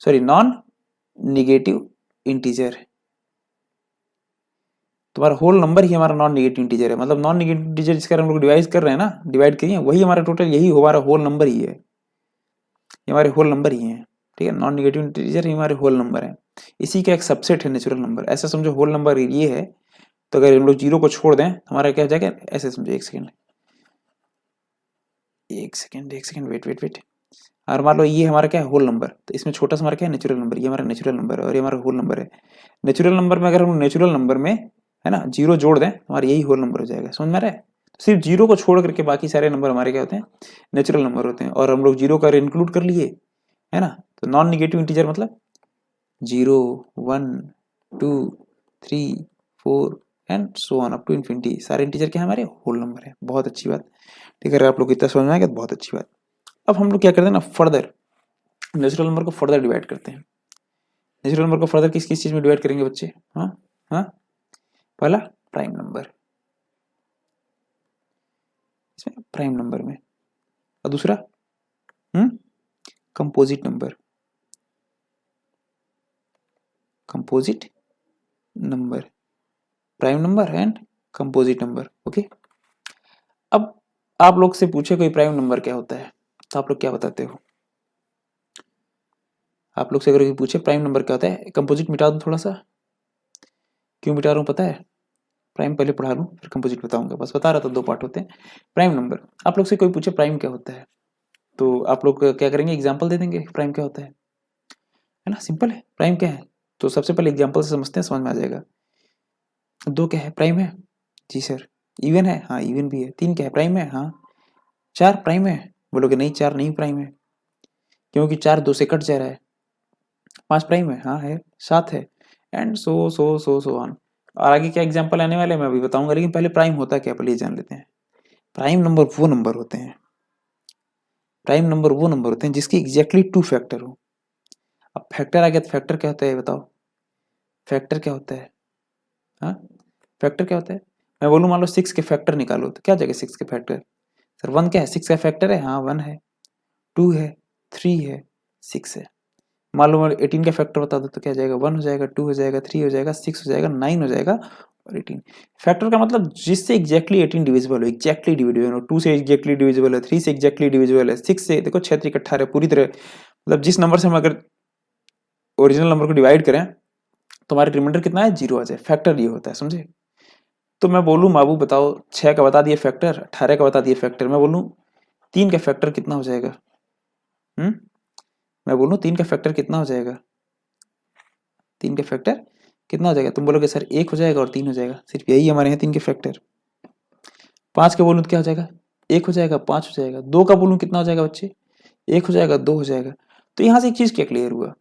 sorry non negative integer. तुम्हारा होल नंबर ही हमारा नॉन निगेटिव इंटीजर है, मतलब नॉन निगेटिव इंटीजर जिसका हम लोग डिवाइड कर रहे हैं ना, डिवाइड किए वही हमारा टोटल, यही हमारा होल नंबर ही है, ये हमारे होल नंबर ही है। ठीक है, नॉन निगेटिव इंटीजर ही हमारे होल नंबर है, इसी का एक सबसेट है नेचुरल नंबर, ऐसा समझो होल नंबर ये है। तो अगर हम लोग जीरो को छोड़ दें हमारा क्या हो जाएगा, ऐसे समझो, एक सेकेंड वेट, और मान लो ये हमारा क्या है, होल नंबर, तो इसमें छोटा सा हमारा क्या है, नेचुरल नंबर, ये हमारा नेचुरल नंबर है और ये हमारा होल नंबर है। नेचुरल नंबर में अगर हम नेचुरल नंबर में है ना जीरो जोड़ दें हमारा यही होल नंबर हो जाएगा, समझ में आ रहा है। सिर्फ जीरो को छोड़ करके बाकी सारे नंबर हमारे क्या होते हैं, नेचुरल नंबर होते हैं, और हम लोग जीरो का इंक्लूड कर लिए, है ना। तो नॉन निगेटिव इंटीजर मतलब 0 1 2 3 4 and so on up to infinity, सारे इंटीजर क्या हमारे होल नंबर है। बहुत अच्छी बात, ठीक है, अगर आप लोग इतना समझ में आएगा तो बहुत अच्छी बात। अब हम लोग क्या करते हैं ना, फर्दर नेचुरल नंबर को फर्दर डिवाइड करते हैं। नेचुरल नंबर को फर्दर किस किस चीज में डिवाइड करेंगे बच्चे, हाँ पहला प्राइम नंबर, इसमें प्राइम नंबर में, और दूसरा composite number, composite number, prime number and composite number. Okay, अब आप लोग से पूछे कोई प्राइम नंबर क्या होता है तो आप लोग क्या बताते हो, आप लोग से अगर पूछे प्राइम नंबर क्या होता है, कंपोजिट मिटा दूं थोड़ा सा, क्यों मिटा रहा हूं पता है, प्राइम पहले पढ़ा लूं फिर कंपोजिट बताऊंगा, बस बता रहा था, दो पार्ट होते हैं। प्राइम नंबर, आप लोग से कोई पूछे प्राइम क्या होता है तो आप लोग क्या करेंगे, एग्जांपल दे देंगे प्राइम क्या होता है ना, सिंपल है, प्राइम क्या है तो सबसे पहले एग्जांपल से समझते हैं, समझ में आ जाएगा। 2 क्या है, प्राइम है, जी सर। इवन है, हाँ इवन भी है। 3 क्या है, प्राइम है, हाँ। 4 प्राइम है, बोलोगे नहीं 4 नहीं प्राइम है, क्योंकि 4 2 से कट जा रहा है। 5 प्राइम है, हाँ है। 7 है, एंड सो ऑन। और आगे क्या एग्जांपल आने वाले मैं अभी बताऊंगा, लेकिन पहले प्राइम होता है क्या पहले जान लेते हैं। प्राइम नंबर वो नंबर होते हैं, प्राइम नंबर वो नंबर होते हैं जिसकी एग्जैक्टली 2 फैक्टर हो। अब फैक्टर आ गया तो फैक्टर क्या होता है बताओ, फैक्टर क्या होता है, हाँ फैक्टर क्या होता है। मैं बोलूँ मान लो 6 के फैक्टर निकालो तो क्या हो जाएगा 6 के फैक्टर, सर 1 क्या है, 6 का फैक्टर है, हाँ 1 है, 2 है, 3 है, 6 है। मान लो 18 का फैक्टर बता दो तो क्या जाएगा, 1 हो जाएगा, 2 हो जाएगा, 3 हो जाएगा, 6 हो जाएगा, 9 हो जाएगा और 18। फैक्टर का मतलब जिससे एग्जैक्टली 18 डिविजिबल हो, एग्जैक्टली डिविजिबल हो, 2 से एग्जैक्टली डिविजिबल है, 3 से एग्जैक्टली डिविजिबल है, 6 से देखो 6 3 18 पूरी तरह, मतलब जिस नंबर से हम अगर ओरिजिनल नंबर को डिवाइड करें तो हमारे रिमाइंडर कितना है, 0 आ जाए, फैक्टर ये होता है, समझे। तो मैं बोलूँ बाबू बताओ 6 का बता दिए फैक्टर, 18 का बता दिए फैक्टर, मैं बोलूँ 3 का फैक्टर कितना हो जाएगा, मैं बोलूँ 3 का फैक्टर कितना हो जाएगा, 3 का फैक्टर कितना हो जाएगा, तुम बोलोगे सर 1 हो जाएगा और 3 हो जाएगा, सिर्फ यही हमारे यहाँ 3 के फैक्टर। 5 का बोलूँ तो क्या हो जाएगा, 1 हो जाएगा, 5 हो जाएगा। 2 का बोलूँ कितना हो जाएगा बच्चे, 1 हो जाएगा, 2 हो जाएगा। तो यहाँ से एक चीज क्या क्लियर हुआ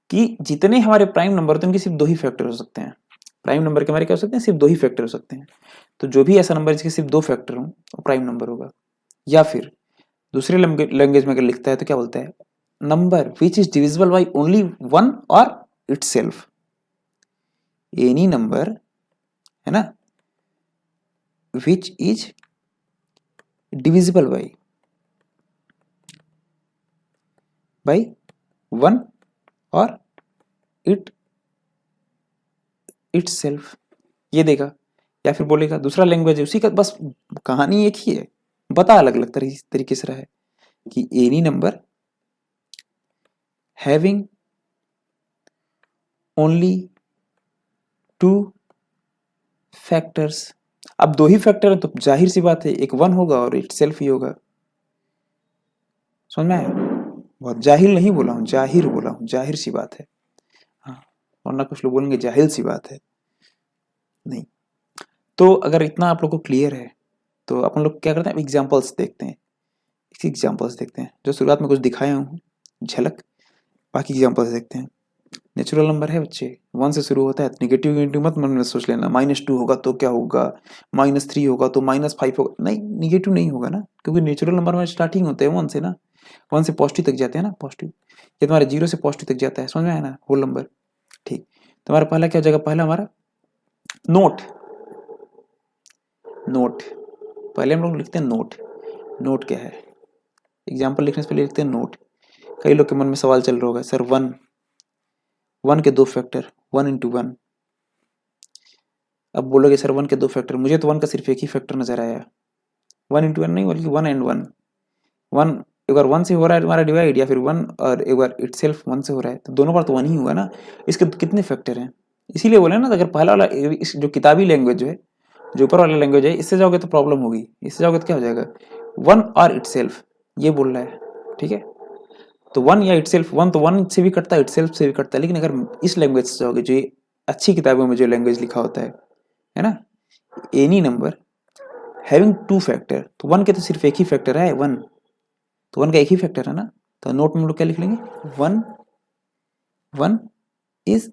कि जितने हमारे प्राइम नंबर होते हैं उनके सिर्फ 2 ही फैक्टर हो सकते हैं, प्राइम नंबर के हमारे क्या हो सकते हैं, सिर्फ 2 ही फैक्टर हो सकते हैं। तो जो भी ऐसा नंबर जिसके सिर्फ 2 फैक्टर हो वो प्राइम नंबर होगा। या फिर दूसरे लैंग्वेज में अगर लिखता है तो क्या बोलता है, number which is divisible by only 1 और इटसेल्फ, एनी नंबर है ना, विच इज डिविजिबल बाई 1 और इटसेल्फ, ये देगा। या फिर बोलेगा दूसरा लैंग्वेज है उसी का, बस कहानी एक ही है, बता अलग अलग तरीके से रहा है कि any number having only 2 factors. अब 2 ही फैक्टर है तो जाहिर सी बात है एक 1 होगा और इटसेल्फ ही होगा। समझ में आया? बहुत जाहिर नहीं बोला हूँ, जाहिर बोला हूँ, जाहिर सी बात है। हाँ, और ना कुछ लोग बोलेंगे जाहिल सी बात है, नहीं। तो अगर इतना आप लोग को क्लियर है तो अपन लोग क्या करते हैं, एग्जाम्पल्स देखते हैं। एग्जाम्पल्स देखते हैं जो शुरुआत में कुछ दिखाया हूँ झलक, बाकी एग्जाम्पल्स देखते हैं। नेचुरल नंबर है बच्चे, 1 से शुरू होता है। निगेटिव निगेटिव मत मन में सोच लेना, -2 होगा तो क्या होगा, -3 होगा तो -5 होगा, नहीं, निगेटिव नहीं होगा ना, क्योंकि नेचुरल नंबर में स्टार्टिंग होते हैं 1 से ना, 1 से पॉजिटिव तक जाते हैं ना, पॉजिटिव। ये तुम्हारे 0 से पॉजिटिव तक जाता है, समझ में आया ना, होल नंबर। ठीक, तुम्हारा पहला क्या हो जाएगा, पहला हमारा नोट। नोट पहले हम लोग लिखते हैं नोट। नोट क्या है, एग्जाम्पल लिखने से पहले लिखते हैं नोट। कई लोग के मन में सवाल चल रहा होगा, सर 1 के 2 फैक्टर, 1 इंटू 1। अब बोलोगे सर 1 के 2 फैक्टर, मुझे तो 1 का सिर्फ एक ही फैक्टर नजर आया। 1 इंटू 1 नहीं, बल्कि 1 एंड 1। 1 एक बार 1 से हो रहा है तुम्हारा डिवाइड, या फिर 1 और एक बार इटसेल्फ 1 से हो रहा है, तो दोनों बार तो 1 ही हुआ ना। इसके कितने फैक्टर हैं, इसीलिए बोले ना, अगर पहला वाला इस जो किताबी लैंग्वेज है, जो ऊपर वाला लैंग्वेज है, इससे जाओगे तो प्रॉब्लम होगी। इससे जाओगे तो क्या हो जाएगा, 1 और इटसेल्फ, ये बोल रहा है, ठीक है। तो 1 या इटसेल्फ, 1 तो 1 से भी कटता है, इटसेल्फ से भी कटता है। लेकिन अगर इस लैंग्वेज से जाओगे, जो अच्छी किताबों में जो लैंग्वेज लिखा होता है ना, एनी नंबर हैविंग 2 फैक्टर, तो 1 के तो सिर्फ एक ही फैक्टर है 1, तो 1 का एक ही फैक्टर है ना। तो नोट में हम लोग क्या लिख लेंगे, 1 is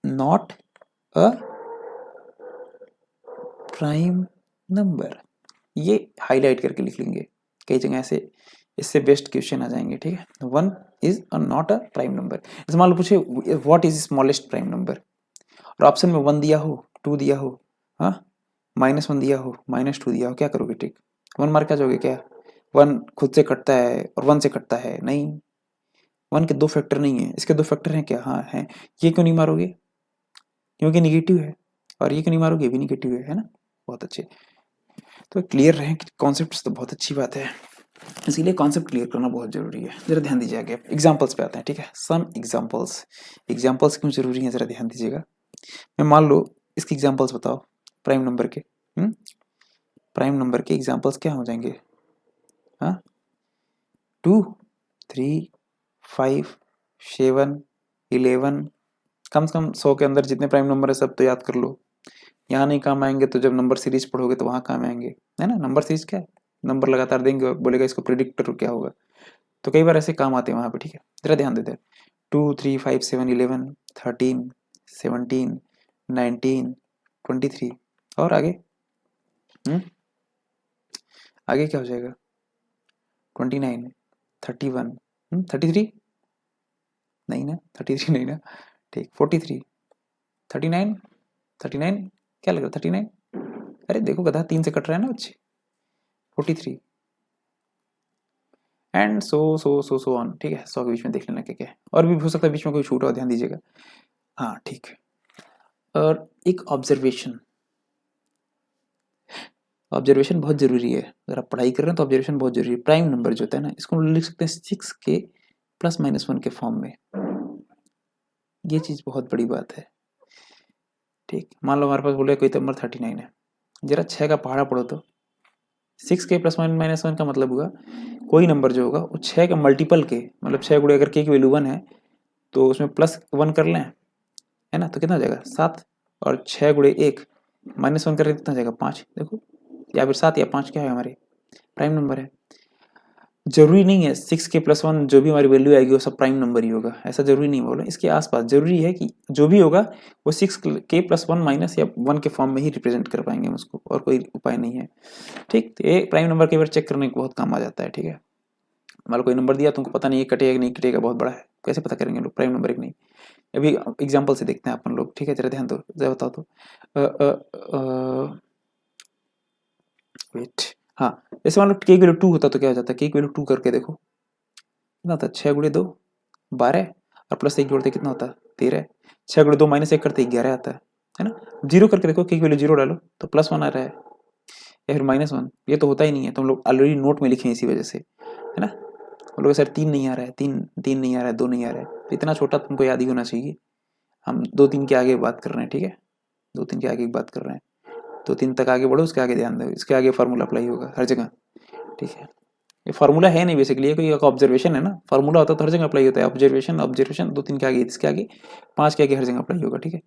not a prime number, ये हाईलाइट करके लिख लेंगे। कई जगह ऐसे इससे बेस्ट क्वेश्चन आ जाएंगे, ठीक है। 1 is not a prime number. जैसे मान लो पूछे what is smallest prime number, और ऑप्शन में 1 दिया हो, 2 दिया हो, हाँ, -1 दिया हो, -2 दिया हो, क्या करोगे, ठीक 1 मार क्या जाओगे, क्या 1 खुद से कटता है और 1 से कटता है, नहीं। 1 के 2 फैक्टर नहीं है, इसके 2 फैक्टर हैं क्या, हाँ है। ये क्यों नहीं मारोगे, क्योंकि निगेटिव है। और ये क्यों नहीं मारोगे, ये भी निगेटिव है ना। बहुत अच्छे, तो क्लियर रहे कॉन्सेप्ट, तो बहुत अच्छी बात है। इसीलिए कॉन्सेप्ट क्लियर करना बहुत जरूरी है। जरा ध्यान दीजिए, आगे एग्जाम्पल्स पे आते हैं, ठीक है। सम एग्जाम्पल्स, एग्जाम्पल्स क्यों जरूरी है, जरा ध्यान दीजिएगा। मैं मान लो इसकी एग्जाम्पल्स बताओ, प्राइम नंबर के, प्राइम नंबर के एग्जाम्पल्स क्या हो जाएंगे, हाँ, 2, 3, 5, 7, 11, कम से कम 100 के अंदर जितने प्राइम नंबर है सब तो याद कर लो। यहाँ नहीं काम आएंगे तो जब नंबर सीरीज पढ़ोगे तो वहाँ काम आएंगे, है ना। नंबर सीरीज क्या है, नंबर लगातार देंगे और बोलेगा इसको प्रिडिक्टर क्या होगा, तो कई बार ऐसे काम आते हैं वहाँ पे, ठीक है। जरा ध्यान देते हैं, 2, 3, 5, 7, 11, 13, 17, 19, 23, और आगे आगे क्या हो जाएगा, 29, 31, 33 नहीं ना, 33 नहीं ना, ठीक, 43, 39, 39 क्या लग रहा है, 39, अरे देखो गधा 3 से कट रहा है ना बच्चे, 43 एंड सो ऑन, ठीक है। 100 के बीच में देख लेना क्या क्या है, और भी हो सकता है बीच में कोई छूटा हो, ध्यान दीजिएगा। हाँ ठीक है, और एक ऑब्जर्वेशन, ऑब्जर्वेशन बहुत जरूरी है। अगर आप पढ़ाई कर रहे हैं तो ऑब्जर्वेशन बहुत जरूरी है। प्राइम नंबर जो होता है ना, इसको हम लिख सकते हैं 6 के +-1 के फॉर्म में, ये चीज बहुत बड़ी बात है, ठीक। मान लो हमारे पास बोले कोई नंबर 39 है, जरा 6 का पहाड़ा पढ़ो तो 6 के +-1 का मतलब हुआ कोई नंबर जो होगा वो 6 के मल्टीपल के, मतलब 6 गुणे अगर k की वैल्यू 1 है तो उसमें +1 कर लें, है ना, तो कितना हो जाएगा 7, और 6 गुणे 1 -1 करें कितना हो जाएगा 5, देखो, या फिर 7 या 5 क्या है, हमारे प्राइम नंबर है। जरूरी नहीं है 6 के +1 जो भी हमारी वैल्यू आएगी वो सब प्राइम नंबर ही होगा, ऐसा जरूरी नहीं बोला। इसके आसपास जरूरी है कि जो भी होगा वो 6 के +1 माइनस या 1 के फॉर्म में ही रिप्रेजेंट कर पाएंगे हम उसको, और कोई उपाय नहीं है, ठीक। तो ये प्राइम नंबर कई बार चेक करने को बहुत काम आ जाता है, ठीक है। मान लो कोई नंबर दिया तुमको पता नहीं है कटेगा नहीं कटेगा, बहुत बड़ा है, कैसे पता करेंगे लोग प्राइम नंबर है कि नहीं, अभी एग्जाम्पल से देखते हैं अपन लोग, ठीक है, जरा ध्यान दो, जरा बताओ तो वेट, हाँ, जैसे मान लो के वैल्यू 2 होता तो क्या हो जाता, के वैल्यू 2 करके देखो कितना होता, 6 गुणे 2 12 और प्लस 1 जोड़ते कितना होता 13, 6 गुणे 2 माइनस 1 करते 11 आता है ना। जीरो करके देखो, के वैल्यू 0 डालो तो +1 आ रहा है या फिर -1, ये तो होता ही नहीं है, तो हम लोग ऑलरेडी नोट में लिखे हैं इसी वजह से, है ना। हम लोग सर 3 नहीं आ रहा है, 3 नहीं आ रहा है, 2 नहीं आ रहा है, तो इतना छोटा तुमको याद ही होना चाहिए। हम 2-3 के आगे बात कर रहे हैं, ठीक है, 2-3 के आगे की बात कर रहे हैं, 2-3 तक आगे बढ़ो, उसके आगे ध्यान दो, इसके आगे फार्मूला अप्लाई होगा हर जगह, ठीक है। ये फार्मूला है नहीं बेसिकली, ये कोई ऑब्जर्वेशन है ना, फार्मूला होता तो हर जगह अप्लाई होता है, ऑब्जर्वेशन ऑब्जर्वेशन 2-3 के आगे, इसके आगे 5 के आगे हर जगह अप्लाई होगा, ठीक है।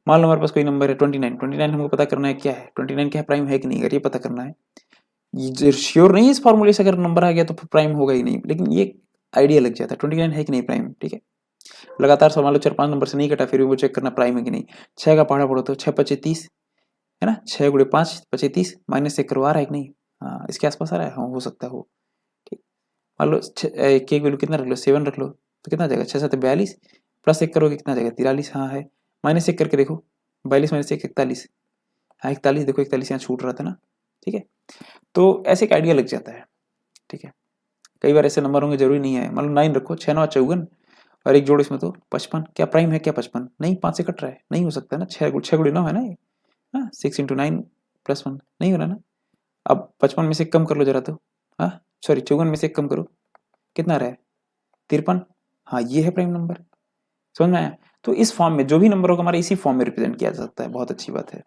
मान लो हमारे पास कोई नंबर है 29 हमको पता करना है क्या है, 29 क्या है, प्राइम है कि नहीं, अगर ये पता करना है, ये श्योर नहीं है इस फार्मूले से अगर नंबर आ गया तो प्राइम होगा ही नहीं, लेकिन ये आइडिया लग जाता है 29 है कि नहीं प्राइम, ठीक है। लगातार मान लो 4-5 नंबर से नहीं कटा, फिर भी वो चेक करना प्राइम है कि नहीं। 6 का पहाड़ा पढ़ो तो 6 × 5 = 30 है ना, 6 × 5 = 30, माइनस 1 करवा रहा है कि नहीं, हाँ इसके आसपास आ रहा है, हाँ हो सकता है हो, ठीक। मान लो के वैल्यू कितना रख लो, 7 रख लो तो कितना जाएगा, 6 × 7 = 42, प्लस 1 करोगे कितना जाएगा 43, हाँ है, माइनस 1 करके देखो, 42 - 1 = 41, हाँ 41, देखो 41 यहाँ छूट रहा था ना, ठीक है। तो ऐसे एक आइडिया लग जाता है, ठीक है। कई बार ऐसे नंबर होंगे, जरूरी नहीं है, मान लो 9 रखो, 6 × 9 = 54 और एक जोड़ इसमें तो 55, क्या प्राइम है क्या 55, नहीं 5 से कट रहा है, नहीं हो सकता ना, 6 × 9 है ना ये, हाँ 6 × 9 + 1 नहीं हो रहा ना। अब 55 में से कम कर लो जरा तो, हाँ सॉरी 54 में से कम करो, कितना रहा है 53, हाँ ये है प्राइम नंबर, समझ में आया। तो इस फॉर्म में जो भी नंबर होगा हमारा इसी फॉर्म में रिप्रेजेंट किया जा सकता है, बहुत अच्छी बात है।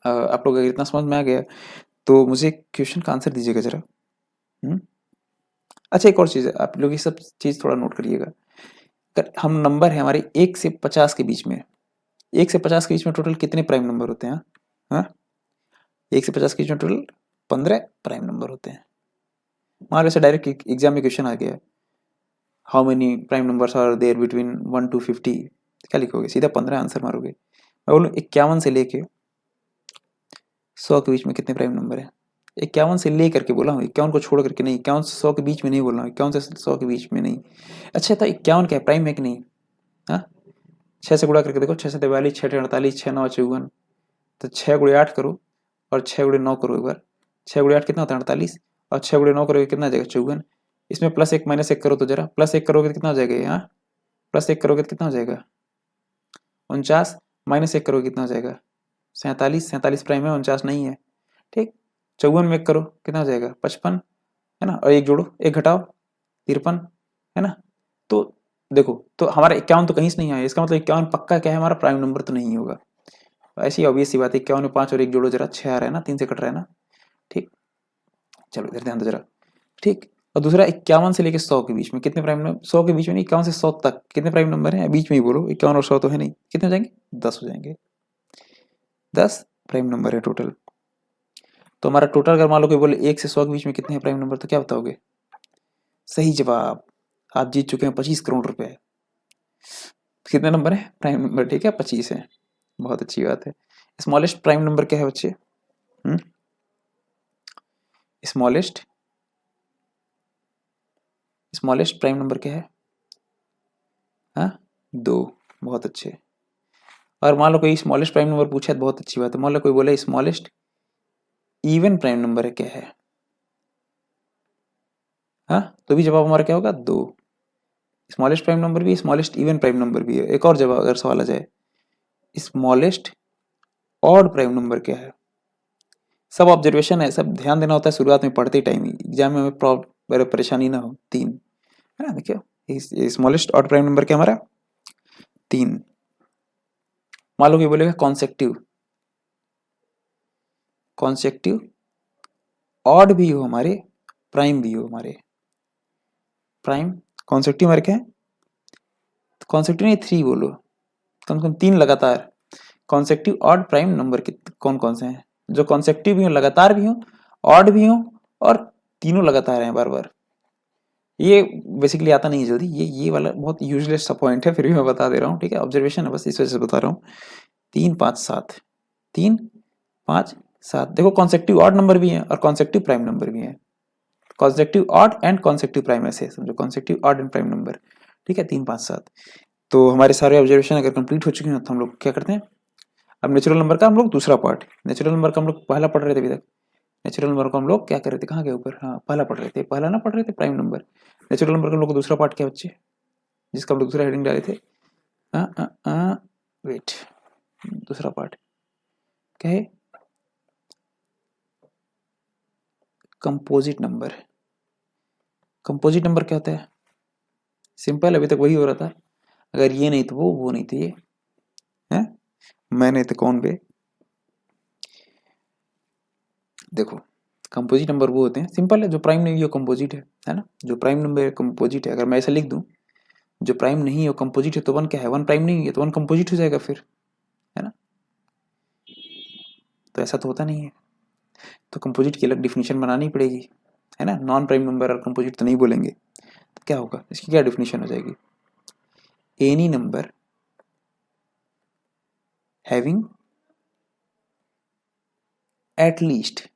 आप लोग अगर इतना समझ में आ गया तो मुझे क्वेश्चन का आंसर दीजिएगा जरा। अच्छा एक और चीज़ है, आप लोग ये सब चीज़ थोड़ा नोट करिएगा, अगर हम नंबर है हमारे 1 से 50 के बीच में, 1 से 50 के बीच में टोटल कितने प्राइम नंबर होते हैं, हाँ 1 से 50 के बीच में टोटल 15 प्राइम नंबर होते हैं। मान लो ऐसे डायरेक्ट एग्जाम में क्वेश्चन आ गया, how many prime numbers are there between 1 to 50, क्या लिखोगे, सीधा 15 आंसर मारोगे। मैं बोलूँ 51 से लेके 100 के बीच में कितने प्राइम नंबर है, 51 से ले करके बोला हूँ, 51 को छोड़ करके नहीं, 51 से 100 के बीच में नहीं बोल रहा हूँ, 51 से 100 के बीच में नहीं। अच्छा था 51 क्या है, प्राइम है कि नहीं, हाँ 6 से गुणा करके देखो, 6 से 42, 6 से 48, 6 × 9 = 54, तो 6 × 8 करो और 6 × 9 करो एक बार, 6 × 8 कितना होता है 48 और 6 × 9 करोगे कितना आ जाएगा 54, इसमें +1 -1 करो तो जरा, +1 करोगे तो कितना हो जाएगा, यहाँ +1 करोगे तो कितना हो जाएगा 49, -1 करोगे कितना हो जाएगा 47, 47 प्राइम है 49 नहीं है, ठीक। 54 में 1 करो कितना हो जाएगा 55 है ना, और एक जोड़ो, एक घटाओ 53 है ना। तो देखो तो हमारा 51 तो कहीं से नहीं आया, इसका मतलब 51 पक्का क्या है हमारा प्राइम नंबर तो नहीं होगा, ऐसी ऑब्वियस सी बात है, 51 में 5 और 1 जोड़ो जरा 6 आ रहा है ना, 3 से कट रहा है ना, ठीक। चलो इधर ध्यान दो जरा, ठीक। और दूसरा 51 से लेकर 100 के बीच में कितने प्राइम नंबर, 100 के बीच में नहीं, 51 से 100 तक कितने प्राइम नंबर हैं, बीच में ही बोलो, 51 और 100 तो है नहीं, कितने हो जाएंगे 10 हो जाएंगे, 10 प्राइम नंबर है टोटल। तो हमारा टोटल अगर मान लो कोई बोले 1 से 100 के बीच में कितने हैं प्राइम नंबर, तो क्या बताओगे, सही जवाब, आप जीत चुके हैं 25 करोड़ रुपए। कितने नंबर है प्राइम नंबर, ठीक है 25 है, बहुत अच्छी बात है। स्मॉलेस्ट प्राइम नंबर क्या है बच्चे, स्मॉलेस्ट प्राइम नंबर क्या है, हाँ 2, बहुत अच्छे। और मान लो कोई स्मॉलेस्ट प्राइम नंबर पूछा है, बहुत अच्छी बात है, मान लो कोई बोले स्मॉलेस्ट इवन प्राइम नंबर है क्या है, हाँ तो भी जवाब हमारा क्या होगा 2, स्मॉलेस्ट प्राइम नंबर भी है, स्मॉलेस्ट इवन प्राइम नंबर भी है। एक और जवाब अगर सवाल आ जाए, स्मॉलेस्ट ऑड प्राइम नंबर क्या है, सब ऑब्जर्वेशन है, सब ध्यान देना होता है शुरुआत में पढ़ते टाइम ही, एग्जाम में हमें परेशानी ना हो। 3 है ना, देखिए स्मॉलेस्ट ऑड प्राइम नंबर क्या हमारा 3। मान लो कि बोलेगा कॉन्सेक्टिव ऑड भी हो हमारे, प्राइम भी हो हमारे, प्राइम कॉन्सेक्टिव हमारे क्या है, कॉन्सेक्टिव नहीं 3 बोलो, कम से कम 3 लगातार कॉन्सेक्टिव ऑड प्राइम नंबर कौन कौन से हैं, जो कॉन्सेक्टिव भी हो, लगातार भी हो, ऑड भी हो और तीनों लगातार हैं बार बार। ये बेसिकली आता नहीं है जल्दी, ये वाला बहुत यूजलेस सा पॉइंट है, फिर भी मैं बता दे रहा हूँ, ठीक है ऑब्जर्वेशन है बस, इस वजह से बता रहा हूँ। 3 5 7, 3 5 7, देखो कॉन्सेक्टिव ऑड नंबर भी है और कॉन्सेक्टिव प्राइम नंबर भी है, कॉन्सेक्टिव ऑड एंड कॉन्सेक्टिव प्राइम, ऐसे समझो कॉन्सेक्टिव ऑड एंड प्राइम नंबर, ठीक है 3 5 7। तो हमारे सारे ऑब्जर्वेशन अगर कंप्लीट हो चुके हैं तो हम लोग क्या करते हैं, अब नेचुरल नंबर का हम लोग दूसरा पार्ट, नेचुरल नंबर का हम लोग पहला पढ़ रहे थे अभी तक, नेचुरल नंबर को हम लोग क्या कर रहे थे, कहाँ गए ऊपर, हाँ पहला पढ़ रहे थे, पहला ना पढ़ रहे थे प्राइम नंबर। नेचुरल नंबर का हम लोग का दूसरा पार्ट क्या बच्चे, जिसका हम लोग दूसरा हेडिंग डाले थे, वेट, दूसरा पार्ट क्या है, कंपोजिट नंबर। कंपोजिट नंबर क्या होता है, सिंपल, अभी तक वही हो रहा था, अगर ये नहीं तो वो नहीं तो ये है, मैं नहीं तो कौन बे। देखो कंपोजिट नंबर वो होते हैं, सिंपल है, जो प्राइम नहीं है कंपोजिट है ना, जो प्राइम नंबर कंपोजिट है। अगर मैं ऐसा लिख दूं, जो प्राइम नहीं है वो कंपोजिट है, तो वन क्या है, वन प्राइम नहीं है तो वन कंपोजिट हो जाएगा फिर, है ना। तो ऐसा तो होता नहीं है, तो कंपोजिट की अलग डिफिनेशन बनानी पड़ेगी, है ना। नॉन प्राइम नंबर और कंपोजिट तो नहीं बोलेंगे, तो क्या होगा, इसकी क्या डिफिनेशन हो जाएगी, any number having at least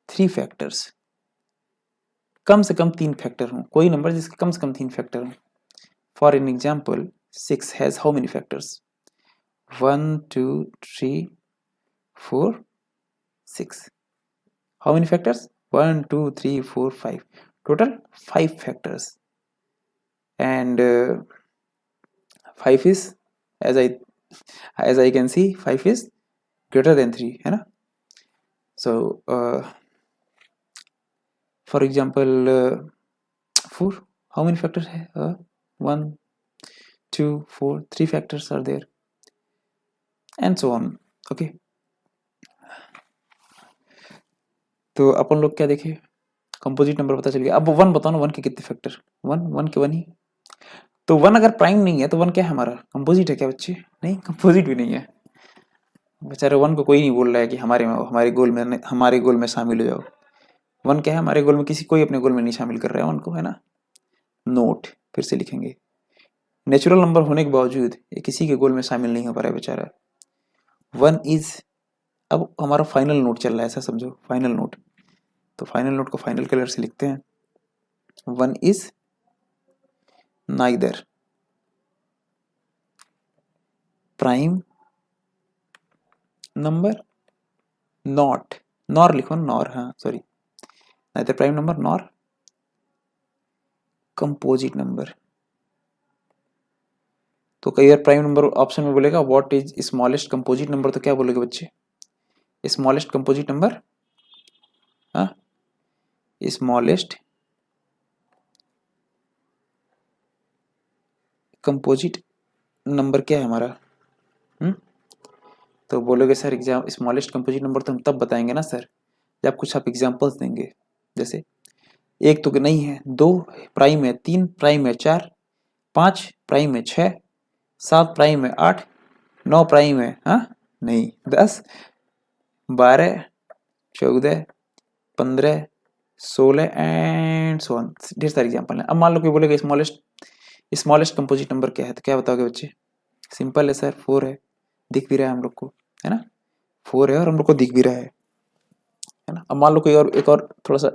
3 factors, कम से कम 3 फैक्टर हों, कोई नंबर जिसके कम से कम 3 फैक्टर हों। For an example 6 has how many factors, 1 2 3 4 6, how many factors, 1 2 3 4 5, total 5 factors, and 5 is, as I can see 5 is greater than 3, है ना। So for example 4, how many factors है, 1 2 4 3 factors are there and so on, okay। तो अपन लोग क्या देखे, कंपोजिट नंबर पता चल गया। अब वन बताओ ना, वन के कितने फैक्टर, वन, वन के वन ही, तो वन अगर प्राइम नहीं है तो वन क्या है हमारा, कंपोजिट है क्या बच्चे, नहीं कंपोजिट भी नहीं है। बेचारे वन को कोई नहीं बोल रहा है कि हमारे गोल में शामिल हो जाओ। वन क्या है हमारे गोल में, किसी कोई अपने गोल में नहीं शामिल कर रहा है वन को, है ना। नोट फिर से लिखेंगे, नेचुरल नंबर होने के बावजूद ये किसी के गोल में शामिल नहीं हो पा रहा है बेचारा। वन इज, अब हमारा फाइनल नोट चल रहा है, ऐसा समझो फाइनल नोट, तो फाइनल नोट को फाइनल कलर से लिखते हैं, one is neither prime number not, nor लिखो नॉर, हाँ sorry, neither prime number nor composite number. तो कई बार प्राइम नंबर ऑप्शन में बोलेगा what is smallest composite number, तो क्या बोलोगे बच्चे, स्मॉलेस्ट कंपोजिट नंबर, हाँ स्मॉलेस्ट कंपोजिट नंबर क्या है हमारा, तो बोलोगे sir exam smallest composite number तो हम तब बताएंगे ना सर जब कुछ आप एग्जांपल्स देंगे, जैसे एक तो नहीं है, 2 प्राइम है, 3 प्राइम है, 4 5 प्राइम है, 6 7 प्राइम है, 8 9 प्राइम है, हाँ नहीं, 10 12 14 15 16 एंड सो ऑन, ढेर सारे एग्जांपल हैं। अब मान लो कि बोलेगा स्मॉलेस्ट कंपोजिट नंबर क्या है, तो क्या बताओगे बच्चे, सिंपल है सर 4 है, दिख भी रहा है हम लोग को, है ना, 4 है और हम लोग को दिख भी रहा है ना। अब मान लो कोई और एक और थोड़ा सा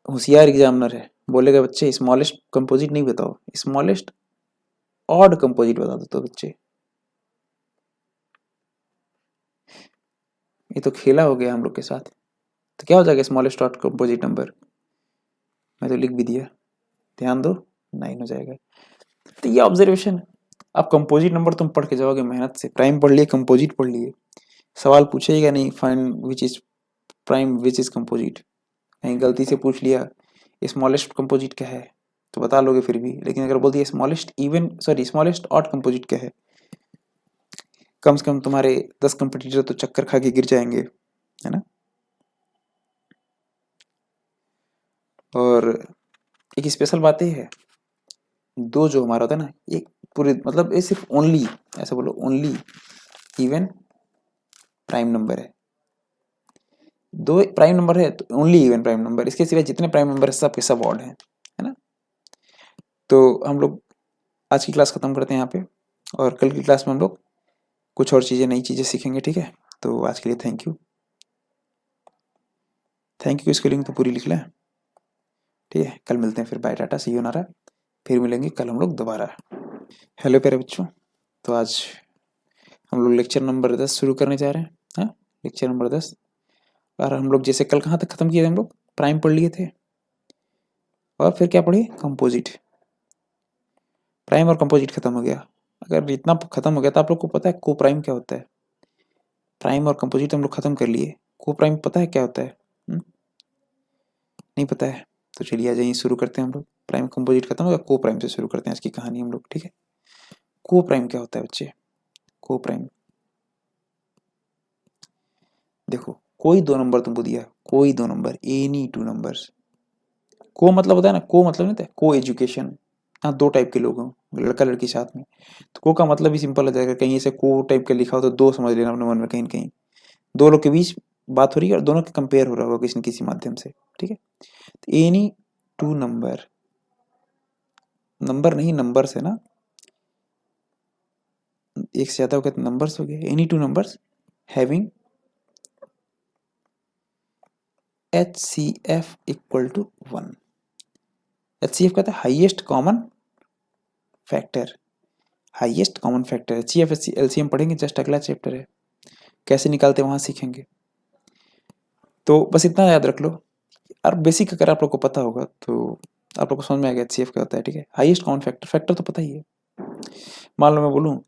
होशियार एग्जामिनर है, बोलेगा बच्चे स्मॉलेस्ट कंपोजिट नहीं बताओ, स्मॉलेस्ट ऑड कंपोजिट बता दो, तो बच्चे ये तो खेला हो गया हम लोग के साथ, तो क्या हो जाएगा स्मॉलेस्ट ऑड कंपोजिट नंबर, मैं तो लिख भी दिया, ध्यान दो 9 हो जाएगा। तो ये ऑब्जर्वेशन, अब कंपोजिट नंबर तुम पढ़ के जाओगे मेहनत से, प्राइम पढ़ लिए कंपोजिट पढ़ लिए, सवाल पूछेगा नहीं find which is prime which is composite, कहीं गलती से पूछ लिया स्मॉलेस्ट कंपोजिट क्या है तो बता लोगे फिर भी, लेकिन अगर बोल दिया स्मॉलेस्ट ऑड कंपोजिट क्या है, कम से कम तुम्हारे 10 कंपटीटर तो चक्कर खा के गिर जाएंगे, है ना। और एक स्पेशल बात ये है, दो जो हमारा होता है ना, ये पूरे मतलब ये सिर्फ ओनली, ऐसा बोलो ओनली इवन प्राइम नंबर है, 2 प्राइम नंबर है तो ओनली इवन प्राइम नंबर, इसके सिवाय जितने प्राइम नंबर है सब के सब ऑड है ना। तो हम लोग आज की क्लास खत्म करते हैं यहाँ पे, और कल की क्लास में हम लोग कुछ और चीज़ें, नई चीज़ें सीखेंगे, ठीक है। तो आज के लिए थैंक यू, इसके लिंक तो पूरी लिख लें, ठीक है। कल मिलते हैं फिर, बाय टाटा, सी यू नारा। फिर मिलेंगे कल हम लोग दोबारा। हेलो प्यारे बच्चों, तो आज हम लोग लेक्चर नंबर 10 शुरू करने जा रहे हैं। हाँ, लेक्चर नंबर 10। और हम लोग जैसे कल कहाँ तक खत्म किए थे, हम लोग प्राइम पढ़ लिए थे और फिर क्या पढ़े, कंपोजिट। प्राइम और कंपोजिट खत्म हो गया। अगर इतना खत्म हो गया तो आप लोग को पता है को प्राइम क्या होता है। प्राइम और कंपोजिट हम लोग खत्म कर लिए, को प्राइम पता है क्या होता है? नहीं पता है? तो चलिए आज यहीं शुरू करते हैं हम लोग। प्राइम कंपोजिट खत्म हो गया, को प्राइम से शुरू करते हैं आज की कहानी हम लोग, ठीक है। को प्राइम क्या होता है बच्चे? को प्राइम देखो, कोई दो नंबर तुमको दिया, कोई दो नंबर, एनी टू नंबर्स। को मतलब होता है ना, को मतलब नहीं होता है को एजुकेशन। हाँ, दो टाइप के लोग हों, लड़का लड़की साथ में, तो को का मतलब भी सिंपल हो जाएगा। कहीं ऐसे को टाइप का लिखा हो तो दो समझ लेना अपने मन में, कहीं न कहीं दो लोग के बीच बात हो रही है और दोनों के कंपेयर हो रहा होगा किसी न किसी माध्यम से, ठीक है। तो एनी टू नंबर, नंबर नहीं नंबर्स है ना, एक से ज्यादा हो गया तो नंबर्स हो गए। Any two numbers having HCF equal to 1। HCF कहता है highest common factor. Highest common factor HCF LCM पढ़ेंगे, जस्ट अगला चैप्टर है, कैसे निकालते वहां सीखेंगे। तो बस इतना याद रख लो। और बेसिक अगर आप लोग को पता होगा तो आप लोग को समझ में आएगा HCF क्या होता है, ठीक है। हाईएस्ट कॉमन फैक्टर, फैक्टर तो पता ही है। मान लो मैं बोलूँ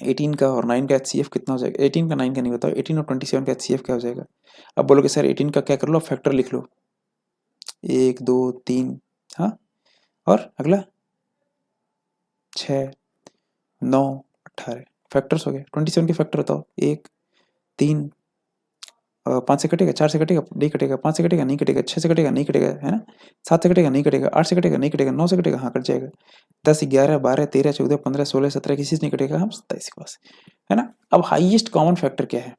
18 का और 9 का HCF कितना हो जाएगा। 18 का 9 का नहीं बताओ, 18 और 27 का HCF क्या हो जाएगा। अब बोलोगे सर 18 का क्या कर लो, फैक्टर लिख लो, 1 2 3, हाँ, और अगला 6 9 18 फैक्टर्स हो गए। 27 के फैक्टर बताओ, 1 3, 5 से कटेगा, 4 से कटेगा नहीं कटेगा, 5 से कटेगा नहीं कटेगा, 6 से कटेगा नहीं कटेगा, है ना, 7 से कटेगा नहीं कटेगा, 8 से कटेगा नहीं कटेगा, 9 से कटेगा हाँ कट जाएगा, 10 11 12 13 14 15 16 17 किसी से नहीं कटेगा, हम 27 के पास, है ना। अब हाईएस्ट कॉमन फैक्टर क्या है?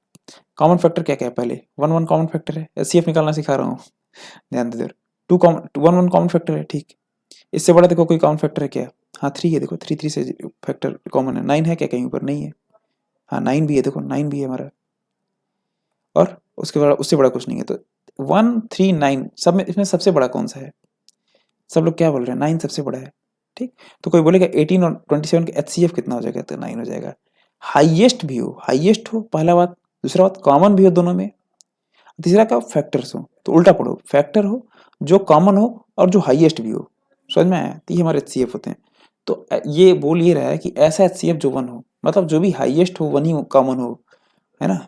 कॉमन फैक्टर क्या क्या है? पहले वन वन कॉमन फैक्टर है, HCF निकालना सिखा रहा हूँ, ध्यान दे। Two common, one one common factor है, ठीक। इससे बड़ा देखो कोई कॉमन फैक्टर है क्या? हाँ 3 है, देखो 3 3 से फैक्टर कॉमन है। 9 है क्या कहीं ऊपर? नहीं है। हाँ 9 भी है, देखो 9 भी है हमारा, और उसके बड़ा, उससे बड़ा कुछ नहीं है। तो 1 3 9 सब में, इसमें सबसे बड़ा कौन सा है? सब लोग क्या बोल रहे हैं? 9 सबसे बड़ा है, ठीक। तो कोई बोलेगा 18 और 27 का HCF कितना हो जाएगा? तो 9 हो जाएगा। हाईएस्ट भी हो, हाईएस्ट हो पहला बात, दूसरा बात कॉमन भी हो दोनों में, तीसरा क्या, फैक्टर्स हो। तो उल्टा पढ़ो, फैक्टर हो जो कॉमन हो और जो हाईएस्ट भी हो, समझ में आया? तो ये हमारे HCF होते हैं। तो ये बोल ये रहा है कि ऐसा HCF जो 1 हो, मतलब जो भी हाईएस्ट हो 1 ही कॉमन हो, है ना,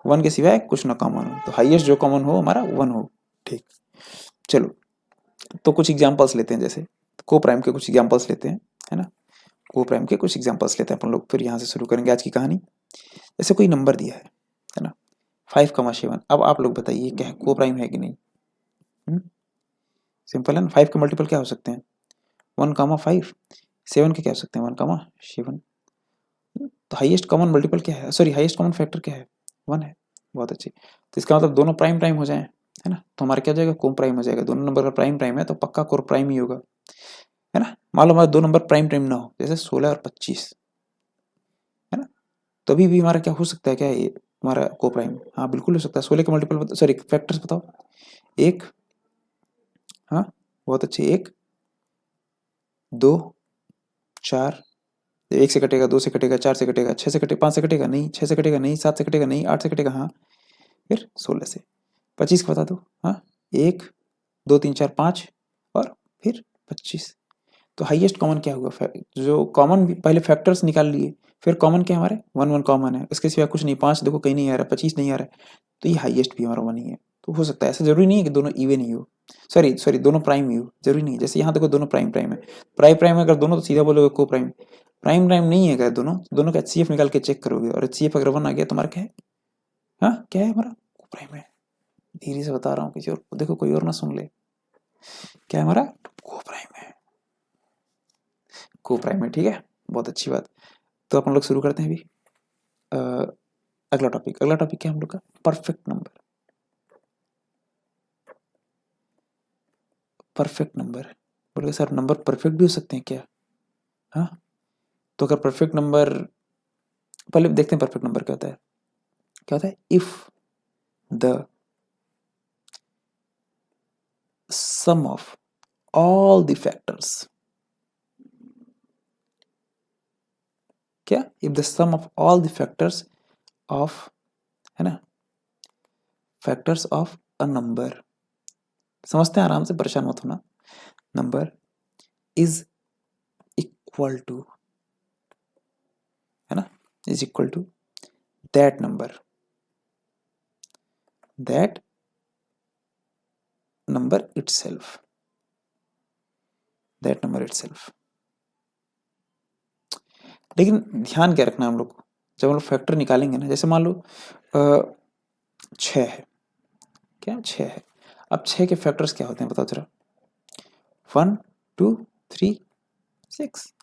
1 के सिवाय कुछ ना कॉमन हो। तो हाईएस्ट जो कॉमन हो हमारा 1 हो, ठीक। चलो, तो कुछ एग्जांपल्स लेते हैं, जैसे को प्राइम के कुछ एग्जांपल्स लेते हैं, है ना। को प्राइम के कुछ एग्जांपल्स लेते हैं अपन लोग, फिर यहाँ से शुरू करेंगे आज की कहानी। जैसे कोई नंबर दिया है ना, 5,7। अब आप लोग बताइए क्या है, को प्राइम है कि नहीं? सिंपल है ना। 5 के मल्टीपल क्या हो सकते हैं? 1,5। 7 के क्या हो सकते हैं? 1,7। तो हाईएस्ट कॉमन मल्टीपल क्या है, सॉरी हाईएस्ट कॉमन फैक्टर क्या है? 1 है। बहुत अच्छी। तो इसका मतलब दोनों प्राइम प्राइम हो जाएं, है ना, तो हमारा क्या हो जाएगा, को प्राइम हो जाएगा। दोनों नंबर का प्राइम प्राइम है तो पक्का कोर प्राइम ही होगा, है ना। मान लो हमारे दो नंबर प्राइम प्राइम ना हो, जैसे 16 और 25, है ना, तो अभी भी हमारा क्या हो सकता है, क्या ये हमारा को प्राइम? हाँ बिल्कुल हो सकता है। 16 के मल्टीपल, सॉरी फैक्टर्स बताओ। 1, हाँ बहुत अच्छे, 1 2 4, 1 से कटेगा, 2 से कटेगा, 4 से कटेगा, 6 से कटेगा, 5 से कटेगा नहीं, 6 से कटेगा नहीं, 7 से कटेगा नहीं, 8 से कटेगा हाँ, फिर 16 से। 25 का बता दो, हाँ 1 2 3 4 5 और फिर 25। तो हाईएस्ट कॉमन क्या हुआ? जो कॉमन पहले फैक्टर्स निकाल लिए, फिर कॉमन क्या हमारे 1 1 कॉमन है, इसके सिवा कुछ नहीं। 5 देखो कहीं नहीं आ रहा, 25 नहीं आ रहा है, तो ये हाईएस्ट भी हमारा 1 ही है। तो हो सकता है, ऐसा जरूरी नहीं है कि दोनों इवन ही हो, सॉरी सॉरी दोनों प्राइम ही हो, जरूरी नहीं। जैसे यहाँ देखो दोनों प्राइम प्राइम है, प्राइम प्राइम अगर दोनों, तो सीधा बोलोगे को प्राइम। प्राइम प्राइम नहीं है अगर दोनों, दोनों का HCF निकाल के चेक करोगे, और HCF अगर 1 आ गया तो हमारा क्या है? हाँ क्या है हमारा? को प्राइम है। धीरे से बता रहा हूँ, किसी और देखो कोई और ना सुन ले। क्या है हमारा? को प्राइम है, को प्राइम है, ठीक है, बहुत अच्छी बात। तो अपन लोग शुरू करते हैं अभी अगला टॉपिक। अगला टॉपिक क्या है हम लोग का? Perfect number. परफेक्ट नंबर बोलोगे सर नंबर परफेक्ट भी हो सकते हैं क्या? हाँ, तो अगर परफेक्ट नंबर, पहले देखते हैं परफेक्ट नंबर क्या होता है। क्या होता है? If the sum of all the factors क्या, if the sum of all the factors of, है ना, फैक्टर्स ऑफ अ नंबर, समझते हैं आराम से, परेशान मत होना, नंबर इज इक्वल टू, है ना, is equal to that number itself, that number itself। लेकिन ध्यान क्या रखना है हम लोग को, जब हम लोग फैक्टर निकालेंगे ना, जैसे मान लो 6 है, क्या 6 है, अब 6 के फैक्टर्स क्या होते हैं बताओ जरा, 1 2 3 6,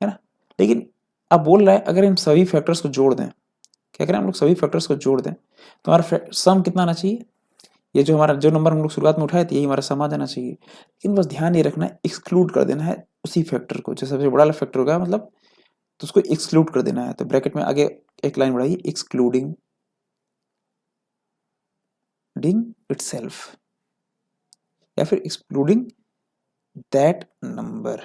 है ना। लेकिन अब बोल रहा है अगर हम सभी फैक्टर्स को जोड़ दें, क्या करें हम लोग, सभी फैक्टर्स को जोड़ दें तो हमारा सम कितना आना चाहिए, ये जो हमारा जो नंबर हम लोग शुरुआत में उठाए थे यही हमारा सम आ जाना चाहिए। लेकिन बस ध्यान ये रखना है, एक्सक्लूड कर देना है उसी फैक्टर को, जो सबसे बड़ा वाला फैक्टर होगा मतलब, तो उसको एक्सक्लूड कर देना है। तो ब्रैकेट में आगे एक लाइन बढ़ाइए, एक्सक्लूडिंग इटसेल्फ, या फिर एक्सक्लूडिंग दैट नंबर।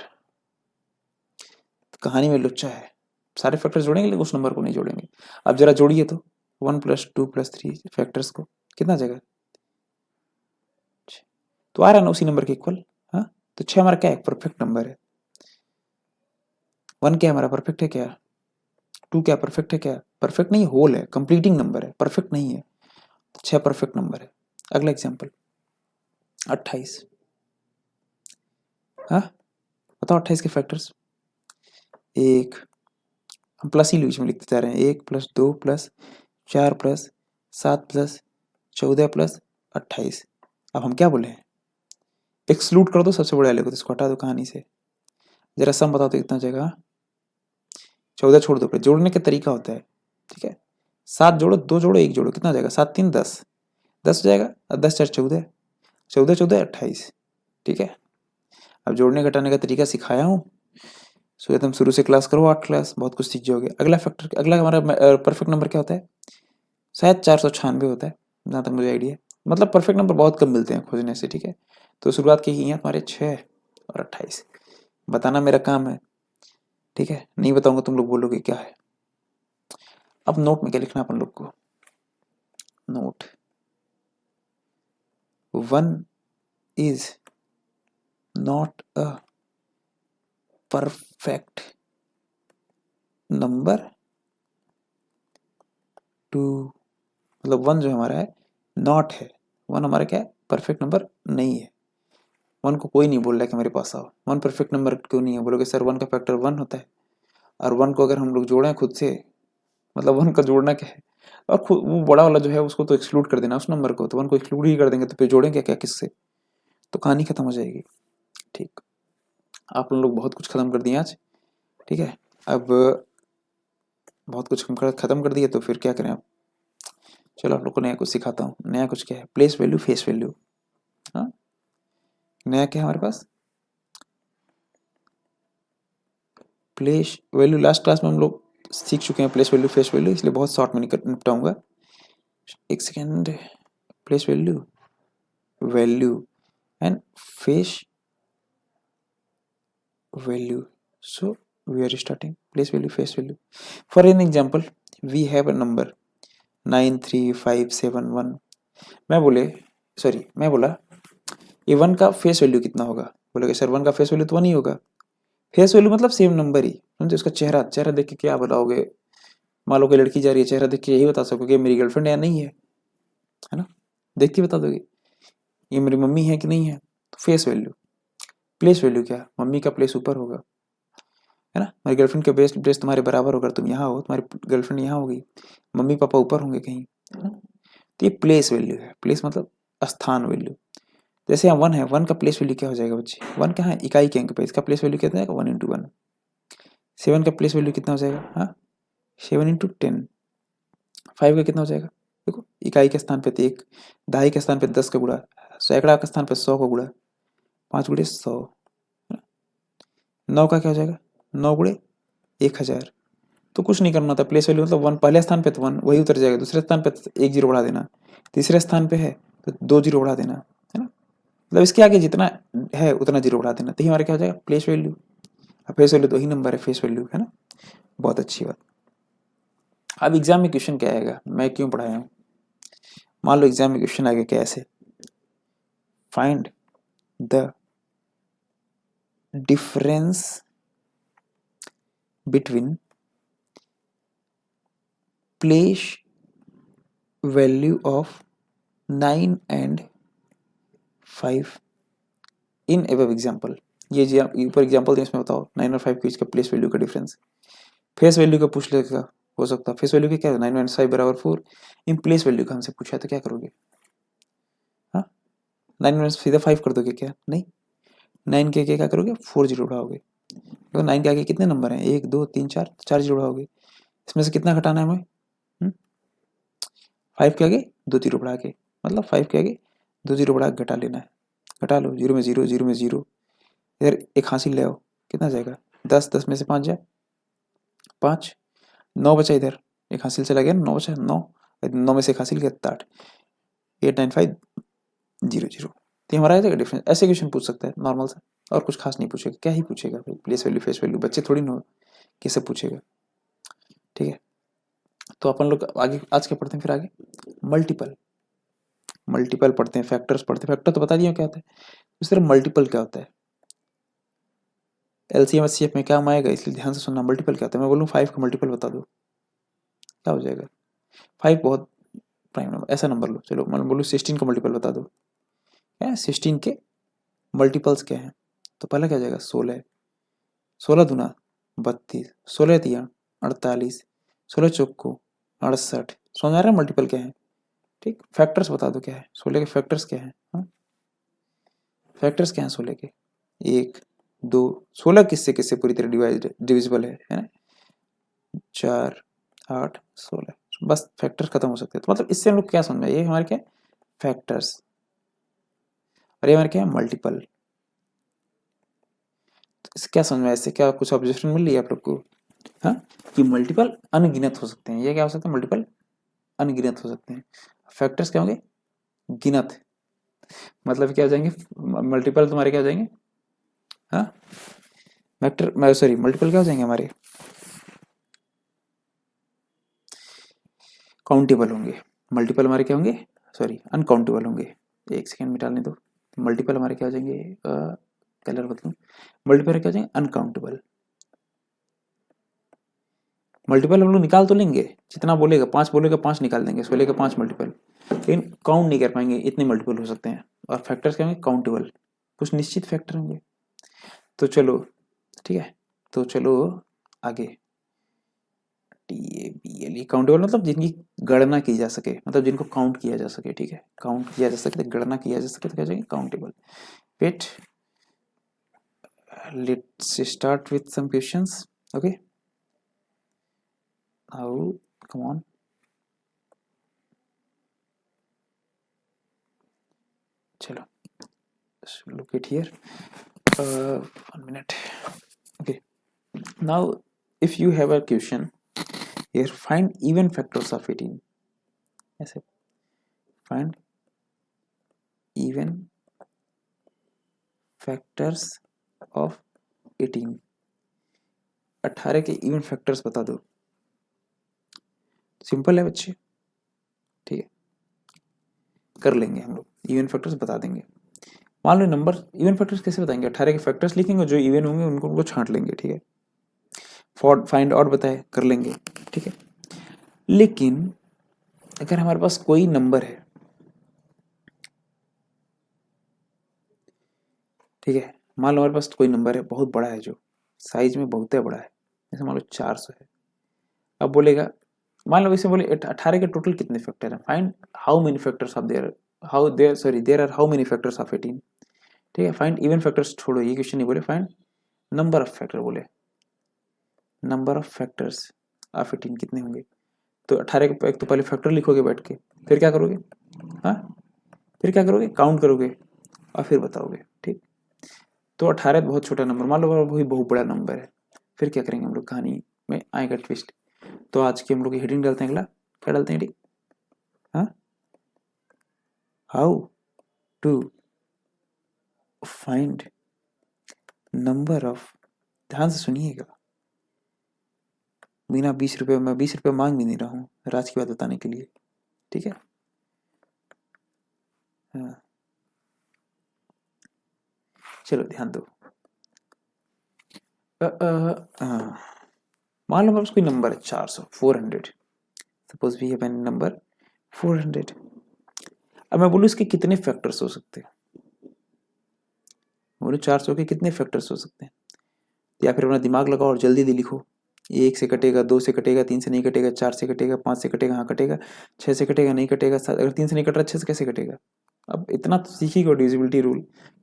कहानी में लुच्चा है, सारे फैक्टर्स जोड़ेंगे लेकिन उस नंबर को नहीं जोड़ेंगे। अब जरा जोड़िए तो 1 + 2 + 3 फैक्टर्स को, कितना जगह, तो आ रहा है ना उसी नंबर के इक्वल। हाँ, तो 6 हमारा क्या है, परफेक्ट नंबर है। 1 क्या हमारा परफेक्ट है क्या, 2 क्या परफेक्ट है क्या, परफेक्ट नहीं, होल है, कंप्लीटिंग नंबर है, परफेक्ट नहीं है। 6 परफेक्ट नंबर है। अगला एग्जांपल 28, हाँ बताओ 28 के फैक्टर्स, 1, हम प्लस ही बीच में लिखते जा रहे हैं, 1 + 2 + 4 + 7 + 14 + 28। अब हम क्या बोले हैं, एक्सक्लूड कर दो सबसे बड़े वाले को, तो इसको हटा दो कहानी से। जरा सम बताओ तो कितना जगह, 14 छोड़ दो, जोड़ने का तरीका होता है, ठीक है, 7 जोड़ो, 2 जोड़ो, 1 जोड़ो, कितना हो जाएगा, 7 3 10, 10 हो जाएगा, और 10 4 14, 14 14 28, ठीक है। अब जोड़ने घटाने का तरीका सिखाया हूँ, सो तुम शुरू से क्लास करो, 8 क्लास, बहुत कुछ सीख जाओगे। अगला फैक्टर, अगला हमारा परफेक्ट नंबर क्या होता है, शायद 496 होता है जहाँ तक मुझे आइडिया है, मतलब परफेक्ट नंबर बहुत कम मिलते हैं खोजने से, ठीक है। तो शुरुआत की है हमारे 6 और 28, बताना मेरा काम है, ठीक है, नहीं बताऊंगा तुम लोग बोलोगे क्या है। अब नोट में क्या लिखना है अपन लोग को, note 1 is not a perfect number to, मतलब 1 जो हमारा है नॉट है, 1 हमारा क्या है, परफेक्ट नंबर नहीं है। 1 को कोई नहीं बोल रहा है कि मेरे पास आओ, 1 परफेक्ट नंबर क्यों नहीं है, बोलोगे सर 1 का फैक्टर 1 होता है, और 1 को अगर हम लोग जोड़ें खुद से, मतलब 1 का जोड़ना क्या है, और खुद वो बड़ा वाला जो है उसको तो एक्सक्लूड कर देना उस नंबर को, तो 1 को एक्सक्लूड ही कर देंगे, तो फिर जोड़ेंगे क्या किससे, तो कहानी खत्म हो जाएगी। ठीक, आप लोग बहुत कुछ खत्म कर दिए आज, ठीक है। अब बहुत कुछ हम खत्म कर दिए, तो फिर क्या करें अब, चलो आप लोग को नया कुछ सिखाता हूँ। नया कुछ क्या है, प्लेस वैल्यू, फेस वैल्यू। हाँ, नया क्या है हमारे पास, प्लेस वैल्यू। लास्ट क्लास में हम लोग सीख चुके हैं प्लेस वैल्यू, फेस वैल्यू, इसलिए बहुत शॉर्ट में निपटाऊंगा। एक second, place value, value and face value. So we are starting place value, face value. For an example, we have a number 93571। मैं बोला ये 1 का फेस वैल्यू कितना होगा, बोलोगे सर 1 का फेस वैल्यू तो 1 ही होगा। फेस वैल्यू मतलब सेम नंबर ही, समझे, उसका चेहरा, चेहरा देख के क्या बताओगे, मान लो कि लड़की जा रही है, चेहरा देख के यही बता सकोगे मेरी गर्लफ्रेंड या नहीं है ना, देख के बता दोगे ये मेरी मम्मी है कि नहीं है, तो फेस वैल्यू। प्लेस वैल्यू क्या, मम्मी का प्लेस ऊपर होगा, है ना, तुम्हारी गर्लफ्रेंड का बेस तुम्हारे बराबर होगा, तुम यहाँ हो, तुम्हारी गर्लफ्रेंड यहाँ होगी, मम्मी पापा ऊपर होंगे कहीं, है ना। तो ये प्लेस वैल्यू है, प्लेस मतलब स्थान वैल्यू। जैसे यहाँ 1 है, 1 का प्लेस वैल्यू क्या हो जाएगा बच्चे, 1 कहाँ है, इकाई के अंक पे, इसका प्लेस वैल्यू कितना है, 1 × 1। 7 का प्लेस वैल्यू कितना हो जाएगा, हाँ 7 × 10। 5 का कितना हो जाएगा, देखो इकाई के स्थान पे 1, दहाई के स्थान पे 10 का गुणा, सैकड़ा के स्थान पे 100 का गुणा, 5 × 100। 9 का क्या हो जाएगा, 9 × 1000। तो कुछ नहीं करना होता, प्लेस वैल्यू मतलब 1, पहले स्थान पे तो 1 वही उतर जाएगा, दूसरे स्थान पे 1 0 बढ़ा देना, तीसरे स्थान पे है तो 2 0 बढ़ा देना, है ना, मतलब इसके आगे जितना है उतना 0 बढ़ा देना, तो हमारा क्या हो जाएगा, प्लेस वैल्यू। अब फेस वैल्यू तो वही नंबर है, फेस वैल्यू, है ना। बहुत अच्छी बात। अब एग्जाम में क्वेश्चन क्या आएगा, मैं क्यों पढ़ाया हूँ। मान लो एग्जाम में क्वेश्चन आ गया कैसे, find the difference between place value of 9 and 5 in above example. ये जो ऊपर एग्जाम्पल दिया इसमें बताओ 9 और 5 के इसका प्लेस वैल्यू का डिफरेंस। फेस वैल्यू का पूछ लेगा, हो सकता है फेस वैल्यू का क्या है 9 - 5 बराबर 4। इन प्लेस वैल्यू का हमसे पूछा है तो क्या करोगे, हाँ 9 - सीधा 5 कर दोगे क्या, नहीं 9 के क्या करोगे 4 जीरो उड़ाओगे, तो 9 के आगे कितने नंबर हैं 1 2 3 4, 4 जीरो उड़ाओगे। इसमें से कितना घटाना है हमें, 5 के आगे 2 जीरो बढ़ा के, मतलब 5 के आगे 2 जीरो बढ़ा के घटा लेना है। घटा लो, जीरो में जीरो, जीरो में जीरो, इधर एक हासिल ले आओ, कितना जाएगा 10, 10 में से 5 जाए 5, 9 बचा, इधर एक हासिल चला गया 9 बचा, 9 9 में से एक हासिल गया 8, 8 9 5 0 0। तो हमारा आ जाएगा डिफरेंस। ऐसे क्वेश्चन पूछ सकता है नॉर्मल सा, और कुछ खास नहीं पूछेगा, क्या ही पूछेगा भाई, प्लेस वैल्यू फेस वैल्यू, बच्चे थोड़ी ना किससे पूछेगा, ठीक है। तो अपन लोग आगे आज क्या पढ़ते हैं, फिर आगे मल्टीपल, मल्टीपल पढ़ते हैं, फैक्टर्स पढ़ते हैं। फैक्टर तो बता दिया क्या होता है, उस तरह मल्टीपल क्या होता है, एलसीएम एचसीएफ में क्या आएगा, इसलिए ध्यान से सुनना। मल्टीपल क्या होता है, मैं बोलूँ 5 का मल्टीपल बता दो, क्या हो जाएगा 5 बहुत प्राइम नंबर, ऐसा नंबर लो, चलो मैं बोलूँ 16 का मल्टीपल बता दो, क्या 16 के मल्टीपल्स क्या हैं, तो पहला क्या हो जाएगा 16, 16 दूना 32, 16 तिया 48, 16 चौको 68। समझ आ रहा है मल्टीपल क्या है, ठीक। फैक्टर्स बता दो क्या है, 16 के फैक्टर्स क्या है, हाँ फैक्टर्स क्या है 16 के, 1 2, 16 किससे किससे पूरी तरह डिविजिबल है ना, 4 8 16, बस फैक्टर्स खत्म हो सकते हैं। तो मतलब इससे हम लोग क्या समझ में, ये हमारे क्या फैक्टर्स, और ये हमारे क्या मल्टीपल। तो इससे क्या समझ में, इससे क्या कुछ ऑब्जर्वेशन मिल रही है आप लोग को, हाँ कि मल्टीपल अनगिनत हो सकते हैं, ये क्या हो सकता है मल्टीपल अनगिनत हो सकते हैं। फैक्टर्स क्या होंगे गिनत, मतलब क्या हो जाएंगे मल्टीपल तुम्हारे क्या हो जाएंगे, हाँ फैक्टर सॉरी मल्टीपल क्या हो जाएंगे हमारे काउंटेबल होंगे। मल्टीपल हमारे क्या होंगे, सॉरी अनकाउंटेबल होंगे। एक सेकेंड मिटाने दो, मल्टीपल हमारे क्या हो जाएंगे, कलर बदलूं, मल्टीपल क्या हो जाएंगे अनकाउंटेबल। मल्टीपल हम लोग निकाल तो लेंगे, जितना बोलेगा 5 बोलेगा 5 निकाल देंगे, 16 का 5 मल्टीपल, लेकिन काउंट नहीं कर पाएंगे, इतने मल्टीपल हो सकते हैं। और फैक्टर्स क्या होंगे काउंटेबल, कुछ निश्चित फैक्टर होंगे। तो चलो ठीक है, तो चलो आगे TABL, ये काउंटेबल मतलब जिनकी गणना की जा सके, मतलब जिनको काउंट किया जा सके, ठीक है काउंट किया जा सके, गणना किया जा सके, तो क्या जाएंगे countable. Wait let's start with some questions, okay now come on, चलो look it here, 1 minute, okay now if you have a question here, find even factors of 18, ऐसे find even factors of 18, 18 के इवन फैक्टर्स बता दो। सिंपल है बच्चे, ठीक है कर लेंगे हम लोग, इवन फैक्टर्स बता देंगे। मान लो नंबर इवन फैक्टर्स कैसे बताएंगे, 18 के फैक्टर्स लिखेंगे, जो इवन होंगे उनको छांट लेंगे, ठीक है। फाइंड आउट बताए कर लेंगे, ठीक है। लेकिन अगर हमारे पास कोई नंबर है, ठीक है मान लो हमारे पास कोई नंबर है बहुत बड़ा है, जो साइज में बहुत बड़ा है, जैसे मान लो 400 है। अब बोलेगा मान लो इसे बोले 18 के टोटल कितने फैक्टर हैं, find how many factors of there, how there sorry there are how many factors of 18, ठीक है। फाइंड इवन फैक्टर्स छोड़ो, ये क्वेश्चन नहीं बोले, फाइंड नंबर ऑफ फैक्टर बोले, नंबर ऑफ फैक्टर्स ऑफ 18 कितने होंगे। तो 18 के एक तो पहले फैक्टर लिखोगे बैठ के, फिर क्या करोगे, हाँ फिर क्या करोगे काउंट करोगे और फिर बताओगे, ठीक। तो 18 बहुत छोटा नंबर, मान लो वही बहुत बड़ा नंबर है, फिर क्या करेंगे हम लोग, कहानी में आएगा ट्विस्ट। तो आज की हम लोग हेडिंग डालते हैं, अगला क्या डालते हैं हेडिंग, हाँ how to find number of, ध्यान से सुनिएगा, बिना 20 रुपये, मैं 20 रुपये मांग भी नहीं रहा हूँ राज की बात बताने के लिए, ठीक है। हाँ चलो ध्यान दो। हाँ, मान लो कोई नंबर है 400, 400, suppose we have an number 400। अब मैं बोलूँ इसके कितने फैक्टर्स हो सकते हैं, बोलो 400 के कितने फैक्टर्स हो सकते हैं, या फिर अपना दिमाग लगाओ और जल्दी जल्दी लिखो। 1 से कटेगा, 2 से कटेगा, 3 से नहीं कटेगा, 4 से कटेगा, 5 से कटेगा, हाँ कटेगा, 6 से कटेगा, नहीं कटेगा, अगर 3 से नहीं कट रहा 6 से कैसे कटेगा। अब इतना तो सीखिएगा डिविजिबिलिटी रूल,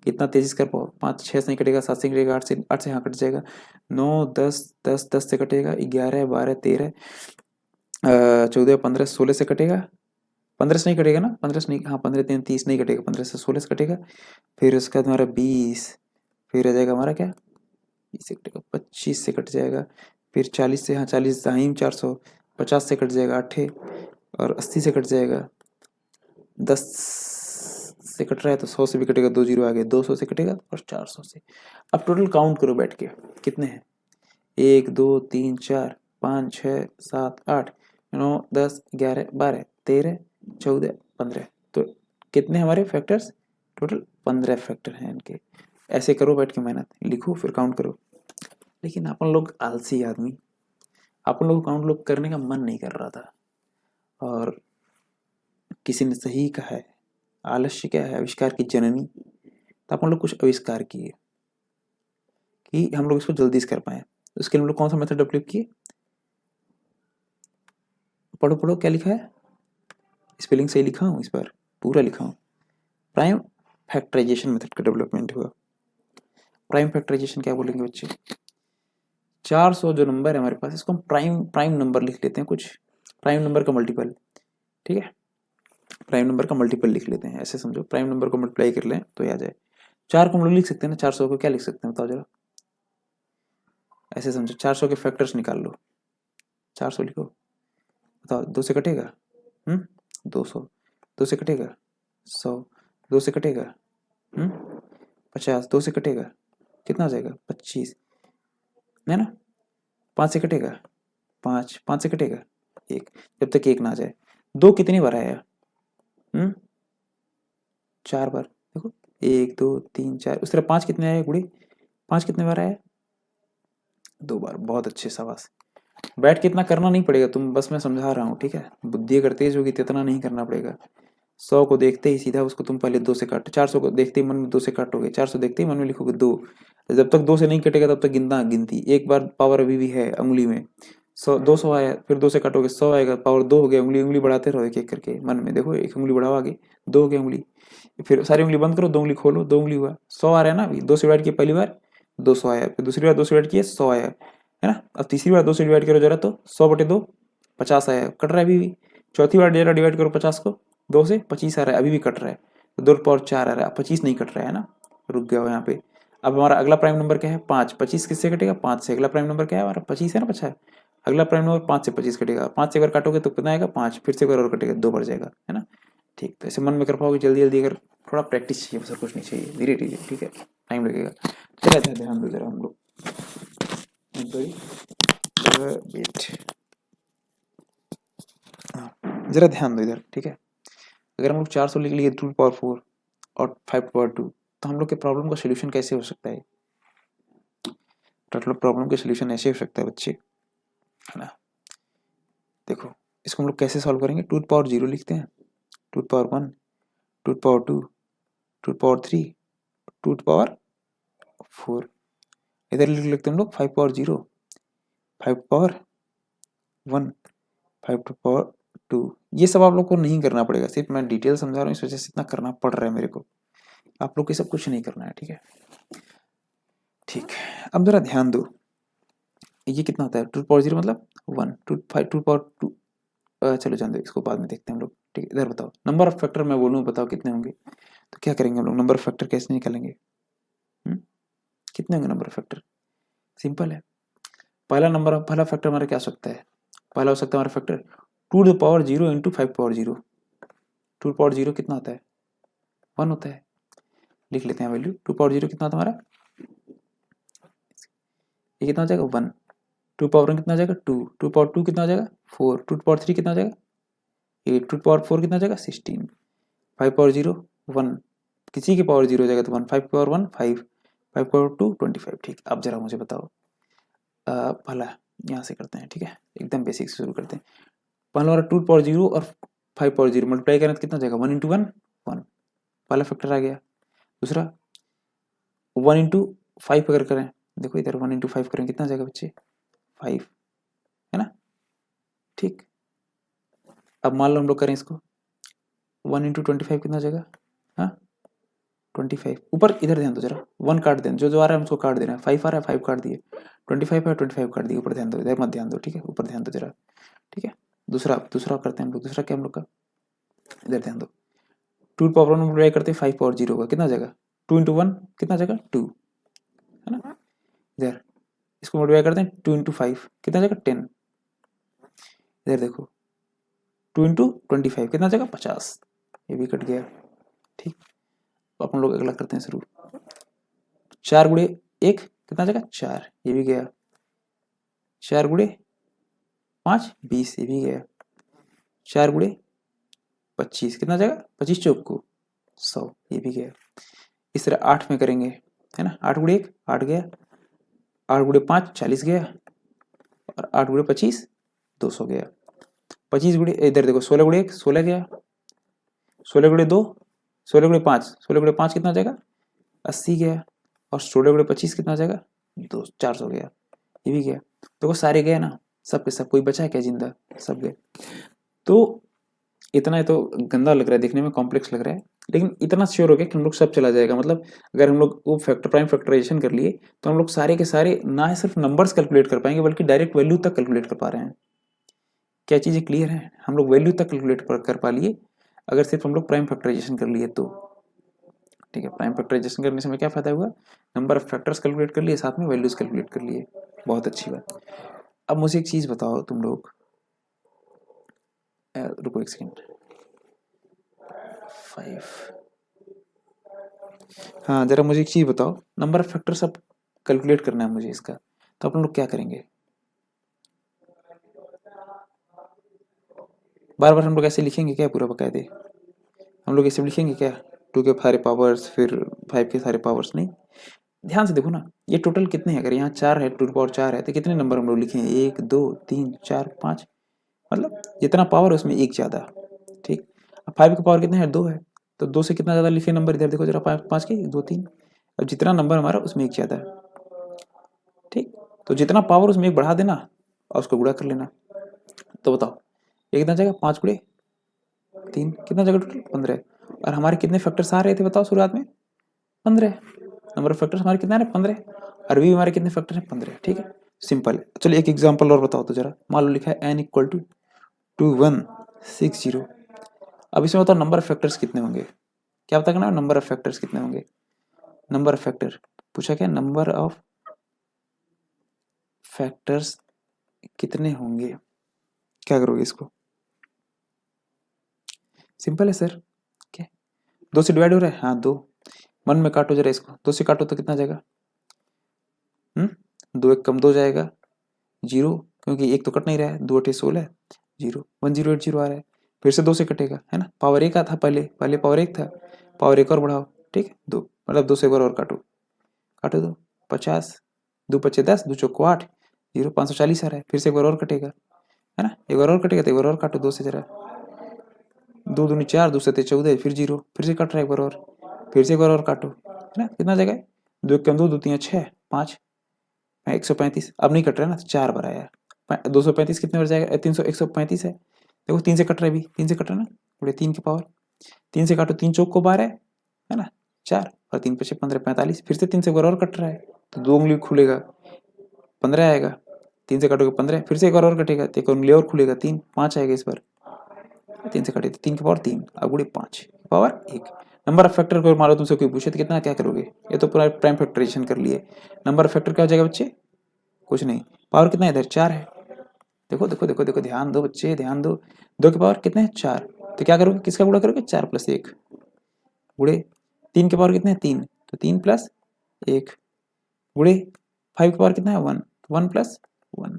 कितना तेजी से कर पाओ। 5 6 से नहीं कटेगा, 7 से कटेगा, 8 से हाँ कट जाएगा, 9 10 10 10 से कटेगा, 11 12 13 14 15 16 से कटेगा, 15 से नहीं कटेगा ना, 15 से नहीं, हाँ 15 3 30 नहीं कटेगा, 15 से 16 से कटेगा, फिर उसके बाद हमारा 20, फिर आ जाएगा हमारा क्या 20 से कटेगा, 25 से कट जाएगा, फिर 40 से, हाँ 40 साहिम 400, 50 से कट जाएगा 8, और 80 से कट जाएगा 10 से कट रहा है तो 100 से भी कटेगा, 2 जीरो आ गए, 200 से कटेगा और 400 से। अब टोटल काउंट करो बैठ के कितने हैं, 1 2 3 4 5 6 7 8 9 10 11 12 13 14 15, तो कितने हमारे फैक्टर्स, टोटल 15 फैक्टर हैं इनके। ऐसे करो बैठ के मेहनत, लिखो फिर काउंट करो। लेकिन अपन लोग आलसी आदमी, अपन लोग काउंट लोग करने का मन नहीं कर रहा था, और किसी ने सही कहा है आलस्य क्या है आविष्कार की जननी, तो अपन लोग कुछ आविष्कार किए कि हम लोग इसको जल्दी से कर पाए। उसके लिए हम लोग कौन सा मेथड डेवलप किए, पढ़ो पढ़ो क्या लिखा है, स्पेलिंग सही लिखा हूँ इस बार, पूरा लिखा हूँ। प्राइम फैक्टराइजेशन मेथड का डेवलपमेंट हुआ। प्राइम फैक्टराइजेशन क्या बोलेंगे बच्चे, 400 जो नंबर है हमारे पास, इसको हम प्राइम नंबर लिख लेते हैं, कुछ प्राइम नंबर का मल्टीपल, ठीक है, प्राइम नंबर का मल्टीपल लिख लेते हैं। ऐसे समझो प्राइम नंबर को मल्टीप्लाई कर लें तो आ जाए 4 को हम लोग लिख सकते हैं ना, 400 को क्या लिख सकते हैं बताओ जरा, ऐसे समझो 400 के फैक्टर्स निकाल लो, 400 लिखो, बताओ 2 से कटेगा 200, 2 से कटेगा 100, 2 से कटेगा 50, 2 से कटेगा कितना आ जाएगा 25, है ना, 5 से कटेगा 5, 5 से कटेगा 1, जब तक 1 ना आ जाए। 2 कितनी बार आया 4 बार, देखो 1 2 3 4, उस तरह 5 कितने आए गुड़ी, 5 कितने बार आया 2 बार, बहुत अच्छे शाबाश। बैठ के इतना करना नहीं पड़ेगा, तुम बस मैं समझा रहा हूँ, ठीक है, बुद्धि अगर तेज होगी तो इतना नहीं करना पड़ेगा। 100 को देखते ही सीधा उसको तुम पहले 2 से काट, 400 को देखते ही मन में 2 से काटोगे, 400 देखते ही मन में लिखोगे 2, जब तक 2 से नहीं कटेगा तब तक गिनती, एक बार पावर अभी भी है उंगली में, 100 200 आया, फिर 2 से काटोगे 100 आएगा, पावर 2 हो गया, उंगली उंगली बढ़ाते रहो एक एक करके मन में, देखो एक उंगली बढ़ाओ आगे, 2 हो गया उंगली, फिर सारी उंगली बंद करो, 2 उंगली खोलो, 2 उंगली हुआ, 100 आ रहा है ना अभी, 2 से डिवाइड किया पहली बार 200 आया, फिर दूसरी बार 2 से डिवाइड किया 100 आया, है ना, अब तीसरी बार 2 से डिवाइड करो जरा तो 100/2 50 आया, कट रहा है अभी भी। चौथी बार जरा डिवाइड करो 50 को 2 से, 25 आ रहा है, अभी भी कट रहा है, तो 2 पावर 4 आ रहा है, 25 नहीं कट रहा है ना, रुक गया हो यहाँ पे। अब हमारा अगला प्राइम नंबर क्या है 5, 25 किससे कटेगा 5 से, अगला प्राइम नंबर क्या है हमारा 25 है ना, 50, अगला प्राइम नंबर 5 से 25 कटेगा, 5 से एक बार काटोगे तो कितना आएगा 5, फिर से एक बार और कटेगा 2 बढ़ जाएगा, है ना। ठीक, तो ऐसे मन में कर पाओगे जल्दी जल्दी, अगर थोड़ा प्रैक्टिस चाहिए बस और कुछ नहीं चाहिए, धीरे धीरे, ठीक है, टाइम लगेगा। चला ध्यान दो जरा हम लोग, जरा ध्यान दो इधर, ठीक है। अगर हम लोग 400 लिख लिए 2 पावर 4 और 5 पावर 2, तो हम लोग के प्रॉब्लम का सोल्यूशन कैसे हो सकता है, प्रॉब्लम के सोल्यूशन ऐसे हो सकता है बच्चे, है ना। देखो इसको हम लोग कैसे सॉल्व करेंगे, 2 पावर 0 लिखते हैं, 2 पावर 1, 2 पावर 2, 2 पावर 3, 2 पावर 4, इधर लिख लेते हैं हम लोग 5 पावर 0, 5 पावर 1, 5 पावर 2। ये सब आप लोग को नहीं करना पड़ेगा, सिर्फ मैं डिटेल समझा रहा हूँ, इस वजह से इतना करना पड़ रहा है मेरे को, आप लोग को सब कुछ नहीं करना है, ठीक है। ठीक, अब जरा ध्यान दो, ये कितना होता है 2 पावर 0 मतलब 1, 2 पावर 2, चलो जान दो, इसको बाद में देखते हैं हम लोग, ठीक है। इधर बताओ नंबर ऑफ फैक्टर मैं बोलूँ, बताओ कितने होंगे, तो क्या करेंगे हम लोग, नंबर ऑफ फैक्टर कैसे निकालेंगे, कितने होंगे नंबर ऑफ फैक्टर, सिंपल है। पहला फैक्टर हमारा क्या हो सकता है, पहला हो सकता है हमारा factor 2 power 0 into 5 power 0, 2 power 0 कितना होता है 1 होता है, लिख लेते हैं वैल्यू, 2 पावर 0 कितना होता है हमारा, ये कितना हो जाएगा 1, टू पावर 1 कितना हो जाएगा 2, टू पावर 2 कितना हो जाएगा 4, टू पावर 3 कितना हो जाएगा 8, टू पावर 4 कितना हो जाएगा 16, 5 पावर 0 1, किसी की पावर 0 हो जाएगा तो 1, 5 पावर 1 5, 5 पावर 2 25। ठीक, अब जरा मुझे बताओ भला यहाँ से करते हैं, ठीक है, एकदम बेसिक से शुरू करते हैं। पहला वाला 2 पावर 0 और 5 पावर 0 मल्टीप्लाई करना तो कितना हो जाएगा 1 इंटू 1 1, पहला फैक्टर आ गया। दूसरा 1 इंटू 5 अगर करें, देखो इधर 1 इंटू 5 करें कितना आ जाएगा बच्चे 5, है ना। ठीक, अब मान लो हम लोग करें इसको 1 इंटू 25 कितना हो जाएगा, हाँ 25। ऊपर इधर ध्यान दो जरा, 1 काट दें, जो जो आ रहा है उसको काट देना है, 5 आ रहा है 5 काट दिए, 25 है 25 काट दिए, ऊपर ध्यान दो, इधर मत ध्यान दो, ठीक है, ऊपर ध्यान दो जरा, ठीक है। दूसरा दूसरा करते हैं हम लोग, दूसरा क्या हम लोग का, इधर ध्यान दो, 2 पावर 1 मल्टीप्लाई करते हैं 5 पावर 0 होगा, कितना हो जाएगा 2 इंटू 1 कितना हो जाएगा 2, है ना। इधर इसको मल्टीप्लाई करते हैं 2 इंटू 5 कितना हो जाएगा 10, इधर देखो 2 इंटू 25 कितना हो जाएगा 50, ये भी कट गया। ठीक, अपन लोग अगला करते हैं शुरू, 4 गुणे 1 कितना हो जाएगा 4, ये भी गया। 4 गुणे 5 20, ये भी गया। 4 गुणे 25 कितना हो जाएगा 25 चौक को 100, ये भी गया। इस तरह 8 में करेंगे, है ना, 8 गुणे 1 8 गया, 8 गुणे 5 40 गया, और 8 गुणे 25 200 गया। 25 गुणे इधर देखो 16 गुणे 1 16 गया, 16 गुणे 2 16 गुणे 5 16 गुणे 5 कितना हो जाएगा 80 गया, और 16 गुणे 25 कितना हो जाएगा 400 गया, ये भी गया। देखो सारे गए ना, सब के सब, कोई बचा है क्या जिंदा, सब गए। तो इतना तो गंदा लग रहा है देखने में, कॉम्प्लेक्स लग रहा है, लेकिन इतना श्योर हो गया कि हम लोग सब चला जाएगा। मतलब अगर हम लोग वो फैक्टर प्राइम फैक्टराइजेशन कर लिए तो हम लोग सारे के सारे ना सिर्फ नंबर्स कैलकुलेट कर पाएंगे बल्कि डायरेक्ट वैल्यू तक कैलकुलेट कर पा रहे हैं। क्या चीज़ें क्लियर है, हम लोग वैल्यू तक कैलकुलेट कर पा लिए अगर सिर्फ हम लोग प्राइम फैक्टराइजेशन कर लिए तो। ठीक है, प्राइम फैक्टराइजेशन करने से हमें क्या फायदा हुआ, नंबर ऑफ फैक्टर्स कैलकुलेट कर लिए, साथ में वैल्यूज कैलकुलेट कर लिए, बहुत अच्छी बात। अब मुझे एक चीज़ बताओ तुम लोग, रुको एक सेकेंड, 5, हाँ जरा मुझे एक चीज़ बताओ, नंबर ऑफ फैक्टर्स अब कैलकुलेट करना है मुझे इसका, तो अपन लोग क्या करेंगे, बार बार हम लोग ऐसे लिखेंगे क्या पूरा बकायदे, हम लोग ऐसे लिखेंगे क्या 2 के सारे पावर्स फिर 5 के सारे पावर्स, नहीं। ध्यान से देखो ना, ये टोटल कितने हैं, अगर यहाँ 4 है 2 पावर 4 है तो कितने नंबर हम लोग लिखे हैं 1 2 3 4 5, मतलब जितना पावर है उसमें एक ज़्यादा। ठीक, अब 5 की पावर कितने है 2 है, तो 2 से कितना ज़्यादा लिखे नंबर, इधर देखो जरा 5 के 2 3, अब जितना नंबर हमारा उसमें एक ज़्यादा है। ठीक, तो जितना पावर उसमें एक बढ़ा देना और उसको गुणा कर लेना, तो बताओ ये कितना जाएगा 5 गुणे 3 कितना जाएगा टोटल 15, और हमारे कितने फैक्टर्स आ रहे थे बताओ शुरुआत में 15, नंबर ऑफ फैक्टर्स हमारे कितने आ रहे 15, और भी हमारे कितने फैक्टर हैं 15। ठीक है, सिंपल है। चलिए एक एग्जांपल और बताओ तो जरा, मान लो लिखा है n इक्वल टू 2160, अब इसमें बताओ नंबर ऑफ फैक्टर्स कितने होंगे, क्या पता करना नंबर ऑफ फैक्टर्स कितने होंगे, नंबर ऑफ फैक्टर पूछा क्या, नंबर ऑफ फैक्टर्स कितने होंगे, क्या करोगे इसको, सिंपल है सर, क्या 2 से डिवाइड हो रहा है, हाँ 2, 1 में काटो जरा इसको, 2 से काटो तो कितना जाएगा, 2 एक कम 2 जाएगा 0, क्योंकि एक तो कट नहीं रहा है, 2 8 16 0 1080 आ रहा है, फिर से 2 से कटेगा, है ना, पावर 1 था पहले पहले पावर 1 था, पावर 1 और बढ़ाओ, ठीक है 2, मतलब 2 से एक बार और काटो, काटो दो 50, 2 5 10 2 चौको 8 0 540 आ रहा है, फिर से एक बार और कटेगा, है ना, एक बार और कटेगा तो एक बार और काटो 2 से जरा, 2 दूनी 4 2 7 14, फिर 0 फिर से कट रहा है एक बार और, फिर से एक बार और काटो, है ना, कितना जाएगा 2 एक कम 2 2 3 6 5 135, अब नहीं कट रहा है ना, तो 4 बार आया, 235 कितने बार जाएगा 300 135 है, देखो 3 से कट रहा है, भी 3 से कट रहा है ना, बोले 3 की पावर 3 से काटो 3 चौक को 12 है ना 4, और 3 5 15 45, फिर से 3 से एक बार और कट रहा है तो 2 उंगली खुलेगा 15 आएगा, 3 से काटोगे 15, फिर से एक बार और कटेगा तो एक उंगली और खुलेगा 3 5 आएगा, इस बार 3 से काटे तो 3 की पावर 3 अब गुड़े 5 पावर 1। नंबर ऑफ फैक्टर को मान लो तुमसे कोई पूछे तो कितना क्या करोगे, ये तो पूरा प्राइम फैक्टराइजेशन कर लिए, नंबर ऑफ फैक्टर क्या हो जाएगा बच्चे, कुछ नहीं, पावर कितना है इधर 4 है, देखो देखो देखो देखो ध्यान दो बच्चे ध्यान दो, 2 के पावर कितने हैं 4, तो क्या करोगे किसका गुणा करोगे 4 + 1 गुड़े 3 के पावर कितने हैं 3, तो 3 + 1 गुड़े 5 के पावर कितना है 1 1 + 1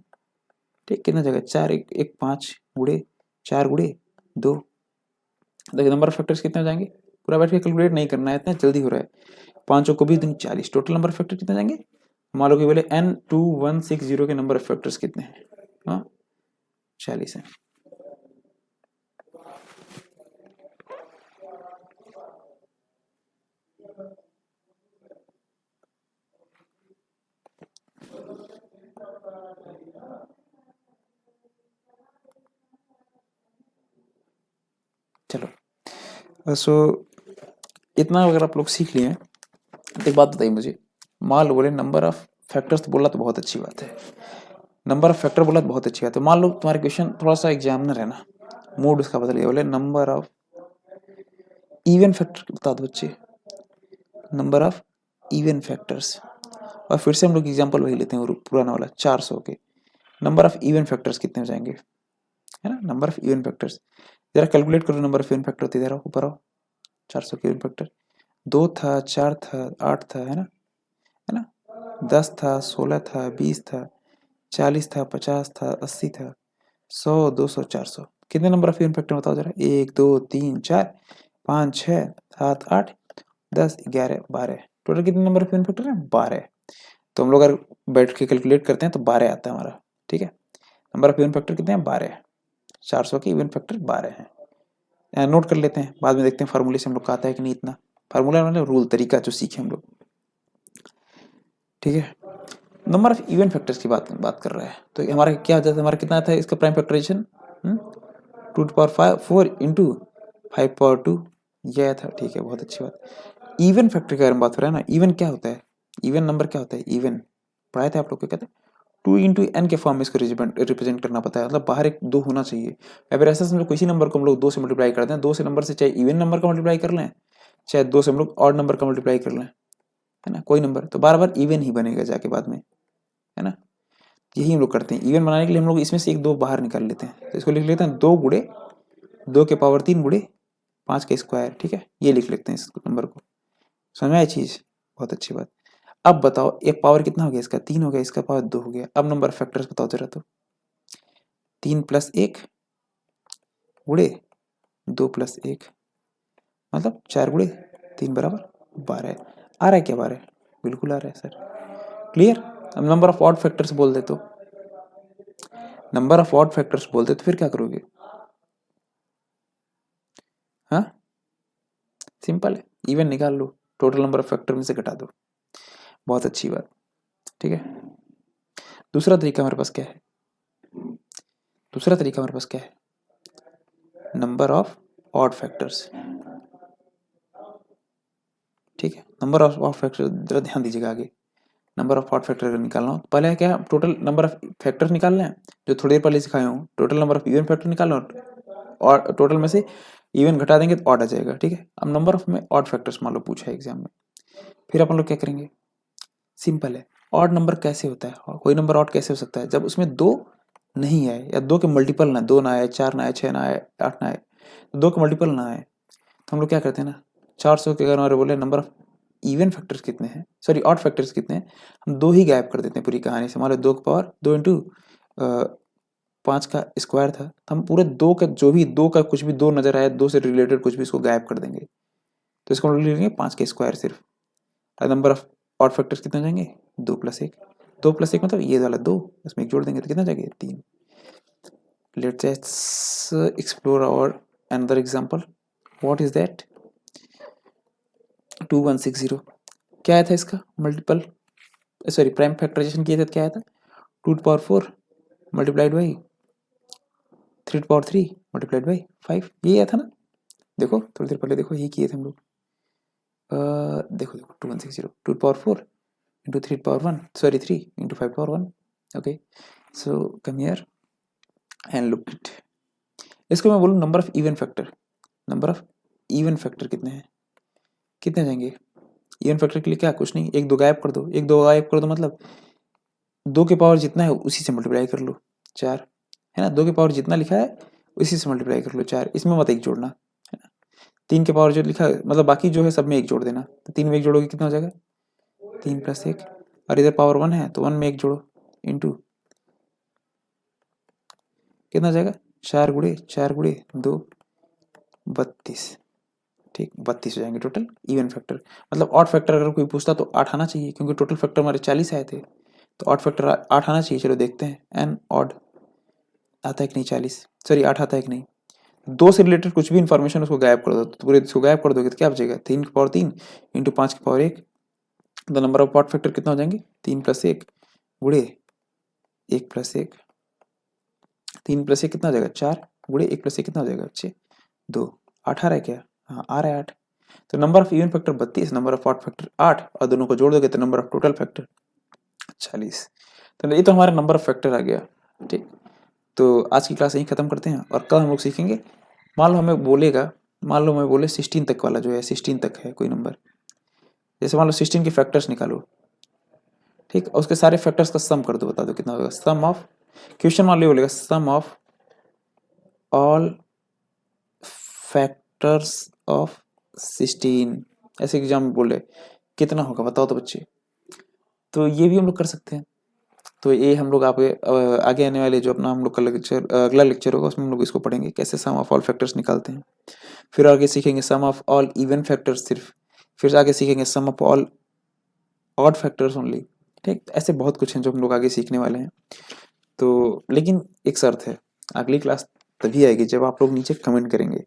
ठीक, कितना जाएगा 4 1 1 5 गुड़े 4 गुड़े 2। देखिए नंबर ऑफ फैक्टर्स कितने हो जाएंगे, पूरा बैठ के कैलकुलेट नहीं करना है, इतना जल्दी हो रहा है। 5 को भी दिन 40, टोटल नंबर ऑफ फैक्टर कितने जाएंगे, मान लो कि बोले N2160 के नंबर ऑफ फैक्टर्स कितने हैं, हाँ 40 है। चलो सो इतना अगर आप लोग सीख लिए, एक बात बताइए मुझे, मान लो बोले नंबर ऑफ फैक्टर्स तो बोला तो बहुत अच्छी बात है, नंबर ऑफ फैक्टर बोला तो बहुत अच्छी बात है। मान लो तुम्हारे क्वेश्चन थोड़ा सा एग्जामिनर है ना, मूड उसका बदल गया, बोले नंबर ऑफ इवन फैक्टर बता दो बच्चे, नंबर ऑफ इवन फैक्टर्स। और फिर से हम लोग एग्जांपल वही लेते हैं पुराना वाला 400 के, नंबर ऑफ इवन फैक्टर्स कितने हो जाएंगे, है ना, नंबर ऑफ इवन फैक्टर्स। जरा कैलकुलेट करो नंबर ऑफ इवन फैक्टर, होती इधर ऊपर आओ, 400 के इवन फैक्टर 2 था, 4 था, 8 था, है ना, 10 था, 16 था, 20 था, 40 था, 50 था, 80 था, 100 200 400। कितने नंबर ऑफ इवन फैक्टर बताओ जरा, 1 2 3 4 5 6 7 8 10 11 12, टोटल कितने नंबर ऑफ इवन फैक्टर है, 12। तो हम लोग अगर बैठ के कैलकुलेट करते हैं तो 12 आता है हमारा, ठीक है। नंबर ऑफ इवन फैक्टर कितने हैं, 12। 400 के इवन फैक्टर 12 हैं, नोट कर लेते हैं, बाद में देखते हैं फार्मूले से हम लोग का आता है कि नहीं इतना, फार्मूला मतलब रूल तरीका जो सीखे हम लोग, ठीक है। नंबर ऑफ इवन फैक्टर्स की बात कर रहा है, तो हमारा क्या हो जाता है, हमारा कितना था इसका prime factorisation, 2 to power 4 into 5 power 2, यह था, ठीक है, बहुत अच्छी बात। इवन फैक्टर की अगर हम बात कर रहे हैं ना, इवन क्या होता है, इवन नंबर क्या होता है, इवन पढ़ाए थे आप लोग को, कहते हैं 2 इंटू एन के फॉर्म में इसको रिप्रेजेंट करना पड़ता है, मतलब बाहर एक 2 होना चाहिए। अगर ऐसा समझो किसी नंबर को हम लोग 2 से मल्टीप्लाई करते हैं, 2 से नंबर से चाहे इवन नंबर का मल्टीप्लाई कर लें, चाहे 2 से हम लोग ऑड नंबर का मल्टीप्लाई कर लें, है ना, कोई नंबर तो बार बार इवन ही बनेगा जाके बाद में, है ना। यही हम लोग करते हैं, इवन बनाने के लिए हम लोग इसमें से 1 2 बाहर निकाल लेते हैं, तो इसको लिख लेते हैं 2 गुड़े 2 के पावर 3 गुड़े 5 के स्क्वायर, ठीक है, ये लिख लेते हैं इस नंबर को, समझ में आई चीज, बहुत अच्छी बात। अब बताओ एक पावर कितना हो गया, इसका 3 हो गया, इसका पावर 2 हो गया। अब नंबर फैक्टर्स बताओ जरा, तो 3 + 1 गुड़े 2 + 1 मतलब 4 गुड़े 3 बराबर 12। आ रहा है क्या 12, बिल्कुल आ रहा है सर, क्लियर। अब नंबर ऑफ ऑड फैक्टर्स बोल दे, तो नंबर ऑफ ऑड फैक्टर्स बोलते तो फिर क्या करोगे, हाँ सिंपल है, इवन निकाल लो, टोटल नंबर ऑफ फैक्टर में से घटा दो, बहुत अच्छी बात, ठीक है। दूसरा तरीका हमारे पास क्या है, दूसरा तरीका हमारे पास क्या है, नंबर ऑफ ऑड फैक्टर्स, ठीक है। नंबर ऑफ ऑड फैक्टर जरा ध्यान दीजिएगा, आगे नंबर ऑफ ऑड फैक्टर अगर निकालना हो, पहले क्या टोटल नंबर ऑफ फैक्टर्स निकालना है, जो थोड़ी देर पहले सिखाया हूँ, total number of even factor निकालना और टोटल में से इवन घटा देंगे तो ऑड आ जाएगा, ठीक है। अब नंबर ऑफ में ऑड फैक्टर्स मान लो पूछा है एग्जाम में, फिर अपन लोग क्या करेंगे, सिंपल है, ऑड नंबर कैसे होता है, कोई नंबर ऑड कैसे हो सकता है, जब उसमें 2 नहीं आए या 2 के मल्टीपल ना, 2 ना आए, 4 ना आए, 6 ना आए, 8 ना आए, 2 के मल्टीपल ना आए, तो हम लोग क्या करते हैं ना, 400 के अगर हमारे बोले नंबर ऑफ इवन फैक्टर्स कितने हैं, सॉरी ऑड फैक्टर्स कितने हैं, हम 2 ही गायब कर देते हैं पूरी कहानी से। हमारे 2 की पावर 2 इंटू 5 का स्क्वायर था, तो हम पूरे 2 का जो भी 2 का कुछ भी 2 नजर आया, 2 से रिलेटेड कुछ भी इसको गायब कर देंगे, तो इसको हम लोग लेंगे 5 के स्क्वायर सिर्फ। नंबर ऑफ ऑड फैक्टर्स कितने जाएंगे, 2 + 1, 2 + 1 मतलब ये वाला 2, इसमें एक जोड़ देंगे तो कितना जाएगा 3। Let's explore our another example, what is that, 2160 क्या आया था इसका मल्टीपल, सॉरी प्राइम फैक्टराइजेशन किया था, क्या आया था 2 to power 4 multiplied by 3 to power 3 multiplied by 5, ये आया था ना, देखो थोड़ी देर पहले देखो यही किए थे हम लोग, देखो 2160 2 to power 4 into 3 to power 1, sorry 3 into 5 to power 1, okay, so come here and look it, इसको मैं बोलूँ number of even factor, number of even factor कितने हैं, कितने जाएंगे इवन फैक्टर के लिए, क्या कुछ नहीं, 1 2 गायब कर दो, 1 2 गायब कर दो मतलब 2 के पावर जितना है उसी से मल्टीप्लाई कर लो 4, है ना, 2 के पावर जितना लिखा है उसी से मल्टीप्लाई कर लो 4, इसमें मत 1 जोड़ना, है ना। 3 के पावर जो लिखा है मतलब बाकी जो है सब में 1 जोड़ देना, तो 3 में 1 जोड़ोगे कितना हो जाएगा 3 + 1, और इधर पावर 1 है तो 1 में 1 जोड़ो इंटू कितना हो जाएगा, 4 गुणे 2 32, ठीक 32 हो जाएंगे टोटल इवन फैक्टर। मतलब ऑड फैक्टर अगर कोई पूछता तो 8 आना चाहिए, क्योंकि टोटल फैक्टर हमारे 40 आए थे, तो ऑड फैक्टर 8 आना चाहिए। चलो देखते हैं, एन ऑड आता है कि नहीं 40, सॉरी 8 आता है कि नहीं। 2 से रिलेटेड कुछ भी इन्फॉर्मेशन उसको गायब कर दो, तो पूरे इसको गायब कर दोगे तो क्या बचेगा, 3 की पावर 3 इंटू 5 की पावर 1, तो नंबर ऑफ ऑड फैक्टर कितना हो जाएंगे, 3 + 1 गुणे 1 + 1, 3 + 1 कितना हो जाएगा 4 गुणे 1 + 1 कितना हो जाएगा बच्चे 2, 8 आ रहा है क्या, हाँ आ रहा है 8। तो number of even factor 32, number of odd factor 8, और दोनों को जोड़ दोगे तो नंबर ऑफ टोटल फैक्टर 40। तो ये तो हमारा नंबर ऑफ फैक्टर आ गया, ठीक। तो आज की क्लास यहीं खत्म करते हैं, और कल हम लोग सीखेंगे, मान लो हमें बोलेगा, मान लो हमें बोले 16 तक वाला जो है, 16 तक है कोई नंबर, जैसे मान लो 16 के फैक्टर्स निकालो, ठीक, और उसके सारे फैक्टर्स का सम कर दो, बता दो कितना होगा, सम ऑफ, क्वेश्चन मान लो बोलेगा सम ऑफ ऑल फैक्टर्स ऑफ 16, ऐसे एग्जाम में बोले कितना होगा बताओ तो बच्चे। तो ये भी हम लोग कर सकते हैं। तो ये हम लोग आगे आने वाले जो अपना हम लोग का लेक्चर, अगला लेक्चर होगा, उसमें हम लोग इसको पढ़ेंगे कैसे सम ऑफ ऑल फैक्टर्स निकालते हैं। फिर आगे सीखेंगे sum of all even factors सिर्फ, फिर आगे सीखेंगे sum of all odd factors only, ठीक। ऐसे बहुत कुछ हैं जो हम लोग आगे सीखने वाले हैं। तो लेकिन एक शर्त है, अगली क्लास तभी आएगी जब आप लोग नीचे कमेंट करेंगे,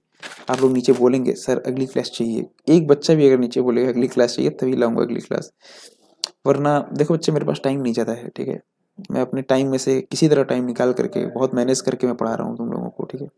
आप लोग नीचे बोलेंगे सर अगली क्लास चाहिए। एक बच्चा भी अगर नीचे बोलेगा अगली क्लास चाहिए तभी लाऊंगा अगली क्लास, वरना देखो बच्चे मेरे पास टाइम नहीं ज़्यादा है, ठीक है। मैं अपने टाइम में से किसी तरह टाइम निकाल करके बहुत मैनेज करके मैं पढ़ा रहा हूँ तुम लोगों को, ठीक है।